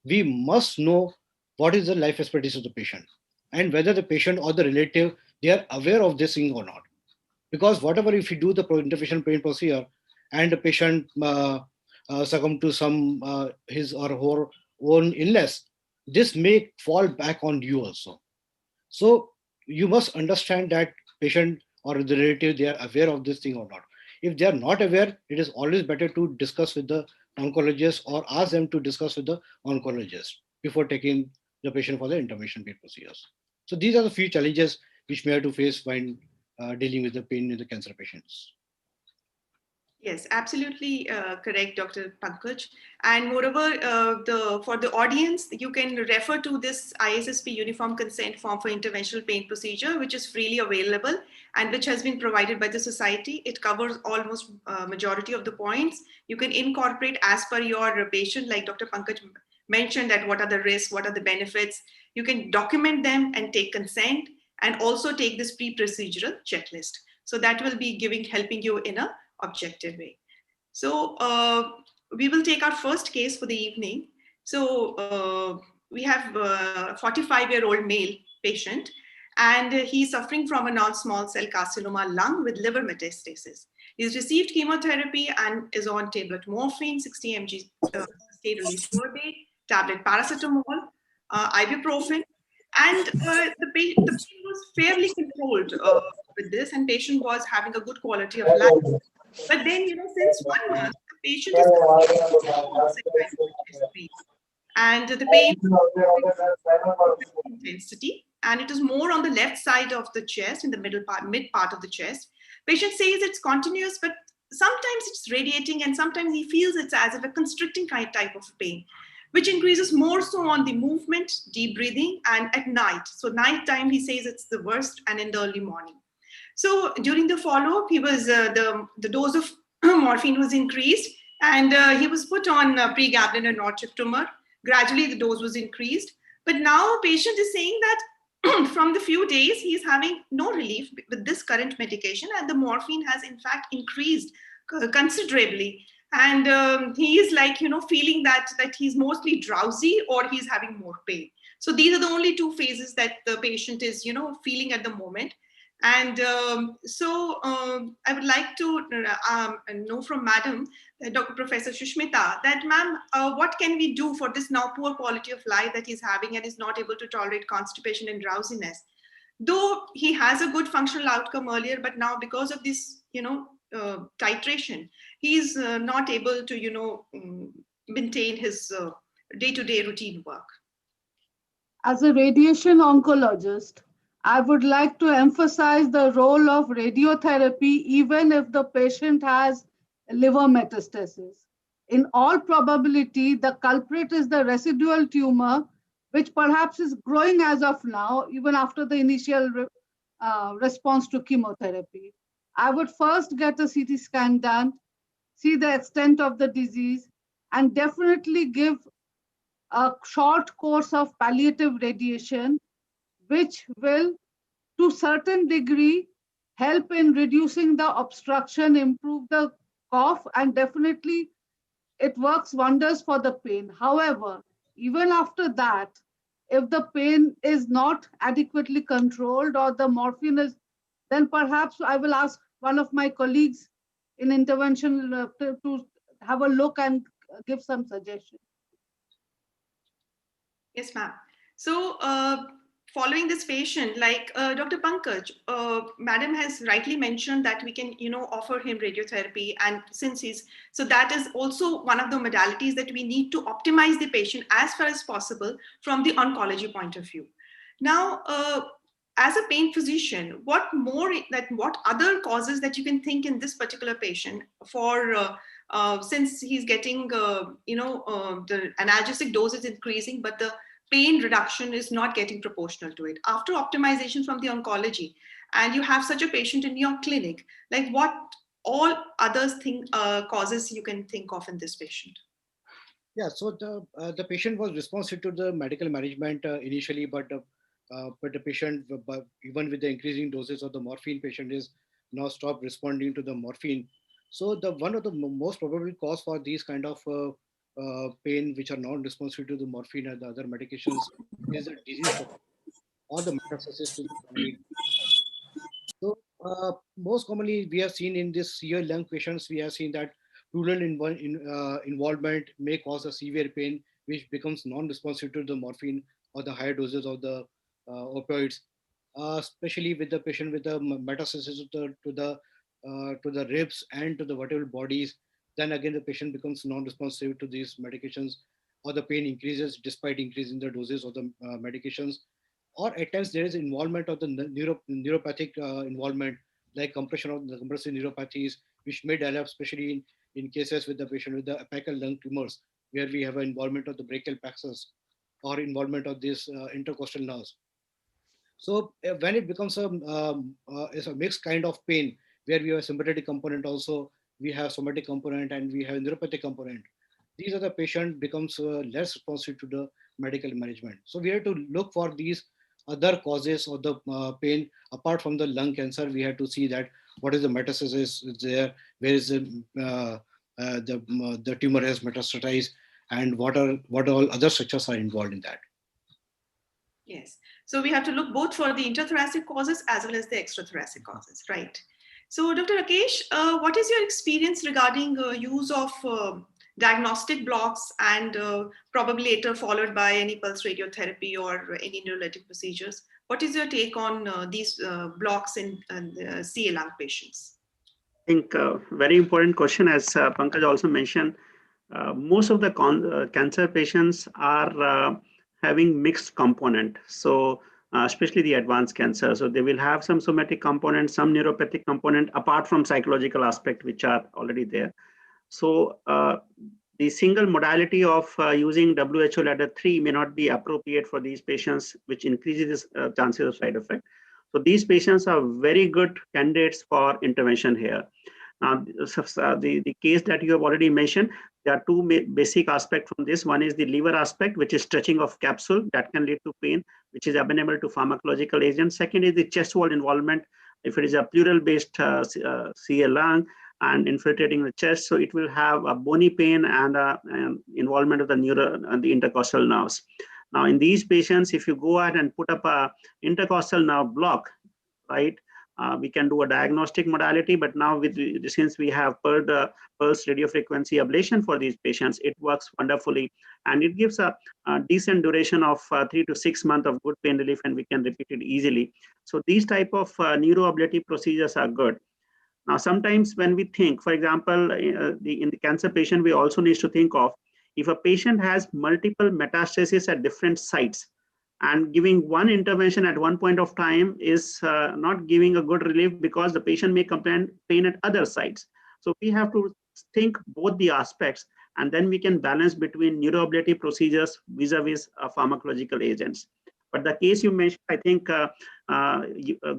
we must know what is the life expectancy of the patient and whether the patient or the relative, they are aware of this thing or not. Because whatever, if you do the intervention pain procedure and the patient succumb to some his or her own illness, this may fall back on you also. So you must understand that patient or the relative, they are aware of this thing or not. If they are not aware, it is always better to discuss with the oncologist or ask them to discuss with the oncologist before taking the patient for the intervention pain procedures. So these are the few challenges which we have to face when dealing with the pain in the cancer patients. Yes, absolutely correct, Dr. Pankaj. And moreover, for the audience, you can refer to this ISSP Uniform Consent Form for Interventional Pain Procedure, which is freely available and which has been provided by the society. It covers almost majority of the points. You can incorporate as per your patient, like Dr. Pankaj mentioned, that what are the risks, what are the benefits. You can document them and take consent, and also take this pre-procedural checklist. So that will be helping you in a objective way. So we will take our first case for the evening. So we have a 45-year-old male patient, and he's suffering from a non-small cell carcinoma lung with liver metastasis. He's received chemotherapy and is on tablet morphine, 60 mg state release per day, tablet paracetamol, ibuprofen, and the pain was fairly controlled with this, and patient was having a good quality of life. But then, since 1 month, the patient is and the pain intensity, and it is more on the left side of the chest, in the mid part of the chest. Patient says it's continuous, but sometimes it's radiating, and sometimes he feels it's as if a constricting type of pain, which increases more so on the movement, deep breathing, and at night. So night time, he says it's the worst, and in the early morning. So during the follow-up, he was the dose of morphine was increased, and he was put on pregabalin and nortriptamol. Gradually, the dose was increased, but now patient is saying that from the few days he's having no relief with this current medication, and the morphine has in fact increased considerably, and he is like feeling that he's mostly drowsy or he's having more pain. So these are the only two phases that the patient is feeling at the moment. And I would like to know from Madam, Dr. Professor Shushmita, that ma'am, what can we do for this now poor quality of life that he's having and is not able to tolerate constipation and drowsiness? Though he has a good functional outcome earlier, but now because of this, titration, he's not able to, maintain his day-to-day routine work. As a radiation oncologist, I would like to emphasize the role of radiotherapy even if the patient has liver metastasis. In all probability, the culprit is the residual tumor, which perhaps is growing as of now, even after the initial response to chemotherapy. I would first get a CT scan done, see the extent of the disease, and definitely give a short course of palliative radiation, which will, to certain degree, help in reducing the obstruction, improve the cough, and definitely it works wonders for the pain. However, even after that, if the pain is not adequately controlled or the morphine is, then perhaps I will ask one of my colleagues in intervention to have a look and give some suggestions. Yes, ma'am. So following this patient, like Dr. Pankaj, madam has rightly mentioned that we can, offer him radiotherapy. And so that is also one of the modalities that we need to optimize the patient as far as possible from the oncology point of view. Now, as a pain physician, what other causes that you can think in this particular patient for since he's getting, the analgesic dose is increasing, but the pain reduction is not getting proportional to it. After optimization from the oncology, and you have such a patient in your clinic, like what all other causes you can think of in this patient? Yeah, so the patient was responsive to the medical management initially, but the patient, even with the increasing doses of the morphine, patient is now stopped responding to the morphine. So one of the most probable cause for these kind of pain which are non-responsive to the morphine and the other medications is a disease or the metastasis to the primary. So Most commonly, we have seen in this severe lung patients, we have seen that pleural involvement may cause a severe pain, which becomes non-responsive to the morphine or the higher doses of the opioids, especially with the patient with the metastasis to the ribs and to the vertebral bodies. Then again, the patient becomes non-responsive to these medications, or the pain increases despite increasing the doses of the medications, or at times there is involvement of the neuropathic involvement, like compression of the compressive neuropathies, which may develop, especially in cases with the patient with the apical lung tumors, where we have an involvement of the brachial plexus or involvement of these intercostal nerves. So when it becomes is a mixed kind of pain, where we have a sympathetic component also, we have somatic component, and we have neuropathic component. These are the patient becomes less responsive to the medical management. So we have to look for these other causes of the pain apart from the lung cancer. We have to see that what is the metastasis is there, where is the tumor has metastasized, and what all other structures are involved in that. Yes. So we have to look both for the intrathoracic causes as well as the extrathoracic causes, right? So Dr. Rakesh, what is your experience regarding use of diagnostic blocks and probably later followed by any pulse radiotherapy or any neurolytic procedures? What is your take on these blocks in CA lung patients? I think very important question, as Pankaj also mentioned. Most of the cancer patients are having mixed component. So especially the advanced cancer. So they will have some somatic component, some neuropathic component, apart from psychological aspect, which are already there. So the single modality of using WHO ladder 3 may not be appropriate for these patients, which increases chances of side effect. So these patients are very good candidates for intervention here. Now, the case that you have already mentioned, there are two basic aspects from this. One is the liver aspect, which is stretching of capsule that can lead to pain, which is amenable to pharmacological agents. Second is the chest wall involvement. If it is a pleural-based CA lung and infiltrating the chest, so it will have a bony pain and involvement of the neural and the intercostal nerves. Now, in these patients, if you go ahead and put up a intercostal nerve block, right, we can do a diagnostic modality, but now since we have pulse radiofrequency ablation for these patients, it works wonderfully, and it gives a decent duration of 3 to 6 months of good pain relief, and we can repeat it easily. So these type of neuroablative procedures are good. Now, sometimes when we think, for example, in the cancer patient, we also need to think of if a patient has multiple metastases at different sites, and giving one intervention at one point of time is not giving a good relief, because the patient may complain pain at other sites. So we have to think both the aspects, and then we can balance between neuroablative procedures vis-a-vis pharmacological agents. But the case you mentioned, I think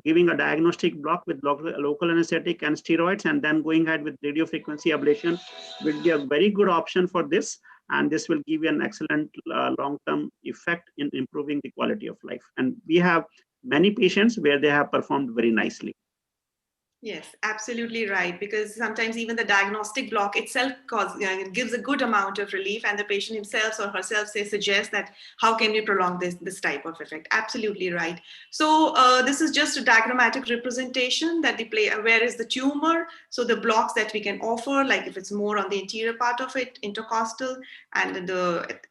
giving a diagnostic block with local anesthetic and steroids, and then going ahead with radiofrequency ablation will be a very good option for this. And this will give you an excellent long-term effect in improving the quality of life. And we have many patients where they have performed very nicely. Yes, absolutely right. Because sometimes even the diagnostic block itself gives a good amount of relief, and the patient himself or herself suggests that how can we prolong this type of effect. Absolutely right. So this is just a diagrammatic representation that where is the tumor. So the blocks that we can offer, like if it's more on the interior part of it, intercostal, and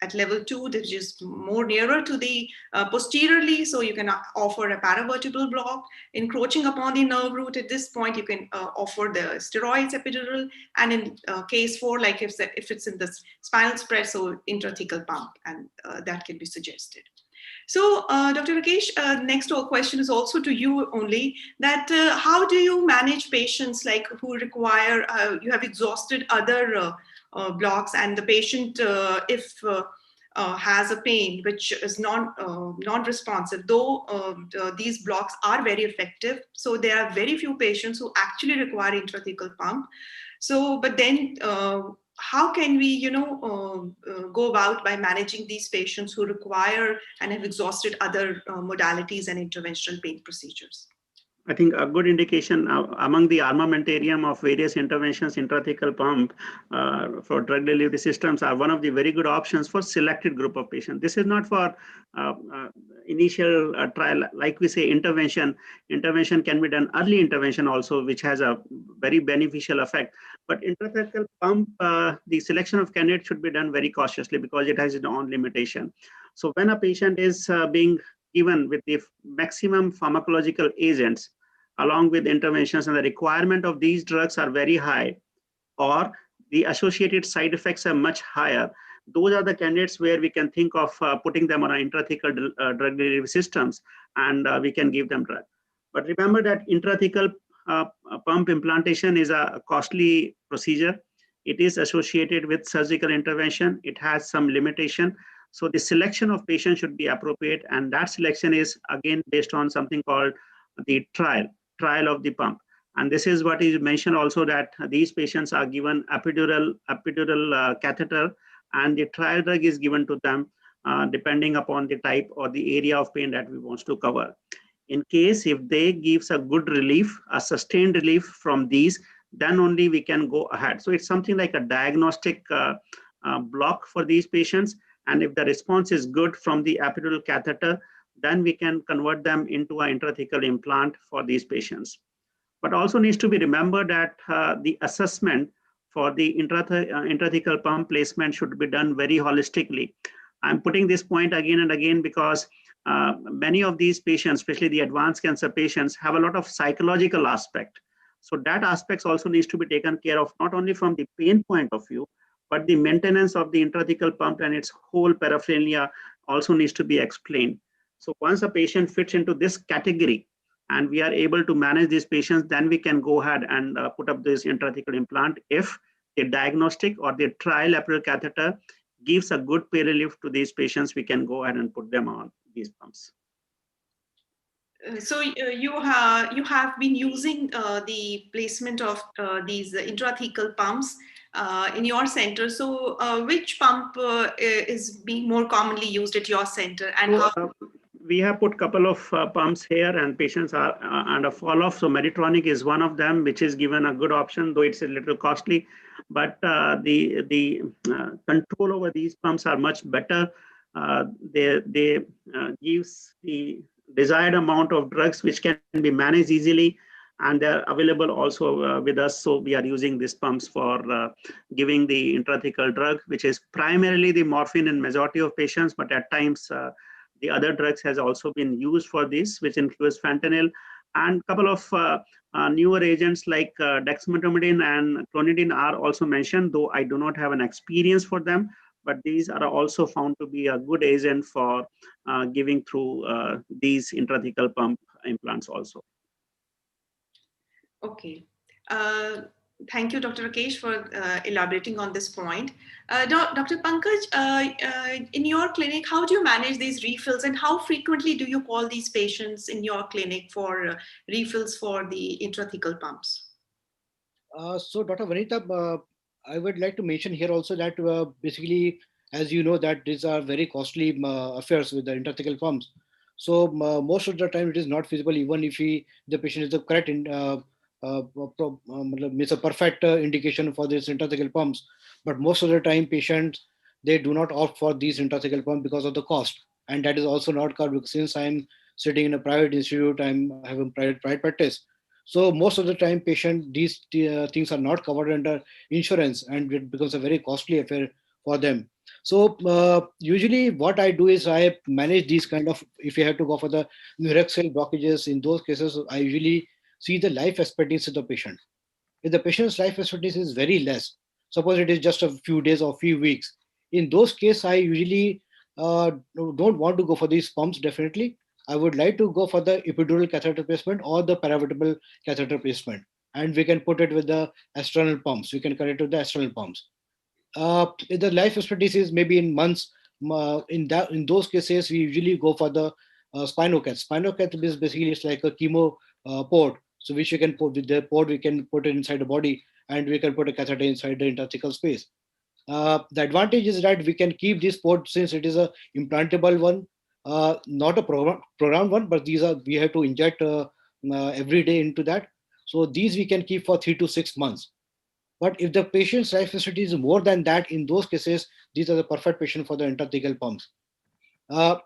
at level 2, which is more nearer to the posteriorly. So you can offer a paravertebral block encroaching upon the nerve root. At this point, you can offer the steroids epidural, and in case 4, like if it's in the spinal spread, so intrathecal pump, and that can be suggested. So, Dr. Rakesh, next question is also to you only, that how do you manage patients like who require, you have exhausted other blocks, and the patient, if has a pain which is non-responsive, though these blocks are very effective. So there are very few patients who actually require intrathecal pump. So, but then how can we, go about by managing these patients who require and have exhausted other modalities and interventional pain procedures? I think a good indication among the armamentarium of various interventions, intrathecal pump for drug delivery systems are one of the very good options for selected group of patients. This is not for initial trial, like we say, intervention. Intervention can be done early intervention also, which has a very beneficial effect. But intrathecal pump, the selection of candidates should be done very cautiously because it has its own limitation. So when a patient is being given with the maximum pharmacological agents along with interventions and the requirement of these drugs are very high or the associated side effects are much higher, those are the candidates where we can think of putting them on our intrathecal drug delivery systems and we can give them drug. But remember that intrathecal pump implantation is a costly procedure. It is associated with surgical intervention. It has some limitation. So the selection of patients should be appropriate, and that selection is again based on something called the trial of the pump. And this is what is mentioned also, that these patients are given epidural catheter, and the trial drug is given to them depending upon the type or the area of pain that we want to cover. In case if they gives a good relief, a sustained relief from these, then only we can go ahead. So it's something like a diagnostic block for these patients. And if the response is good from the epidural catheter, then we can convert them into an intrathecal implant for these patients. But also needs to be remembered that the assessment for the intrathecal pump placement should be done very holistically. I'm putting this point again and again because many of these patients, especially the advanced cancer patients, have a lot of psychological aspect. So that aspects also needs to be taken care of, not only from the pain point of view, but the maintenance of the intrathecal pump and its whole paraphernalia also needs to be explained. So once a patient fits into this category and we are able to manage these patients, then we can go ahead and put up this intrathecal implant if the diagnostic or the trial epidural catheter gives a good pain relief to these patients. We can go ahead and put them on these pumps. So you have been using the placement of these intrathecal pumps in your center. So which pump is being more commonly used at your center, and So, how? We have put a couple of pumps here, and patients are under follow-up. So Medtronic is one of them, which is given a good option, though it's a little costly. But the control over these pumps are much better. They gives the desired amount of drugs which can be managed easily, and they're available also with us. So we are using these pumps for giving the intrathecal drug, which is primarily the morphine in majority of patients, but at times the other drugs has also been used for this, which includes fentanyl and a couple of newer agents like dexmedetomidine and clonidine are also mentioned, though I do not have an experience for them. But these are also found to be a good agent for giving through these intrathecal pump implants also. Okay. Thank you, Dr. Rakesh, for elaborating on this point. Dr. Pankaj, in your clinic, how do you manage these refills, and how frequently do you call these patients in your clinic for refills for the intrathecal pumps? So, Dr. Vanita, I would like to mention here also that basically, as you know, that these are very costly affairs with the intrathecal pumps. So most of the time it is not feasible, even if the patient is the correct means a perfect indication for this intrathecal pumps. But most of the time patients, they do not opt for these intrathecal pumps because of the cost. And that is also not covered because since I'm sitting in a private institute, I'm having private practice. So most of the time these things are not covered under insurance, and it becomes a very costly affair for them. So usually what I do is I manage these kind of, if you have to go for the neuraxial blockages, in those cases, I usually see the life expectancy of the patient. If the patient's life expectancy is very less, suppose it is just a few days or few weeks, in those cases, I usually don't want to go for these pumps, definitely. I would like to go for the epidural catheter placement or the paravertebral catheter placement. And we can put it with the external pumps. We can connect it with the external pumps. The life expectancy is maybe in months. In those cases, we usually go for the spinocath. Spinocath is basically it's like a chemo port. So which you can put with the port, we can put it inside the body, and we can put a catheter inside the intrathecal space. The advantage is that we can keep this port since it is a implantable one, not a programmed one, but we have to inject every day into that. So these we can keep for 3 to 6 months. But if the patient's life facility is more than that, in those cases, these are the perfect patient for the intrathecal pumps.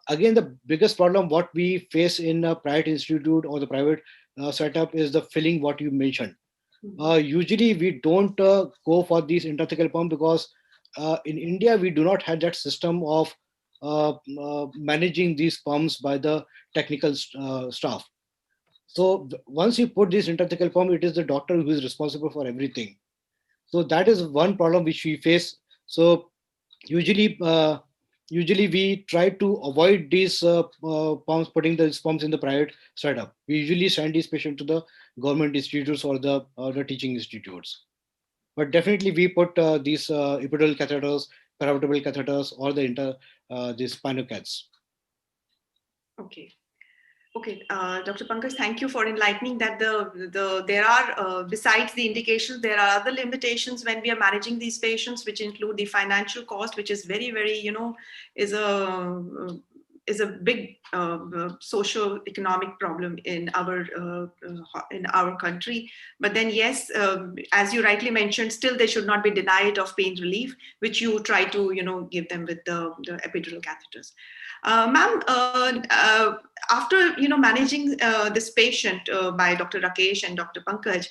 Again, the biggest problem what we face in a private institute or the private setup is the filling what you mentioned. Usually we don't go for these intrathecal pump because in India we do not have that system of managing these pumps by the technical staff. So once you put this intrathecal pump, it is the doctor who is responsible for everything. So that is one problem which we face. So usually usually we try to avoid these pumps, putting these pumps in the private setup. We usually send these patients to the government institutes or the teaching institutes. But definitely we put these epidural catheters, paravertebral catheters, or these spinocats. Okay. Okay, Dr. Pankaj, thank you for enlightening that there are, besides the indications, there are other limitations when we are managing these patients, which include the financial cost, which is very, very, is a big socio-economic problem in our country. But then, yes, as you rightly mentioned, still they should not be denied of pain relief, which you try to, give them with the epidural catheters. Ma'am, after managing this patient by Dr. Rakesh and Dr. Pankaj,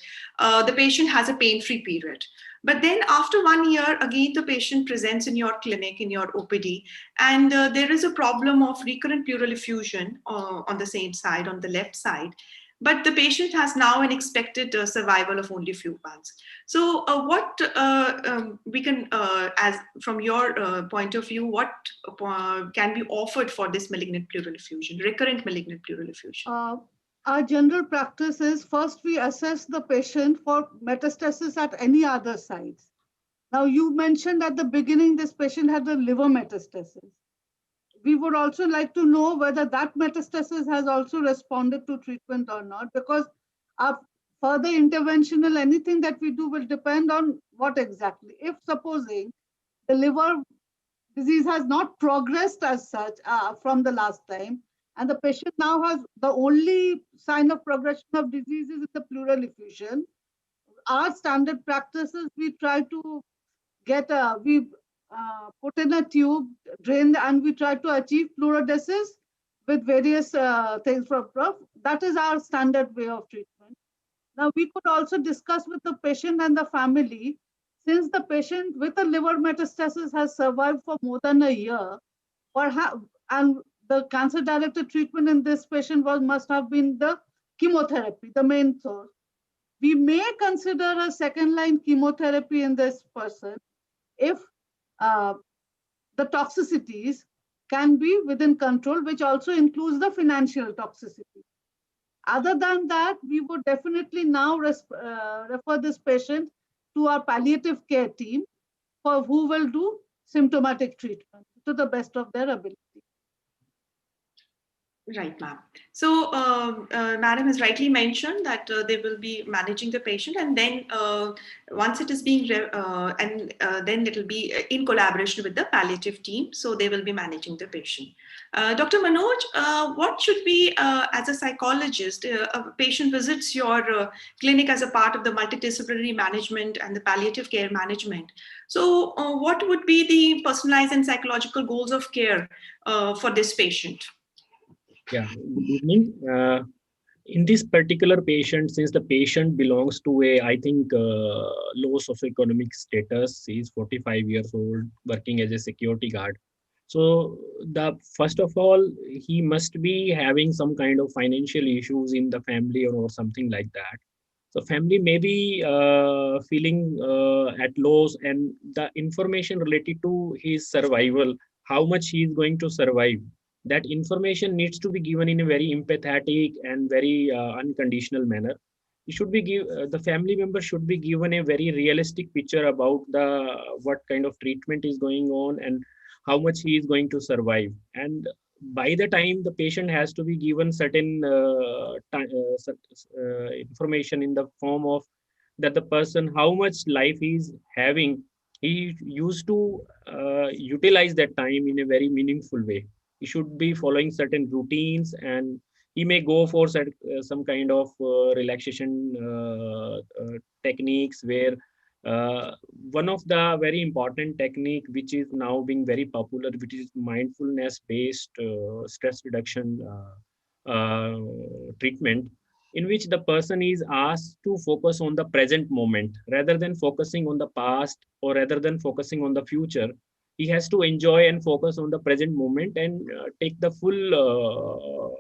the patient has a pain-free period. But then after 1 year, again, the patient presents in your clinic, in your OPD, and there is a problem of recurrent pleural effusion on the same side, on the left side. But the patient has now an expected survival of only a few months. So what we can, as from your point of view, what can be offered for this malignant pleural effusion, recurrent malignant pleural effusion? Our general practice is first we assess the patient for metastasis at any other sites. Now you mentioned at the beginning this patient had a liver metastasis. We would also like to know whether that metastasis has also responded to treatment or not, because our further interventional, anything that we do will depend on what exactly. If supposing the liver disease has not progressed as such from the last time, and the patient now has the only sign of progression of disease is the pleural effusion, our standard practices, we try to get put in a tube, drain, and we try to achieve fluorodesis with various things from Prof. That is our standard way of treatment. Now, we could also discuss with the patient and the family, since the patient with a liver metastasis has survived for more than a year, and the cancer-directed treatment in this patient must have been the chemotherapy, the main source. We may consider a second-line chemotherapy in this person if the toxicities can be within control, which also includes the financial toxicity. Other than that, we would definitely now refer this patient to our palliative care team for who will do symptomatic treatment to the best of their ability. Right, ma'am. So, madam has rightly mentioned that they will be managing the patient, and then once it is being, then it will be in collaboration with the palliative team. So they will be managing the patient. Dr. Manoj, what should be, as a psychologist, a patient visits your clinic as a part of the multidisciplinary management and the palliative care management. So what would be the personalized and psychological goals of care for this patient? Yeah, good evening. In this particular patient, since the patient belongs to I think, low socioeconomic status, he is 45 years old, working as a security guard. So first of all, he must be having some kind of financial issues in the family or something like that. So family may be feeling at loss, and the information related to his survival, how much he is going to survive, that information needs to be given in a very empathetic and very unconditional manner. The family member should be given a very realistic picture about what kind of treatment is going on and how much he is going to survive. And by the time the patient has to be given certain information in the form of that the person how much life he is having, he used to utilize that time in a very meaningful way. He should be following certain routines, and he may go for some kind of relaxation techniques, where one of the very important technique which is now being very popular, which is mindfulness based stress reduction treatment, in which the person is asked to focus on the present moment rather than focusing on the past, or rather than focusing on the future. He has to enjoy and focus on the present moment, and take the full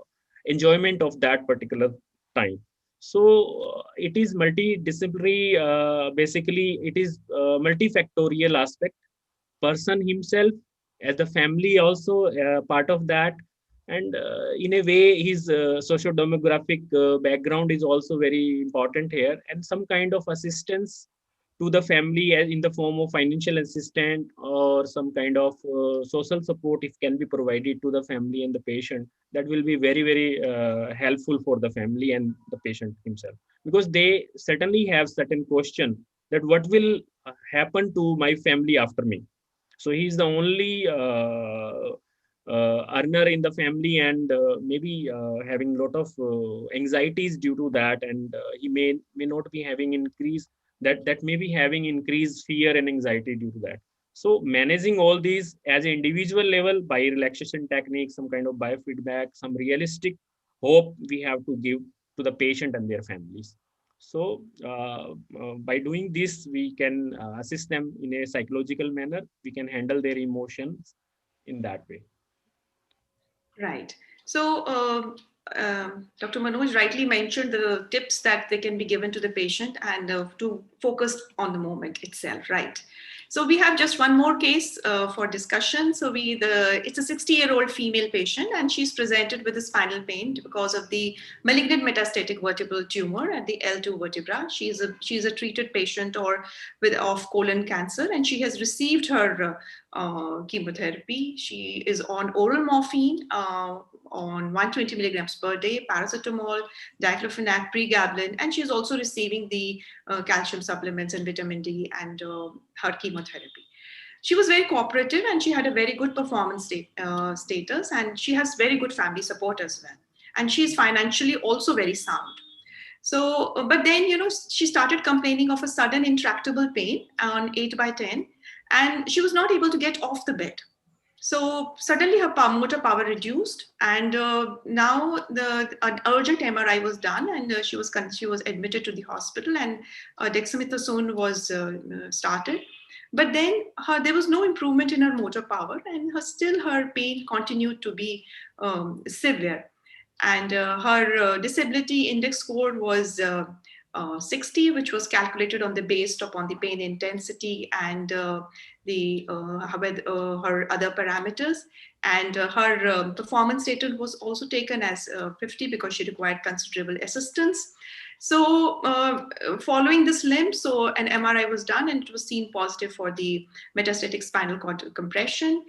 enjoyment of that particular time. So it is multidisciplinary. Basically, it is multifactorial aspect. Person himself, as the family also part of that, and in a way his socio-demographic background is also very important here, and some kind of assistance to the family in the form of financial assistance or some kind of social support, if can be provided to the family and the patient, that will be very very helpful for the family and the patient himself, because they certainly have certain question that what will happen to my family after me. So he's the only earner in the family, and maybe having a lot of anxieties due to that, and he may not be having increase that may be having increased fear and anxiety due to that. So managing all these as an individual level by relaxation techniques, some kind of biofeedback, some realistic hope we have to give to the patient and their families. So by doing this, we can assist them in a psychological manner. We can handle their emotions in that way. Right. So, Dr. Manoj rightly mentioned the tips that they can be given to the patient and to focus on the moment itself, right? So we have just one more case for discussion. So it's a 60-year-old female patient, and she's presented with a spinal pain because of the malignant metastatic vertebral tumor at the L2 vertebra. She's a treated patient of colon cancer, and she has received her chemotherapy. She is on oral morphine on 120 milligrams per day, paracetamol, diclofenac, pregabalin, and she's also receiving the calcium supplements and vitamin D and her chemotherapy. She was very cooperative, and she had a very good performance status, and she has very good family support as well. And she's financially also very sound. So, but then, she started complaining of a sudden intractable pain on 8/10, and she was not able to get off the bed. So suddenly her motor power reduced, and now an urgent MRI was done, and she was admitted to the hospital, and dexamethasone was started. But then there was no improvement in her motor power, and still her pain continued to be severe. And her disability index score was 60, which was calculated based upon the pain intensity and her other parameters. And her performance status was also taken as 50 because she required considerable assistance. So following this limb, so an MRI was done, and it was seen positive for the metastatic spinal cord compression.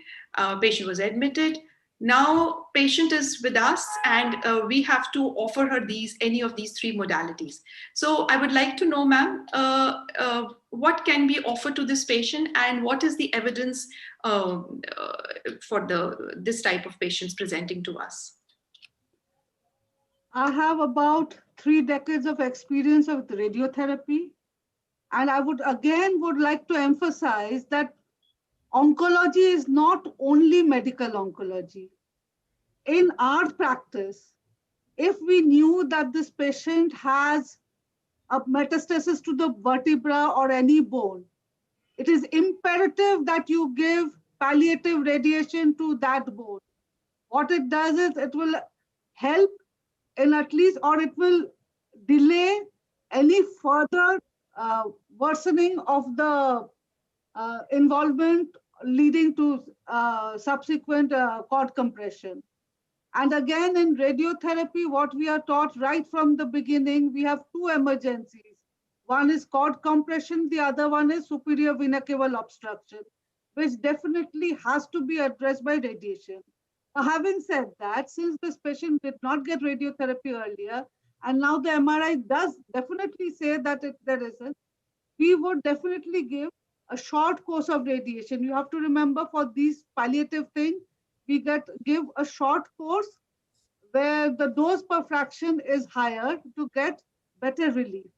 Patient was admitted. Now patient is with us, and we have to offer her any of these three modalities. So I would like to know, ma'am, what can be offered to this patient, and what is the evidence for this type of patients presenting to us? I have about 3 decades of experience with radiotherapy, and I would like to emphasize that oncology is not only medical oncology. In our practice, if we knew that this patient has a metastasis to the vertebra or any bone, it is imperative that you give palliative radiation to that bone. What it does is it will help in at least, or it will delay any further worsening of the involvement leading to subsequent cord compression. And again, in radiotherapy, what we are taught right from the beginning, we have two emergencies. One is cord compression, the other one is superior vena cava obstruction, which definitely has to be addressed by radiation. Now, having said that, since this patient did not get radiotherapy earlier, and now the MRI does definitely say that there isn't, we would definitely give a short course of radiation. You have to remember, for these palliative things, we give a short course where the dose per fraction is higher to get better relief.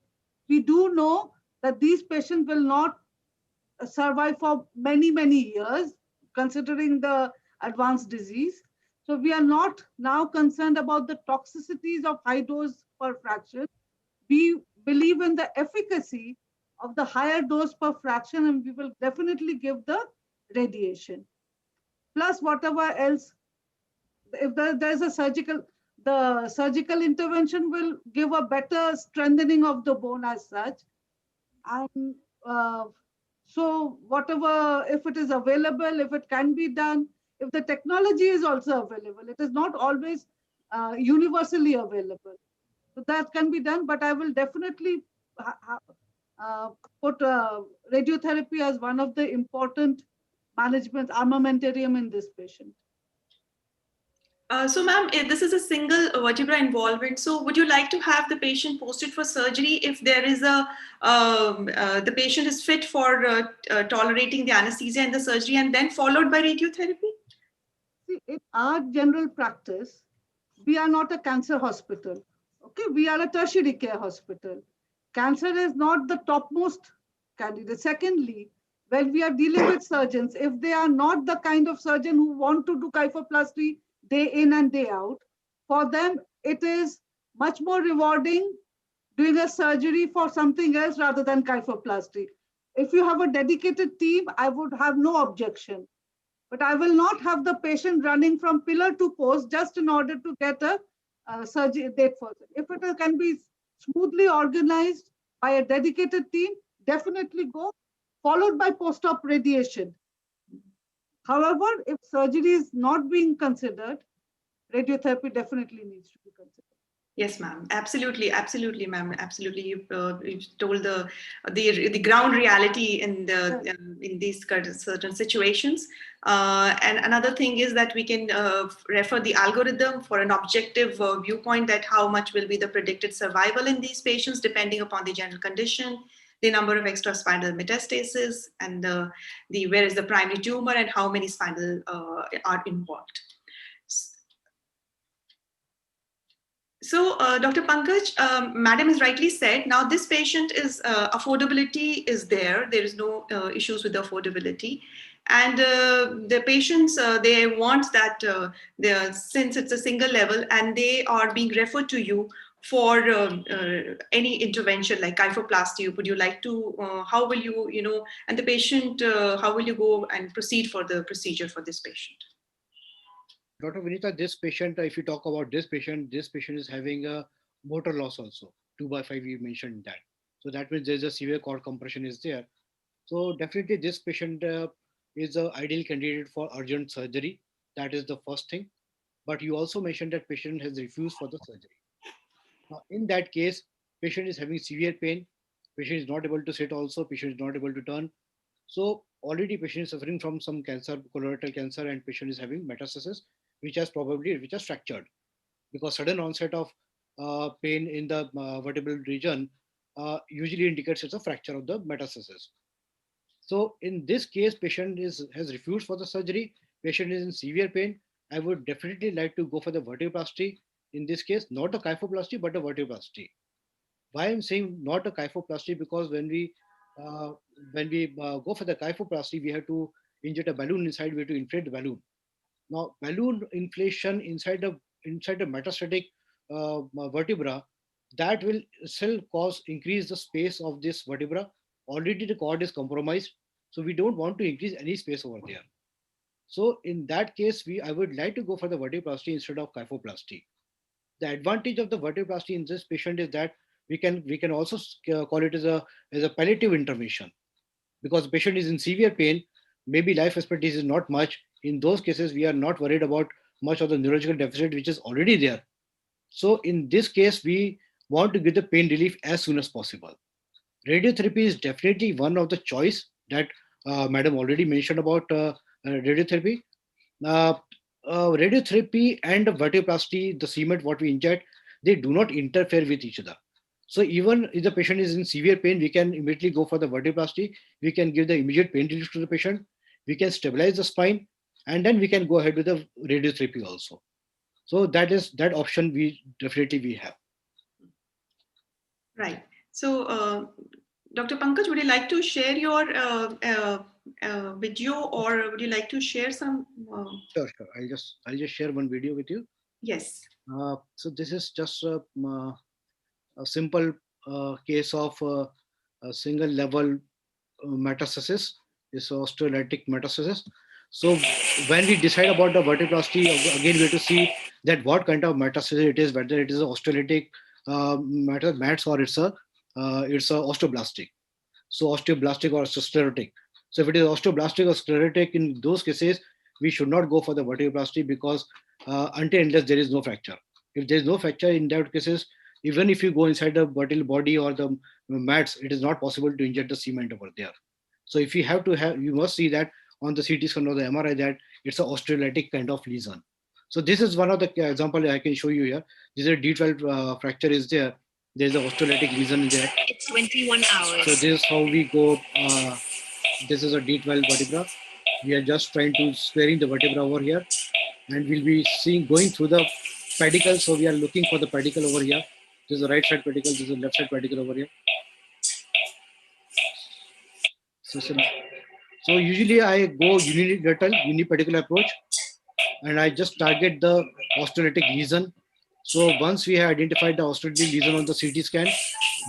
We do know that these patients will not survive for many, many years, considering the advanced disease. So we are not now concerned about the toxicities of high dose per fraction. We believe in the efficacy of the higher dose per fraction, and we will definitely give the radiation. Plus whatever else, if there's a the surgical intervention will give a better strengthening of the bone as such. And so whatever, if it is available, if it can be done, if the technology is also available, it is not always universally available. So that can be done, but I will definitely put radiotherapy as one of the important management armamentarium in this patient. So ma'am, this is a single vertebra involvement. So would you like to have the patient posted for surgery if there is the patient is fit for tolerating the anesthesia and the surgery, and then followed by radiotherapy? See, in our general practice, we are not a cancer hospital. Okay, we are a tertiary care hospital. Cancer is not the topmost candidate. Secondly, when we are dealing with surgeons, if they are not the kind of surgeon who want to do kyphoplasty day in and day out, for them, it is much more rewarding doing a surgery for something else rather than kyphoplasty. If you have a dedicated team, I would have no objection. But I will not have the patient running from pillar to post just in order to get a surgery date for it. If it can be smoothly organized by a dedicated team, definitely go, followed by post-op radiation. However, if surgery is not being considered, radiotherapy definitely needs to be considered. Yes, ma'am. Absolutely, absolutely, ma'am. Absolutely, you told the ground reality in the in these certain situations. And another thing is that we can refer the algorithm for an objective viewpoint that how much will be the predicted survival in these patients depending upon the general condition, the number of extraspinal metastases, and the where is the primary tumor and how many spinal are involved. So, Dr. Pankaj, Madam has rightly said, now this patient is, affordability is there. There is no issues with the affordability. And the patients, they want that, since it's a single level and they are being referred to you for any intervention like kyphoplasty, would you like to, how will you, and the patient, how will you go and proceed for the procedure for this patient? Dr. Vinita, this patient, if you talk about this patient is having a motor loss also. 2/5, you mentioned that. So that means there's a severe cord compression is there. So definitely this patient is an ideal candidate for urgent surgery. That is the first thing. But you also mentioned that patient has refused for the surgery. Now, in that case, patient is having severe pain. Patient is not able to sit also. Patient is not able to turn. So already patient is suffering from some cancer, colorectal cancer, and patient is having metastasis, which has fractured, because sudden onset of pain in the vertebral region usually indicates it's a fracture of the metastasis. So in this case, patient has refused for the surgery. Patient is in severe pain. I would definitely like to go for the vertebroplasty. In this case, not a kyphoplasty, but a vertebroplasty. Why I'm saying not a kyphoplasty? Because when we go for the kyphoplasty, we have to inject a balloon inside. We have to inflate the balloon. Now, balloon inflation inside the metastatic vertebra, that will still increase the space of this vertebra. Already the cord is compromised, so we don't want to increase any space over there. So in that case, I would like to go for the vertebroplasty instead of kyphoplasty. The advantage of the vertebroplasty in this patient is that we can also call it as a palliative intervention, because the patient is in severe pain. Maybe life expectancy is not much. In those cases, we are not worried about much of the neurological deficit, which is already there. So in this case, we want to get the pain relief as soon as possible. Radiotherapy is definitely one of the choice that Madam already mentioned about radiotherapy. Radiotherapy and vertebroplasty, the cement what we inject, they do not interfere with each other. So even if the patient is in severe pain, we can immediately go for the vertebroplasty. We can give the immediate pain relief to the patient. We can stabilize the spine, and then we can go ahead with the radiotherapy also. So that option we definitely have. Right. So, Dr. Pankaj, would you like to share your video, or would you like to share some? Sure. I'll just share one video with you. Yes. So this is just a simple case of a single level metastasis. This osteolytic metastasis. So when we decide about the vertebroplasty, again we have to see that what kind of metastasis it is, whether it is an osteolytic mats or it's a osteoblastic. So osteoblastic or sclerotic. So if it is osteoblastic or sclerotic, in those cases we should not go for the vertebroplasty, because until unless there is no fracture. If there is no fracture, in that cases, even if you go inside the vertebral body or the mats, it is not possible to inject the cement over there. So if you have to have, you must see that on the CT scan or the MRI that it's an osteolytic kind of lesion. So this is one of the example I can show you here. This is a D12 fracture is there. There's an osteolytic lesion in there. It's 21 hours. So this is how we go. This is a D12 vertebra. We are just trying to squaring the vertebra over here, and we'll be going through the pedicle. So we are looking for the pedicle over here. This is the right side pedicle. This is the left side pedicle over here. So usually I go unipedicle approach, and I just target the osteolytic lesion. So once we have identified the osteolytic lesion on the CT scan,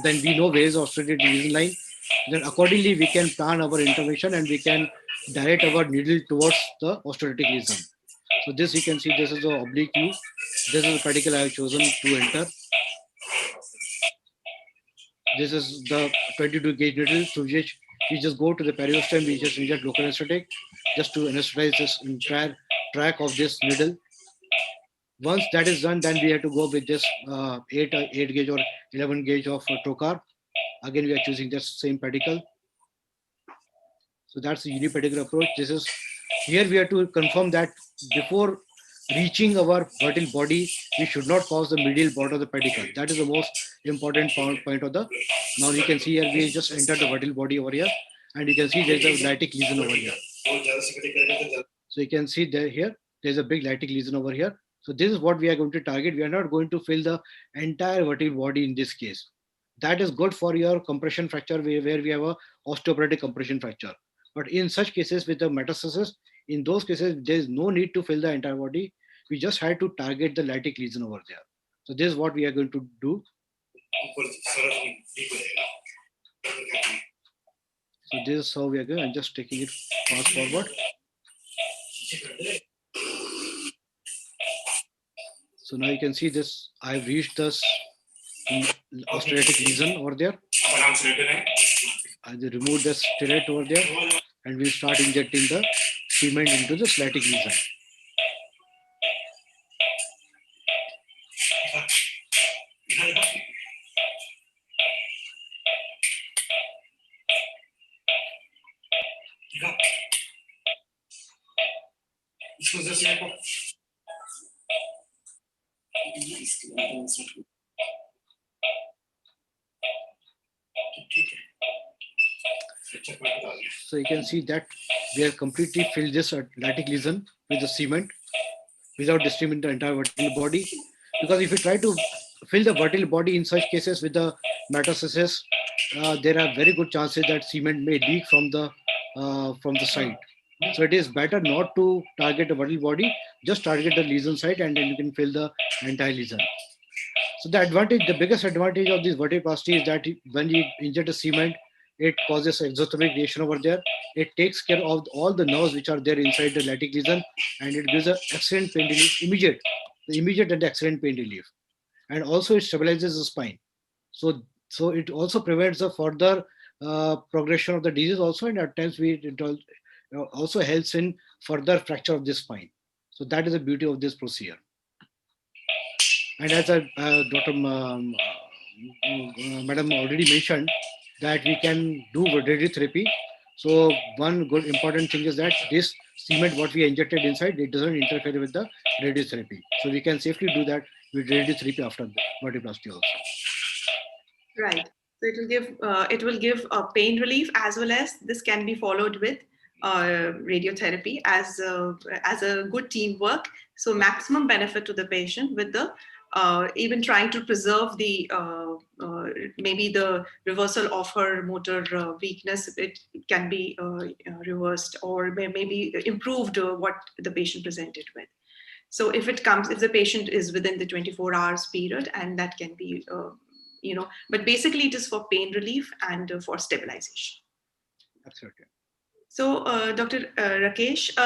then we know where is the osteolytic lesion line. Then accordingly we can plan our intervention and we can direct our needle towards the osteolytic lesion. So this you can see, this is the oblique view. This is the pedicle I have chosen to enter. This is the 22 gauge needle through which we just go to the periosteum, we just inject local anesthetic just to anesthetize this entire track of this needle. Once that is done, then we have to go with this 8 gauge or 11 gauge of trocar. Again, we are choosing this same pedicle. So that's the unipedicle approach. This is here we have to confirm that before reaching our vertebral body, we should not cause the medial border of the pedicle. That is the most important point of the. Now you can see here we just entered the vertebral body over here, and you can see there is a lytic lesion over here. So you can see there here there's a big lytic lesion over here. So this is what we are going to target. We are not going to fill the entire vertebral body in this case. That is good for your compression fracture where we have a osteoporotic compression fracture. But in such cases with the metastasis, in those cases, there is no need to fill the entire body. We just had to target the lytic lesion over there. So this is what we are going to do. So this is how we are going. I'm just taking it fast forward. So now you can see this. I've reached this osteolytic lesion over there. I remove the sterate over there, and we start injecting the cement into the lytic lesion. So you can see that we have completely filled this lytic lesion with the cement without disturbing the entire vertebral body. Because if you try to fill the vertebral body in such cases with the metastasis, there are very good chances that cement may leak from the side. So it is better not to target the vertebral body, just target the lesion site, and then you can fill the entire lesion. So the biggest advantage of this vertebroplasty is that when you inject a cement, it causes exothermic reaction over there. It takes care of all the nerves which are there inside the lytic lesion, and it gives an excellent pain relief, immediate and excellent pain relief. And also it stabilizes the spine. So it also prevents the further progression of the disease also, and at times it also helps in further fracture of the spine. So that is the beauty of this procedure. And as Dr. Madam already mentioned, that we can do radiotherapy. So one good important thing is that this cement what we injected inside, it doesn't interfere with the radiotherapy. So we can safely do that with radiotherapy after the vertebroplasty also. Right. So it will give pain relief, as well as this can be followed with radiotherapy as a good teamwork. So maximum benefit to the patient with the even trying to preserve the maybe the reversal of her motor weakness. It can be reversed or maybe improved what the patient presented with. So if the patient is within the 24 hours period, and that can be, but basically it is for pain relief and for stabilization. Absolutely. So Dr. Rakesh,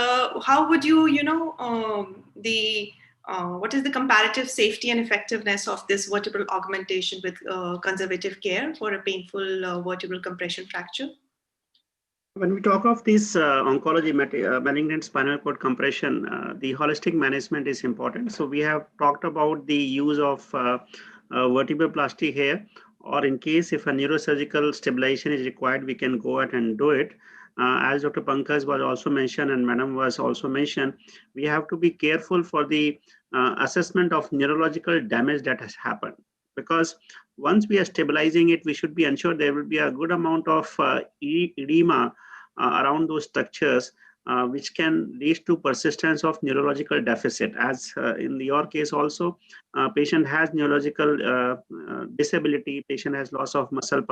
how would you, what is the comparative safety and effectiveness of this vertebral augmentation with conservative care for a painful vertebral compression fracture? When we talk of this oncology, malignant spinal cord compression, the holistic management is important. So we have talked about the use of vertebroplasty here, or in case if a neurosurgical stabilization is required, we can go ahead and do it. As Dr. Pankaj was also mentioned and Madam was also mentioned, we have to be careful for the assessment of neurological damage that has happened. Because once we are stabilizing it, we should be ensured there will be a good amount of edema around those structures, which can lead to persistence of neurological deficit. As in your case also, patient has neurological disability, patient has loss of muscle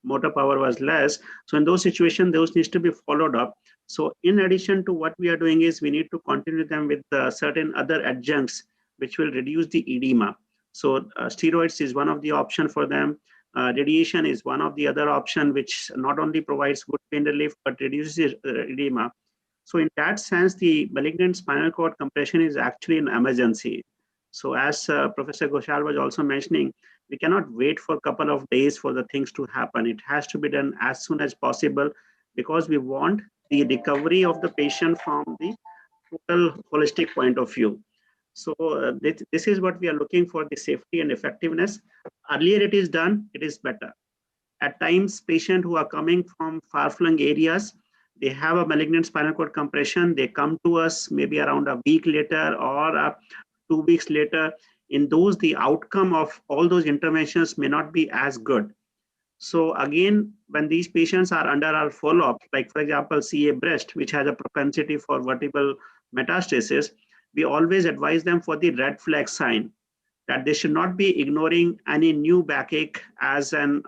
motor power was less. So in those situations, those needs to be followed up. So in addition to what we are doing is we need to continue them with certain other adjuncts, which will reduce the edema. So steroids is one of the option for them. Radiation is one of the other option, which not only provides good pain relief, but reduces edema. So in that sense, the malignant spinal cord compression is actually an emergency. So as Professor Ghoshal was also mentioning, we cannot wait for a couple of days for the things to happen. It has to be done as soon as possible, because we want the recovery of the patient from the total holistic point of view. So this is what we are looking for, the safety and effectiveness. Earlier it is done, it is better. At times, patients who are coming from far-flung areas, they have a malignant spinal cord compression, they come to us maybe around a week later or 2 weeks later. In those, the outcome of all those interventions may not be as good. So again, when these patients are under our follow-up, like for example, CA breast, which has a propensity for vertebral metastasis, we always advise them for the red flag sign, that they should not be ignoring any new backache as an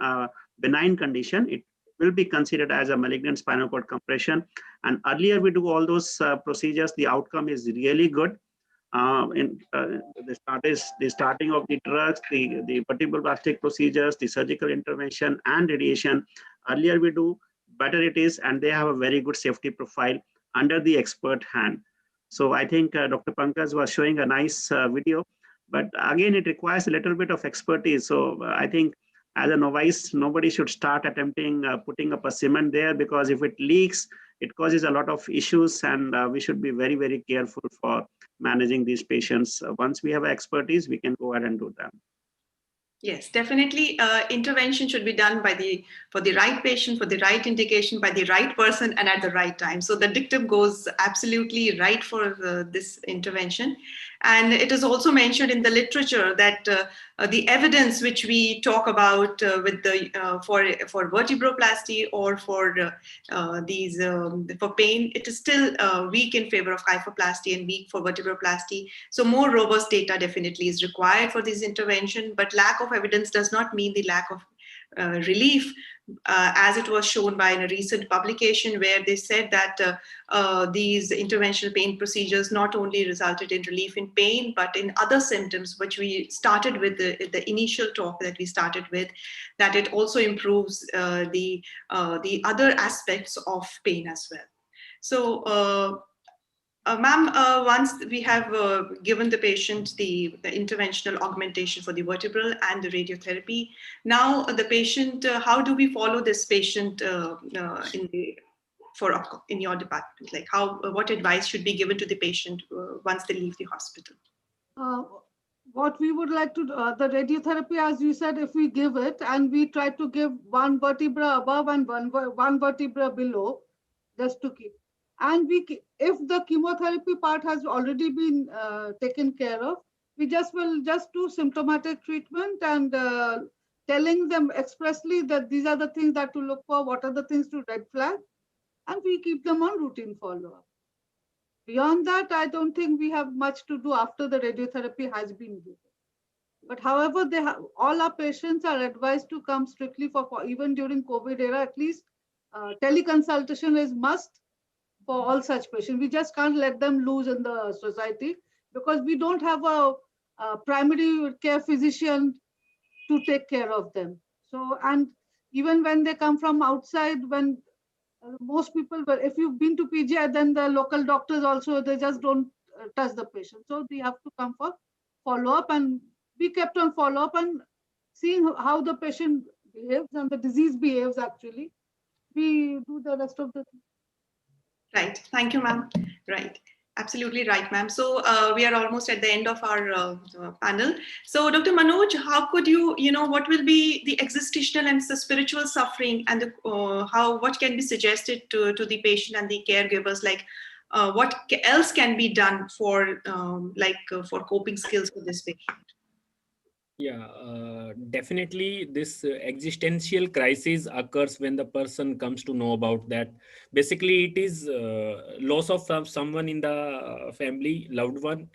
benign condition. It will be considered as a malignant spinal cord compression. And earlier we do all those procedures, the outcome is really good. The starting of the drugs, the vertebroplastic procedures, the surgical intervention and radiation, earlier we do, better it is, and they have a very good safety profile under the expert hand. So I think Dr. Pankaj was showing a nice video, but again, it requires a little bit of expertise. So I think as a novice, nobody should start attempting putting up a cement there, because if it leaks, it causes a lot of issues, and we should be very, very careful for managing these patients. Once we have expertise, we can go ahead and do them. Yes, definitely. Intervention should be done for the right patient, for the right indication, by the right person, and at the right time. So the dictum goes absolutely right for this intervention. And it is also mentioned in the literature that the evidence which we talk about with the for vertebroplasty or for these for pain, it is still weak in favor of kyphoplasty and weak for vertebroplasty. So more robust data definitely is required for this intervention, but lack of evidence does not mean the lack of relief, as it was shown by a recent publication where they said that these interventional pain procedures not only resulted in relief in pain, but in other symptoms, which we started with the initial talk that we started with, that it also improves the other aspects of pain as well. So, ma'am, once we have given the patient the interventional augmentation for the vertebral and the radiotherapy, now the patient, how do we follow this patient in your department? Like what advice should be given to the patient once they leave the hospital? What we would like to do, the radiotherapy, as you said, if we give it and we try to give one vertebra above and one vertebra below, just to keep. And if the chemotherapy part has already been taken care of, we will just do symptomatic treatment and telling them expressly that these are the things that to look for, what are the things to red flag, and we keep them on routine follow-up. Beyond that, I don't think we have much to do after the radiotherapy has been given. But however, all our patients are advised to come strictly for even during COVID era, at least teleconsultation is must for all such patients. We just can't let them loose in the society because we don't have a primary care physician to take care of them. So, and even when they come from outside, when most people, but if you've been to PGI, then the local doctors also, they just don't touch the patient. So they have to come for follow-up and be kept on follow-up and seeing how the patient behaves and the disease behaves actually. We do the rest of the thing. Right. Thank you, ma'am. Right. Absolutely right, ma'am. So we are almost at the end of our panel. So Dr. Manoj, how could you, what will be the existential and the spiritual suffering and the, what can be suggested to the patient and the caregivers, like what else can be done for for coping skills for this patient? Yeah, definitely this existential crisis occurs when the person comes to know about that. Basically, it is loss of someone in the family, loved one,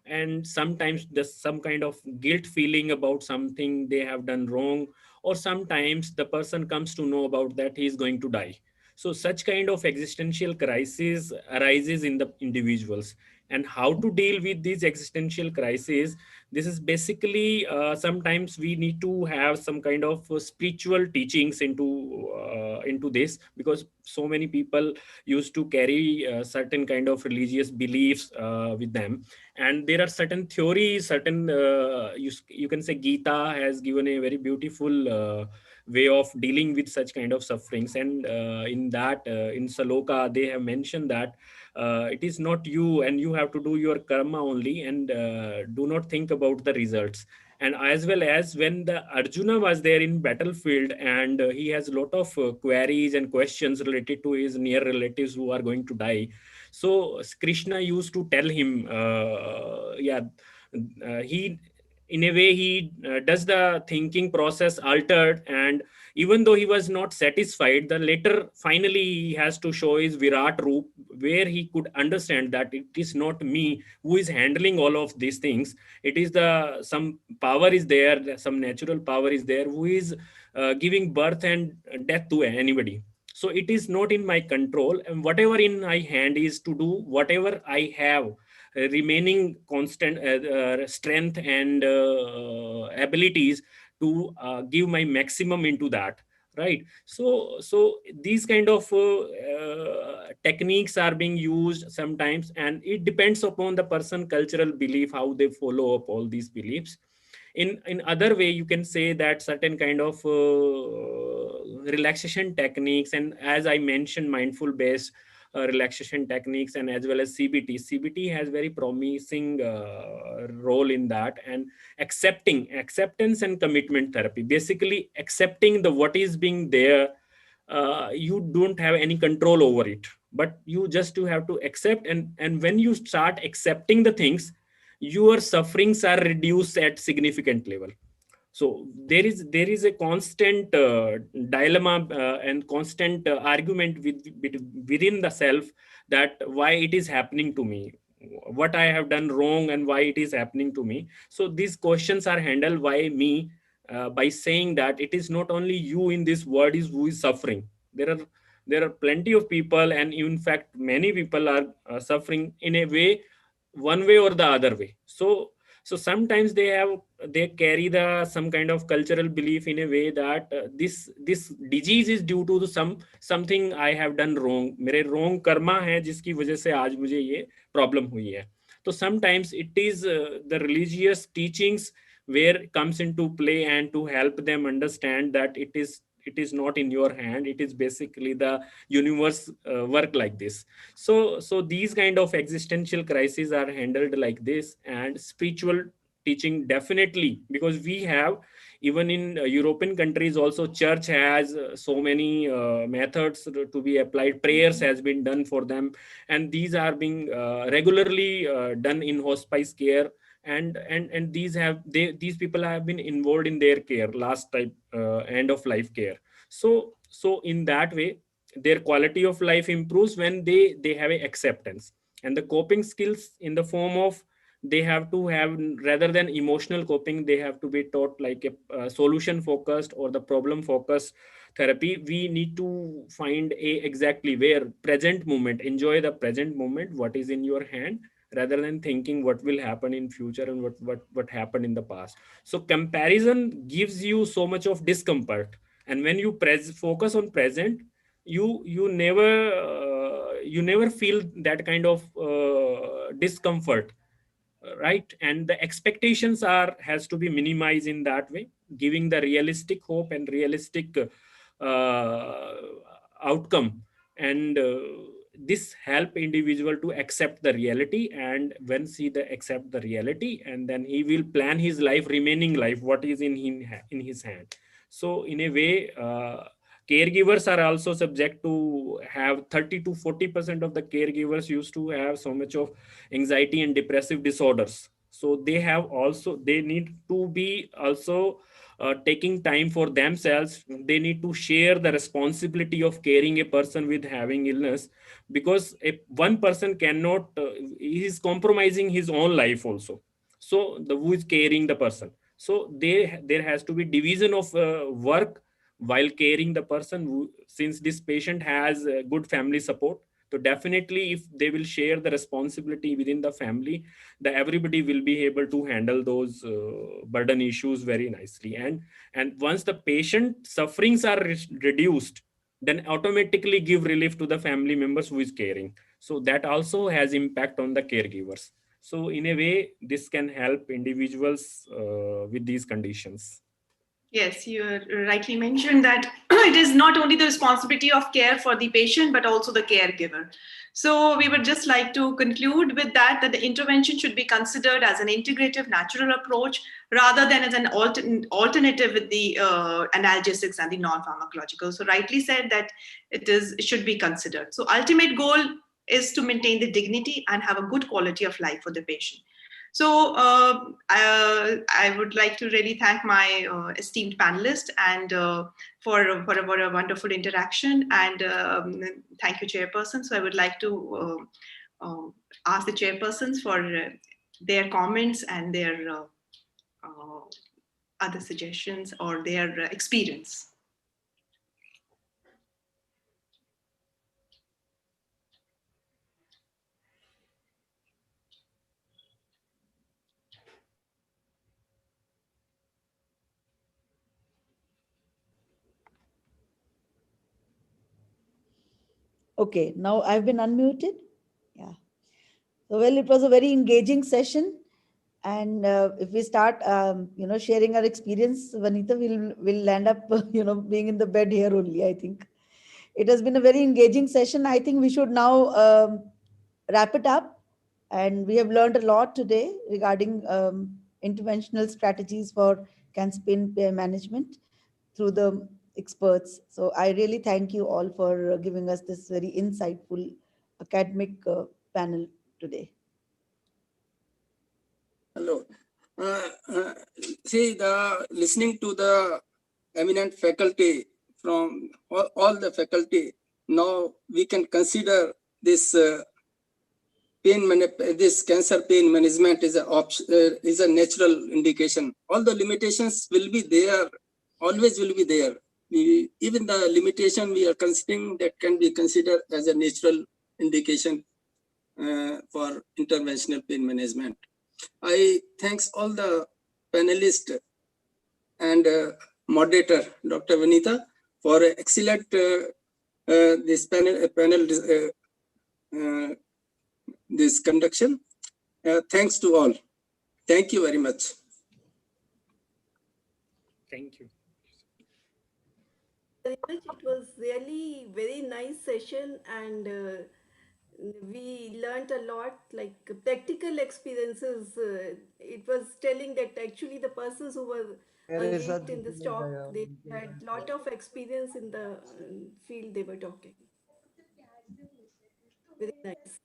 and sometimes there's some kind of guilt feeling about something they have done wrong, or sometimes the person comes to know about that he is going to die. So such kind of existential crisis arises in the individuals. And how to deal with these existential crises, this is basically sometimes we need to have some kind of spiritual teachings into this, because so many people used to carry certain kind of religious beliefs with them, and there are certain theories, certain you can say Gita has given a very beautiful way of dealing with such kind of sufferings. And in that in Saloka they have mentioned that it is not you, and you have to do your karma only, and do not think about the results. And as well as when the Arjuna was there in battlefield, and he has a lot of queries and questions related to his near relatives who are going to die. So Krishna used to tell him, he in a way he does the thinking process altered, and even though he was not satisfied, the later finally he has to show his Virat Roop, where he could understand that it is not me who is handling all of these things. It is the some power is there, some natural power is there who is giving birth and death to anybody. So it is not in my control, and whatever in my hand is to do whatever I have remaining constant strength and abilities to give my maximum into that, right? So these kind of techniques are being used sometimes, and it depends upon the person cultural belief how they follow up all these beliefs. In other way, you can say that certain kind of relaxation techniques, and as I mentioned, mindful based relaxation techniques, and as well as CBT has very promising role in that. And acceptance and commitment therapy, basically accepting the what is being there. You don't have any control over it, but you just to have to accept, and when you start accepting the things, your sufferings are reduced at significant level. So there is a constant dilemma and constant argument within the self, that why it is happening to me, what I have done wrong, and why it is happening to me. So these questions are handled by me by saying that it is not only you in this world is who is suffering. There are plenty of people, and in fact many people are suffering in a way, one way or the other way. So sometimes they carry the some kind of cultural belief in a way that this disease is due to the something I have done wrong, मेरे wrong karma है जिसकी वजह से आज मुझे ये problem हुई है. So sometimes it is the religious teachings where comes into play, and to help them understand that it is not in your hand, it is basically the universe work like this. So these kind of existential crises are handled like this. And spiritual teaching, definitely, because we have, even in European countries also, church has so many methods to be applied, prayers has been done for them, and these are being regularly done in hospice care. And these people have been involved in their care last type end of life care. So in that way, their quality of life improves when they have a acceptance. And the coping skills in the form of, they have to have, rather than emotional coping, they have to be taught like a solution focused or the problem focused therapy. We need to find a exactly where present moment, enjoy the present moment, what is in your hand, rather than thinking what will happen in future and what happened in the past. So comparison gives you so much of discomfort, and when you focus on present, you never feel that kind of discomfort, right? And the expectations are has to be minimized in that way, giving the realistic hope and realistic uh, outcome. And this help individual to accept the reality, and when he the accept the reality, and then he will plan his life, remaining life, what is in his hand. So in a way, caregivers are also subject to have 30 to 40% of the caregivers used to have so much of anxiety and depressive disorders. So they need to be also taking time for themselves. They need to share the responsibility of caring a person with having illness, because one person cannot, he is compromising his own life also. So the who is caring the person, so there has to be division of work while caring the person since this patient has good family support. So definitely if they will share the responsibility within the family, the everybody will be able to handle those burden issues very nicely. And once the patient sufferings are reduced, then automatically give relief to the family members who is caring. So that also has impact on the caregivers. So in a way, this can help individuals with these conditions. Yes, you rightly mentioned that it is not only the responsibility of care for the patient, but also the caregiver. So we would just like to conclude with that the intervention should be considered as an integrative natural approach rather than as an alternative with the analgesics and the non-pharmacological. So rightly said that it should be considered. So ultimate goal is to maintain the dignity and have a good quality of life for the patient. So I would like to really thank my esteemed panelists and for a wonderful interaction, and thank you, Chairperson. So I would like to ask the chairpersons for their comments and their other suggestions or their experience. Okay, now I've been unmuted. Yeah. So, well, it was a very engaging session. And if we start, sharing our experience, Vanita will land up, being in the bed here only, I think. It has been a very engaging session. I think we should now wrap it up. And we have learned a lot today regarding interventional strategies for cancer pain management through the experts. So I really thank you all for giving us this very insightful academic panel today. Hello. See, listening to the eminent faculty from all the faculty, now we can consider this this cancer pain management is a natural indication. All the limitations will be there, always will be there. Even the limitation we are considering, that can be considered as a natural indication for interventional pain management. I thanks all the panelists and moderator, Dr. Vanita, for excellent this panel this conduction. Thanks to all. Thank you very much. Thank you. It was really very nice session, and we learned a lot, like practical experiences. It was telling that actually the persons who were engaged in this talk, they had lot of experience in the field they were talking. Very nice.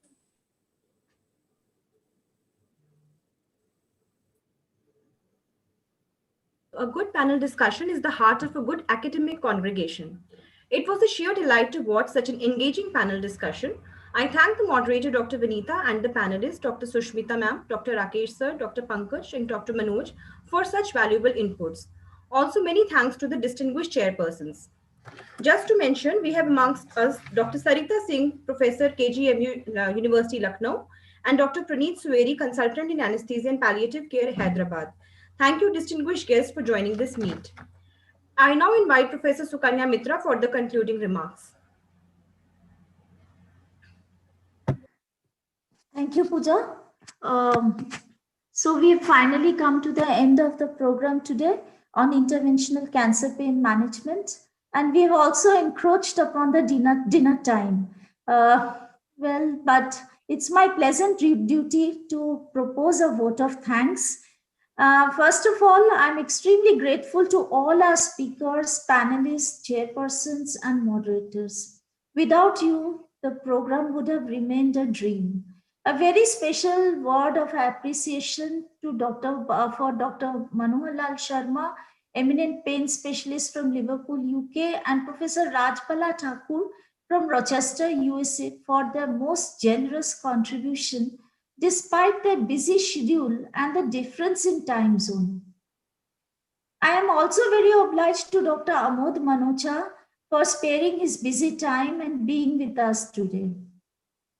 A good panel discussion is the heart of a good academic congregation. It was a sheer delight to watch such an engaging panel discussion. I thank the moderator, Dr. Vanita, and the panelists, Dr. Sushmita ma'am, Dr. Rakesh sir, Dr. Pankaj, and Dr. Manoj for such valuable inputs. Also, many thanks to the distinguished chairpersons. Just to mention, we have amongst us Dr. Sarita Singh, Professor KGMU University, Lucknow, and Dr. Praneet Sueri, Consultant in Anesthesia and Palliative Care, Hyderabad. Thank you, distinguished guests, for joining this meet. I now invite Professor Sukanya Mitra for the concluding remarks. Thank you, Pooja. So we have finally come to the end of the program today on interventional cancer pain management. And we have also encroached upon the dinner time. But it's my pleasant duty to propose a vote of thanks. First of all, I'm extremely grateful to all our speakers, panelists, chairpersons, and moderators. Without you, the program would have remained a dream. A very special word of appreciation to Dr. Manohar Lal Sharma, eminent pain specialist from Liverpool, UK, and Professor Rajbala Thakur from Rochester, USA, for their most generous contribution despite their busy schedule and the difference in time zone. I am also very obliged to Dr. Amod Manocha for sparing his busy time and being with us today.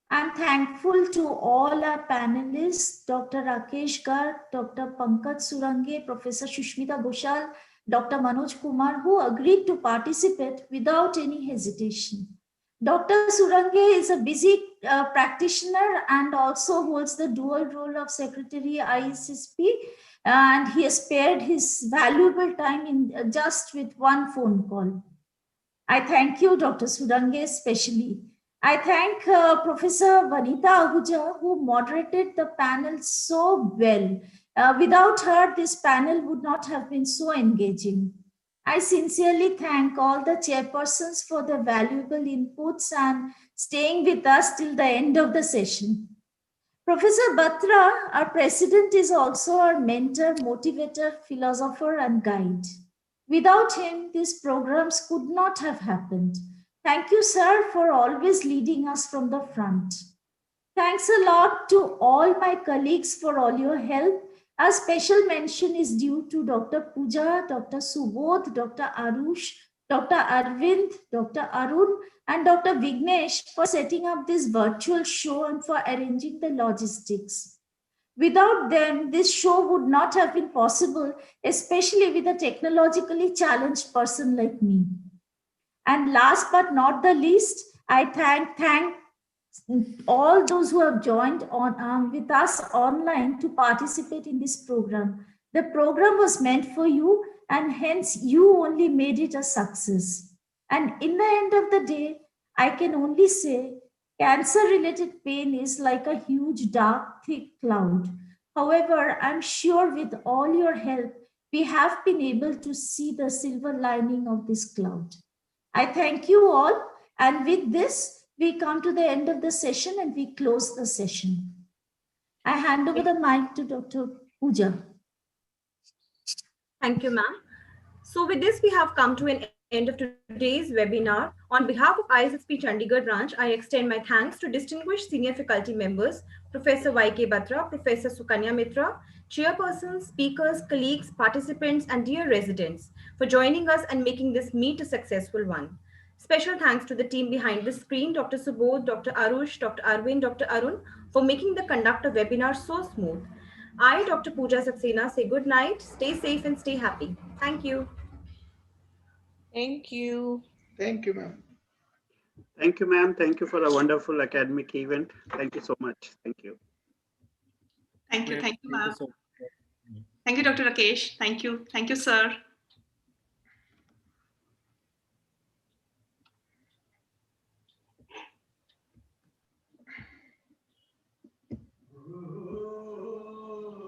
I'm thankful to all our panelists, Dr. Rakesh Garg, Dr. Pankaj Surange, Professor Sushmita Ghoshal, Dr. Manoj Kumar, who agreed to participate without any hesitation. Dr. Surange is a busy practitioner and also holds the dual role of Secretary Issp, and he has spared his valuable time in just with one phone call. I thank you, Dr. Surange, especially. I thank Professor Vanita Ahuja, who moderated the panel so well. Without her, this panel would not have been so engaging. I sincerely thank all the chairpersons for their valuable inputs and staying with us till the end of the session. Professor Batra, our president, is also our mentor, motivator, philosopher, and guide. Without him, these programs could not have happened. Thank you, sir, for always leading us from the front. Thanks a lot to all my colleagues for all your help. A special mention is due to Dr. Pooja, Dr. Subodh, Dr. Arush, Dr. Arvind, Dr. Arun, and Dr. Vignesh for setting up this virtual show and for arranging the logistics. Without them, this show would not have been possible, especially with a technologically challenged person like me. And last but not the least, I thank all those who have joined on with us online to participate in this program. The program was meant for you, and hence you only made it a success. And in the end of the day, I can only say cancer-related pain is like a huge, dark, thick cloud. However, I'm sure with all your help, we have been able to see the silver lining of this cloud. I thank you all. And with this, we come to the end of the session and we close the session. I hand over the mic to Dr. Pooja. Thank you, ma'am. So with this, we have come to an end of today's webinar. On behalf of Issp Chandigarh branch, I extend my thanks to distinguished senior faculty members, Professor Y.K. Batra, Professor Sukanya Mitra, chairpersons, speakers, colleagues, participants, and dear residents for joining us and making this meet a successful one. Special thanks to the team behind the screen, Dr. Subodh, Dr. Arush, Dr. Arvind, Dr. Arun, for making the conduct of webinar so smooth. I, Dr. Pooja Saxena, say good night, stay safe and stay happy. Thank you. Thank you. Thank you, ma'am. Thank you, ma'am. Thank you for a wonderful academic event. Thank you so much. Thank you. Thank you, ma'am. Thank you, Dr. Rakesh. Thank you, sir.